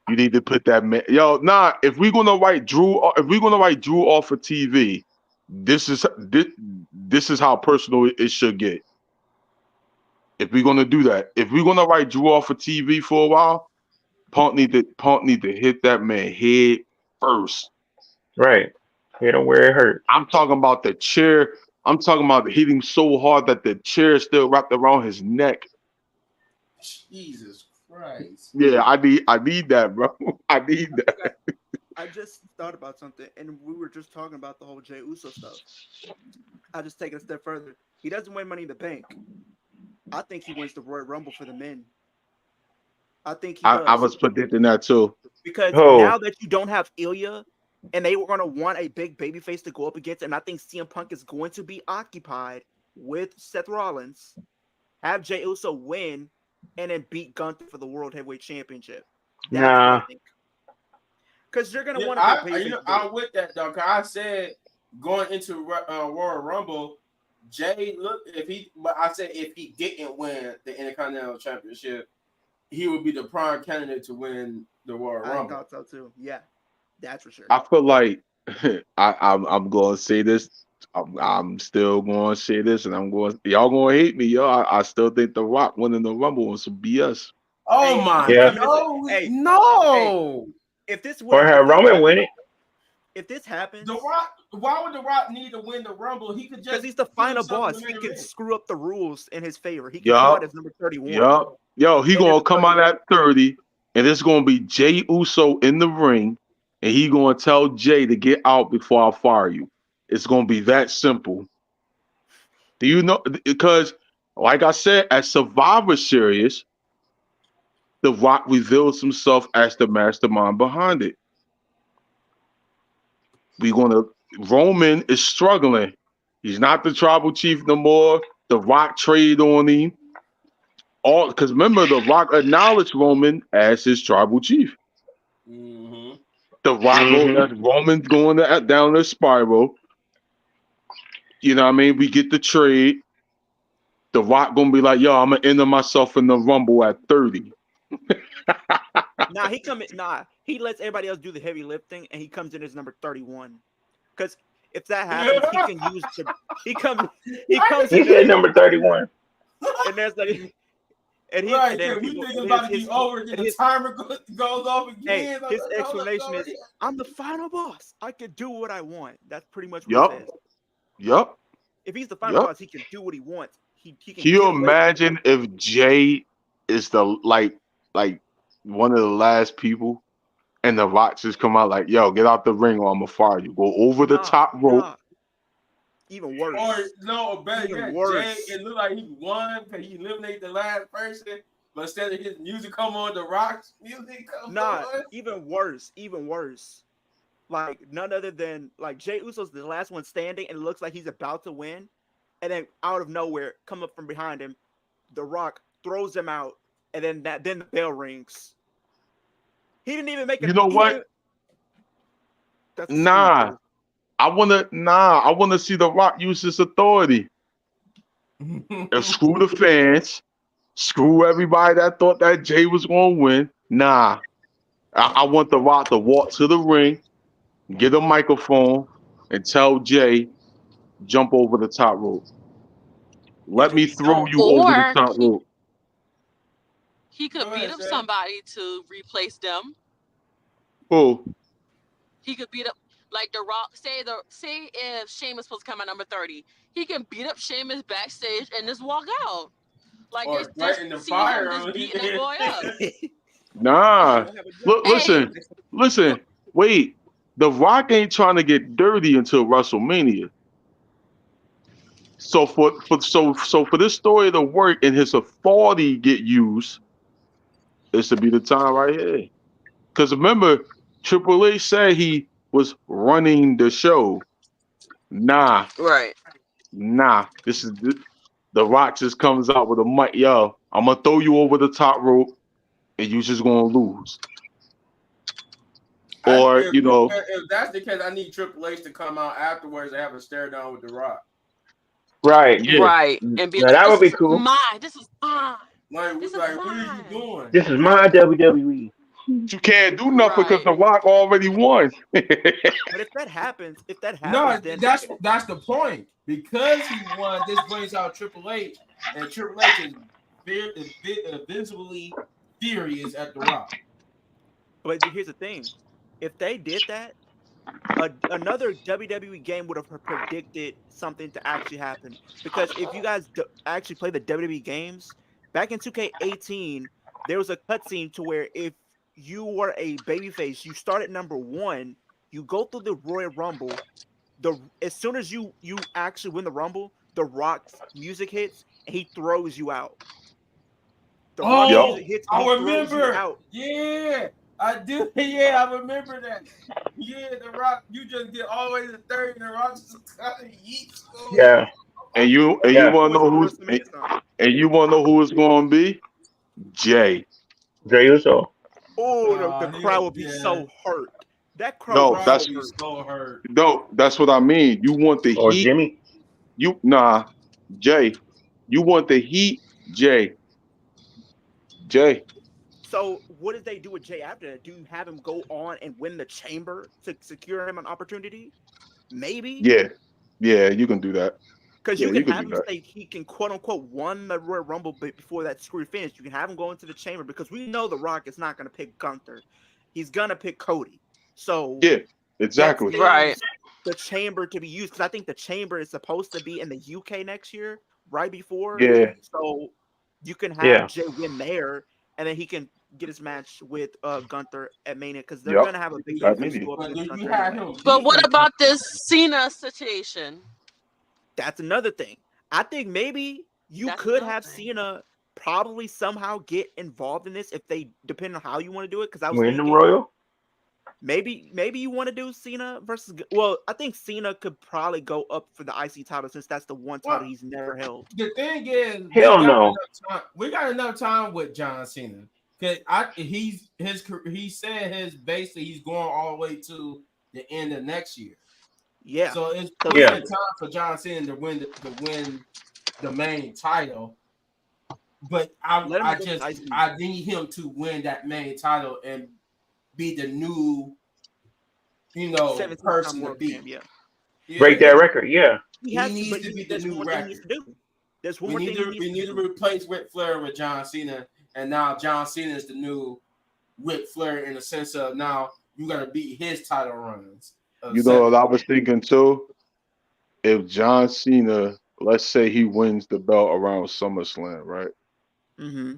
You need to put that man. Yo, nah. If we're gonna write Drew off of TV, this is how personal it should get. If we're gonna do that, if we're gonna write Drew off of TV for a while, Punk need to hit that man head first. Right. Hit him where it hurts. I'm talking about the chair. I'm talking about hitting so hard that the chair is still wrapped around his neck. Jesus Christ. Yeah, I need that, bro. I need that. I just thought about something, and we were just talking about the whole Jey Uso stuff. I just take it a step further. He doesn't win Money in the Bank. I think he wins the Royal Rumble for the men. I think he I does. was predicting that too. Because Oh. now that you don't have Ilya, and they were going to want a big babyface to go up against, and I think CM Punk is going to be occupied with Seth Rollins, have Jey Uso win, and then beat Gunther for the World Heavyweight Championship. That's what I Nah. think. Because you're going to Yeah, want a big babyface. I'm with that though. Cause I said going into Royal Rumble, Jay if he didn't win the Intercontinental Championship, he would be the prime candidate to win the Royal I Rumble. thought so too. Yeah, that's for sure. I feel like I'm going to say this. I'm still going to say this, and y'all going to hate me, yo. I still think The Rock winning the Rumble was some BS. Oh Hey, my Yeah. no! If this Or have Roman win it. if this happens, The Rock. Why would The Rock need to win the Rumble? He could because just he's the do final something boss, in he the can ring. screw up the rules in his favor. He can come out as number 31. Yup. Yo, he And gonna there's come out at 30, and it's gonna be Jey Uso in the ring, and he gonna tell Jay to get out before I fire you. It's gonna be that simple. Do you know? Because, like I said, at Survivor Series, The Rock reveals himself as the mastermind behind it. Roman is struggling. He's not the tribal chief no more. The Rock trade on him. Because remember, The Rock acknowledged Roman as his tribal chief. Mm-hmm. The Rock Roman's going down the spiral. You know what I mean? We get the trade. The Rock gonna be like, yo, I'm gonna enter myself in the Rumble at 30. He lets everybody else do the heavy lifting, and he comes in as number 31. Because if that happens, he can use he comes He in said number 31. and there's like and he Right, and then we people, think about to be over, and the timer goes off again. his explanation is, I'm the final boss. I can do what I want. That's pretty much what Yup. he says. Yup. If he's the final Yep. boss, he can do what he wants. He can Can you get away. imagine if Jay is the like one of the last people, and the Rock just come out like, "Yo, get out the ring, or I'm gonna fire you." Go over the top rope. Nah. Even worse. Or no, or better Even yet, worse. Jay, it looked like he won because he eliminated the last person, but instead of his music come on, the Rock's music comes Nah, on. even worse. Like none other than like Jey Uso's the last one standing, and it looks like he's about to win, and then out of nowhere, come up from behind him, The Rock throws him out, and then the bell rings. He didn't even make a. You know what? That's Nah, stupid. I wanna see the Rock use his authority and screw the fans, screw everybody that thought that Jay was gonna win. Nah, I want the Rock to walk to the ring, get a microphone, and tell Jay, jump over the top rope. Let me throw you over the Or top rope. he could Go beat ahead, up Shay. somebody to replace them. Who? He could beat up like The Rock. Say if Sheamus supposed to come at number 30, he can beat up Sheamus backstage and just walk out. Like Or they right just in the see him fire. just beating that boy up. Nah. Have a Look, job. Hey, listen. Wait. The Rock ain't trying to get dirty until WrestleMania. So for this story to work and his authority get used, this to be the time right here. Because remember, Triple H said he was running the show. Nah. right. This is the Rock just comes out with a mic. Yo, I'm gonna throw you over the top rope, and you just gonna lose. Or If that's the case, I need Triple H to come out afterwards and have a stare down with The Rock. Right. yeah. Right. And be Now like, that would this be is cool. mine. This is mine. Like, This is what are you mine. doing? This is my WWE. You can't do nothing because Right. the Rock already won. But if that happens, No, then that's the point. Because he won, this brings out Triple H, and Triple H is visibly furious at The Rock. But here's the thing: if they did that, another WWE game would have predicted something to actually happen. Because if you guys actually play the WWE games, back in 2K18, there was a cutscene to where if you were a babyface, you start at number 1, you go through the Royal Rumble. As soon as you actually win the Rumble, The Rock's music hits and he throws you out. The Rock's Yep. music hits and I he throws you remember. out. Yeah, I do. Yeah, I remember that. Yeah, The Rock, you just get all the way to 30, and The Rock just kind of yeets on you. Yeah. And you Yeah. want to know who's and you want to know who it's going to be? Jay. Jey Uso. Oh, the He crowd was would be dead. so hurt. That crowd No, would be so that's Be hurt. so hurt. that's what I mean. You want the Or heat? Jimmy. Jay. You want the heat? Jay. So what did they do with Jay after that? Do you have him go on and win the chamber to secure him an opportunity? Maybe. Yeah, you can do that. Because Yeah, you you can can have do him that. say he can quote unquote won the Royal Rumble before that screw finished. You can have him go into the chamber because we know The Rock is not going to pick Gunther. He's going to pick Cody. So Yeah, that exactly. Right. leaves the chamber to be used because I think the chamber is supposed to be in the UK next year, right before. Yeah, So you can have Yeah. Jay win there, and then he can get his match with Gunther at Mania because they're Yep. gonna have a big At face Mania. go up But do against you Gunther have anyway. him? But what beating about this Cena situation? That's another thing. I think maybe you That's could another have thing. Cena probably somehow get involved in this if they depend on how you want to do it. Because I was Win the thinking Royal. maybe you want to do Cena versus. Well, I think Cena could probably go up for the IC title since that's the one title Well, he's never held. the thing is, Hell no. we got enough time with John Cena. Cause he said basically he's going all the way to the end of next year. Yeah. So it's So plenty Yeah. of time for John Cena to win the main title. But let him go to IC. I need him to win that main title and be the new 17-time person to world beat. champ, yeah. Break that record. Yeah. He needs to be the there's new one more thing he needs record. to do. There's one We more need thing to he needs to do. replace Ric Flair with John Cena, and now John Cena is the new Ric Flair in the sense of now you got to beat his title runs. You know what I was thinking too? if John Cena, let's say he wins the belt around SummerSlam, right? Mm-hmm.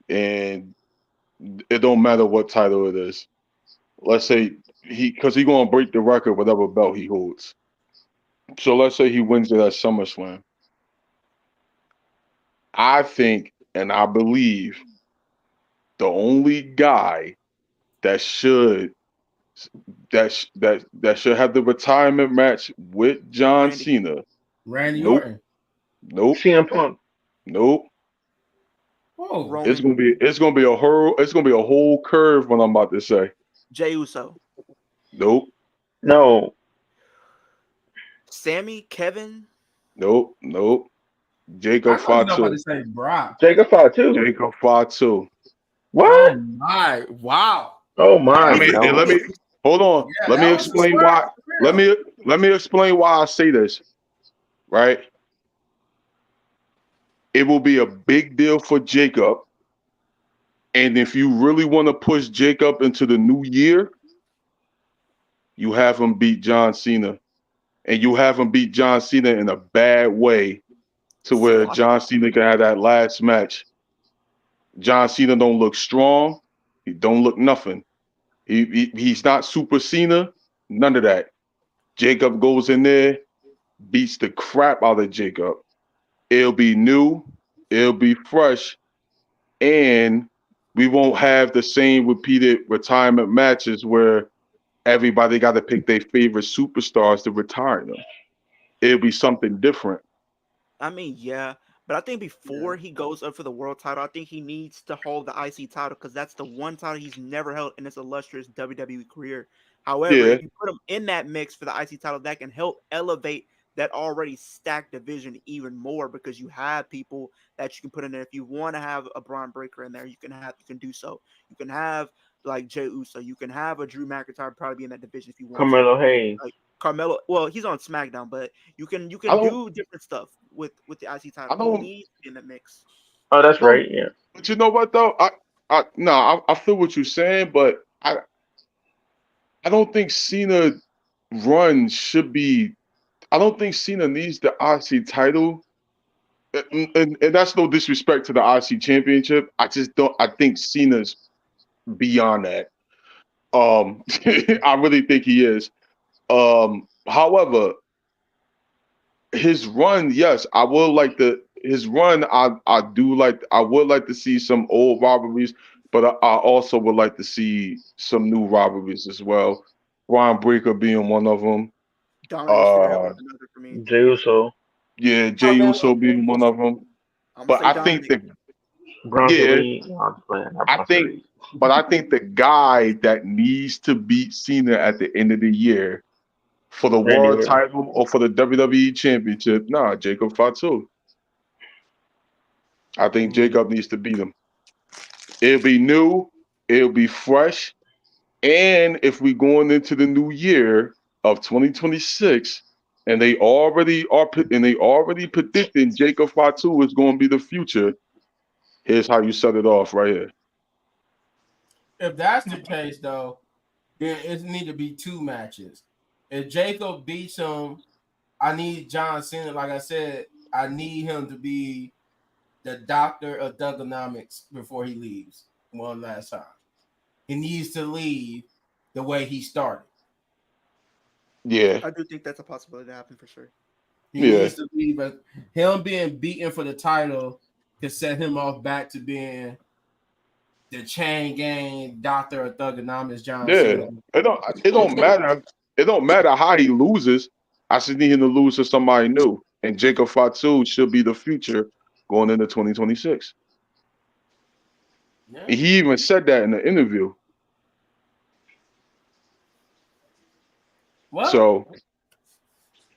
And it don't matter what title it is. Let's say because he gonna break the record whatever belt he holds. So let's say he wins it at SummerSlam. I think and I believe the only guy that should that should have the retirement match with John Randy. Cena. Randy Nope, Orton. nope, CM Punk. nope. Whoa. Roman. It's gonna be a whole curve what I'm about to say. Jey Uso. Nope, No, Sammy. Kevin. nope, nope. I Jacob thought you were about to Fatu. say Brock. Jacob Fought too. Jacob Fatu. What? Oh my! Wow. Oh my, Let me and let no. me hold on. Yeah, Let me that was a explain swerve why. for Let real. me explain why I say this. Right? It will be a big deal for Jacob. And if you really want to push Jacob into the new year, you have him beat John Cena. And you have him beat John Cena in a bad way to where Squash. John Cena can have that last match. John Cena don't look strong. He don't look nothing. He's not Super Cena. None of that. Jacob goes in there, beats the crap out of Jacob. It'll be new. It'll be fresh. And we won't have the same repeated retirement matches where everybody got to pick their favorite superstars to retire them. It'll be something different. I mean, yeah, but I think before he goes up for the world title, I think he needs to hold the IC title because that's the one title he's never held in his illustrious WWE career. However, Yeah, if you put him in that mix for the IC title, that can help elevate that already stacked division even more because you have people that you can put in there. If you want to have a Braun Breaker in there, you can do so. You can have like Jey Uso, you can have a Drew McIntyre probably be in that division if you want to. Carmelo Hayes. Like Carmelo, well, he's on SmackDown, but you I can don't, do different stuff with the IC I title. He don't, needs to be in the mix. Oh, I that's don't. right. Yeah. But you know what though? No, I feel what you're saying, but I don't think Cena run should be. I don't think Cena needs the IC title. And that's no disrespect to the IC championship. I just don't. I think Cena's beyond that. I really think he is. However, his run, yes, I would like to. His run, I do like. I would like to see some old rivalries, but I also would like to see some new rivalries as well. Ron Breaker being one of them. Dominik Mysterio Uh, is another for me. Jey Uso, yeah, Jay Uso Carmelo. being one of them. I'm gonna But say I think Dominic. that Bronson yeah, Reed. No, I'm just playing. Not I Bronson think, Reed. but I think the guy that needs to beat Cena at the end of the year for the Randy world Orton. title or for the WWE championship, nah, Jacob Fatu. I think Mm. Jacob needs to beat him. It'll be new, it'll be fresh, and if we going into the new year of 2026, and they already predicting Jacob Fatu is going to be the future. Here's how you set it off right here. If that's the case, though, then it need to be two matches. If Jacob beats him, I need John Cena. Like I said, I need him to be the doctor of Thugonomics before he leaves one last time. He needs to leave the way he started. Yeah, I do think that's a possibility to happen for sure. He yeah, needs to leave. But him being beaten for the title could set him off back to being the chain gang doctor of Thugonomics, John yeah. Cena. It don't matter. It don't matter how he loses. I just need him to lose to somebody new. And Jacob Fatu should be the future going into 2026. Yeah. He even said that in the interview. Well, So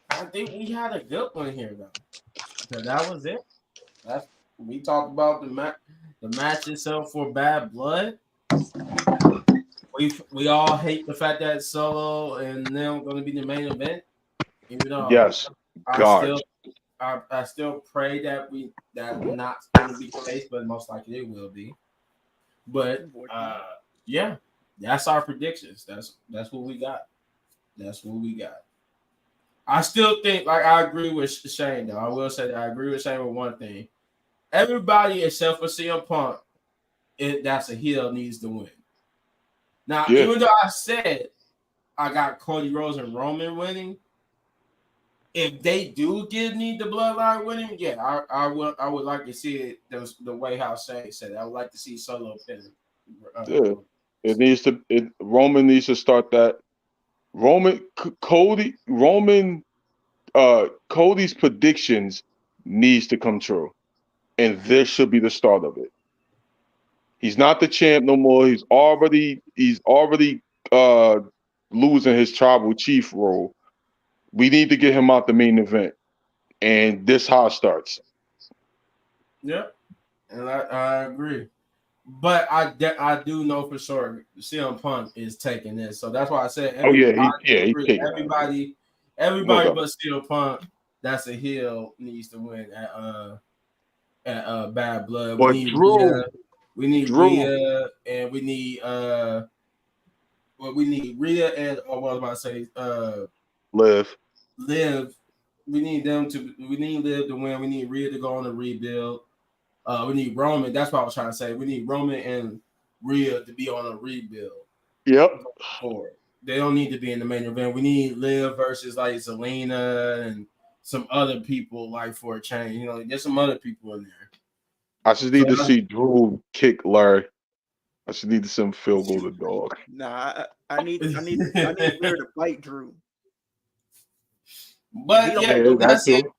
I think we had a good one here, though. So that was it. That's we talked about the match itself for Bad Blood. We all hate the fact that Solo and them going to be the main event. Even though yes, I God, still I still pray that that not going to be the case, but most likely it will be. But yeah, that's our predictions. That's what we got. That's what we got. I still think, like, I agree with Shane, though. I will say that I agree with Shane with one thing. Everybody except for CM Punk, that's a heel, needs to win. Now, Yeah. even though I said I got Cody Rhodes and Roman winning, if they do need the bloodline winning, yeah, I would like to see it the way how Shane said it. I would like to see Solo pin. Yeah. Roman needs to start that. Cody's predictions needs to come true. And this should be the start of it. He's not the champ no more. He's already uh losing his tribal chief role. We need to get him out the main event. And this how it starts. Yeah, and I agree. But I do know for sure CM Punk is taking this. So that's why I said Oh yeah, I he's agree. taking that. Everybody No doubt. but CM Punk, that's a heel, needs to win at Bad Blood. But We need Drew, Rhea, and we need Rhea and what was I about to say? Liv. Liv. We need Liv to win. We need Rhea to go on a rebuild. We need Roman. That's what I was trying to say. We need Roman and Rhea to be on a rebuild. Yep. Forward. They don't need to be in the main event. We need Liv versus like Zelina and some other people like for a change. You know, there's some other people in there. I just need to see Drew kick Larry. I just need to see him field goal the dog. Nah, I need Rhea to fight Drew. But yeah, Yeah, that's it. too.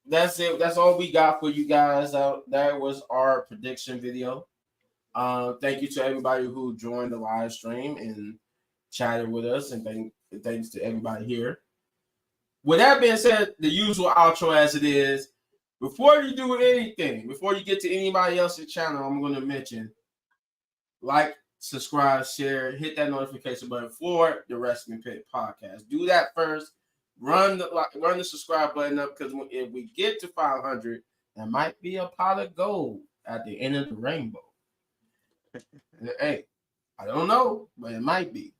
That's it. That's all we got for you guys. That was our prediction video. Thank you to everybody who joined the live stream and chatted with us, and thanks to everybody here. With that being said, the usual outro as it is. Before you do anything, before you get to anybody else's channel, I'm going to mention like, subscribe, share, hit that notification button for the Wrestling Pit podcast. Do that first. Run the subscribe button up, because if we get to 500, there might be a pot of gold at the end of the rainbow. Hey, I don't know, but it might be.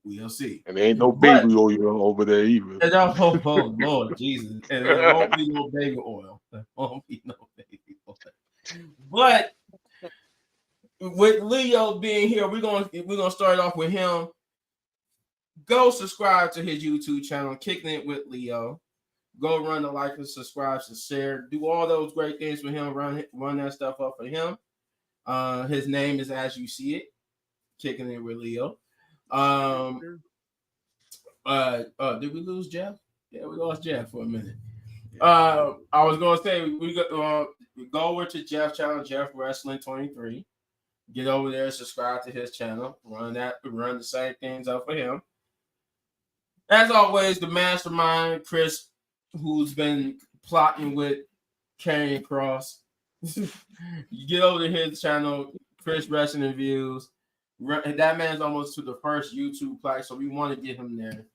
We'll see. And there ain't no baby oil over there either. Oh Lord Jesus. And there won't be no baby oil. There won't be no baby oil. But with Leo being here, we're gonna start off with him. Go subscribe to his YouTube channel, Kicking It with Leo. Go run the like and subscribe and share. Do all those great things for him. Run that stuff up for him. His name is As You See It, Kicking It with Leo. Did we lose Jeff? Yeah, we lost Jeff for a minute. I was gonna say we go over to Jeff's channel, Jeff Wrestling 23. Get over there, subscribe to his channel. Run the same things up for him. As always, the mastermind, Chris, who's been plotting with Karrion Kross. You get over to his channel, Chris Wrestling Views. That man's almost to the first YouTube plaque, so we want to get him there.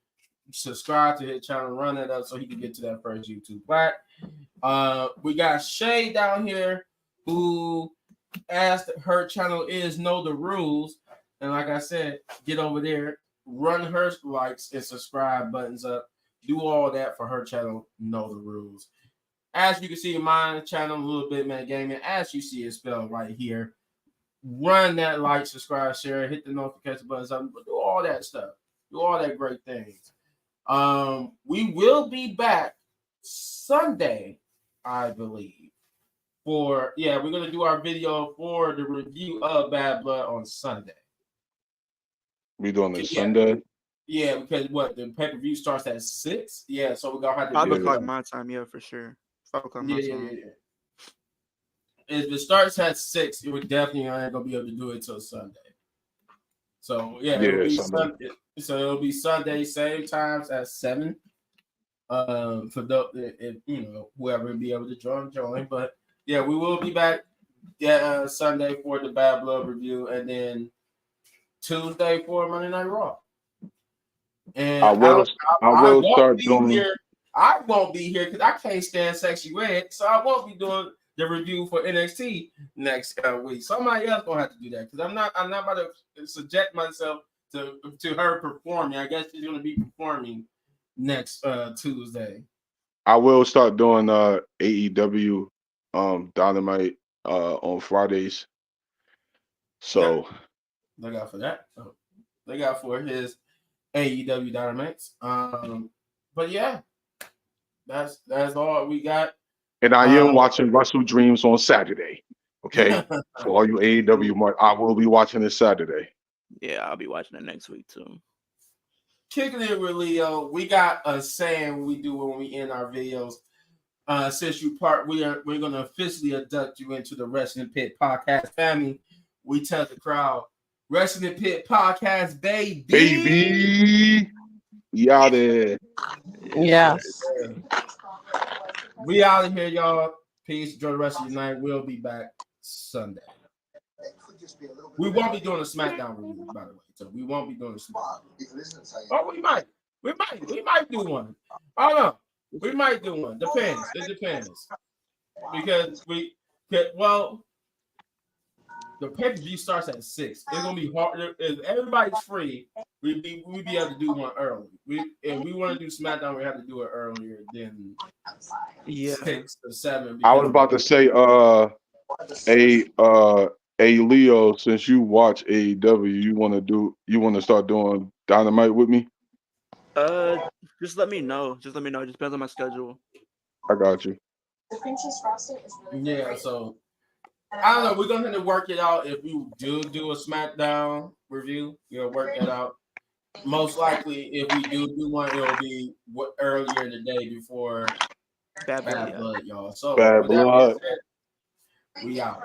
Subscribe to his channel, run it up so he can get to that first YouTube plaque. We got Shay down here who asked her channel is Know the Rules. And like I said, get over there, run her likes and subscribe buttons up. Do all that for her channel, Know the Rules. As you can see, my channel, a little bit man gaming, as you see it spelled right here. Run that like, subscribe, share, hit the notification buttons up, do all that stuff. Do all that great things. We will be back Sunday, I believe. We're gonna do our video for the review of Bad Blood on Sunday. We doing it Sunday? Yeah, because the pay-per-view starts at 6. Yeah, so we're gonna have to 5 o'clock my time, yeah, for sure. 5 o'clock my time. Yeah. If it starts at 6, we definitely ain't gonna be able to do it till Sunday. So it'll be Sunday. So it'll be Sunday, same times at 7. For whoever will be able to join. But yeah, we will be back Sunday for the Bad Blood review, and then Tuesday for Monday Night Raw. And I won't be here because I can't stand Sexy Red, so I won't be doing the review for NXT next week. Somebody else gonna have to do that because I'm not about to subject myself to her performing. I guess she's gonna be performing next Tuesday. I will start doing AEW Dynamite on Fridays. So Look out for that. Look out for his AEW Dynamites. But yeah, that's all we got. and I am watching Wrestle Dreams on Saturday. Okay. For all you AEW mark, I will be watching this Saturday. Yeah, I'll be watching it next week too. Kicking it with Leo, we got a saying we do when we end our videos. Since you part, we're gonna officially induct you into the Wrestling Pit Podcast family. We tell the crowd, Wrestling Pit Podcast, baby. Baby. We out there. Yes. We out of here, y'all. Peace. Enjoy the rest of your night. We'll be back Sunday. We won't be doing a SmackDown review, by the way. So we won't be doing a SmackDown. Oh, we might. We might do one. I don't know. We might do one. Depends. It depends. Because the pay-per-view starts at 6. It's gonna be hard. If everybody's free, we'd be able to do one early. If we want to do SmackDown, we have to do it earlier than 6 or 7. I was about to say, Leo, since you watch AEW, you want to start doing Dynamite with me? Just let me know. It just depends on my schedule. I got you. Yeah, so I don't know. We're gonna have to work it out. If we do a SmackDown review, we'll work that out. Most likely, if we do one, it'll be earlier in the day before Bad Blood, y'all. So Bad with that being Blood. said, we out.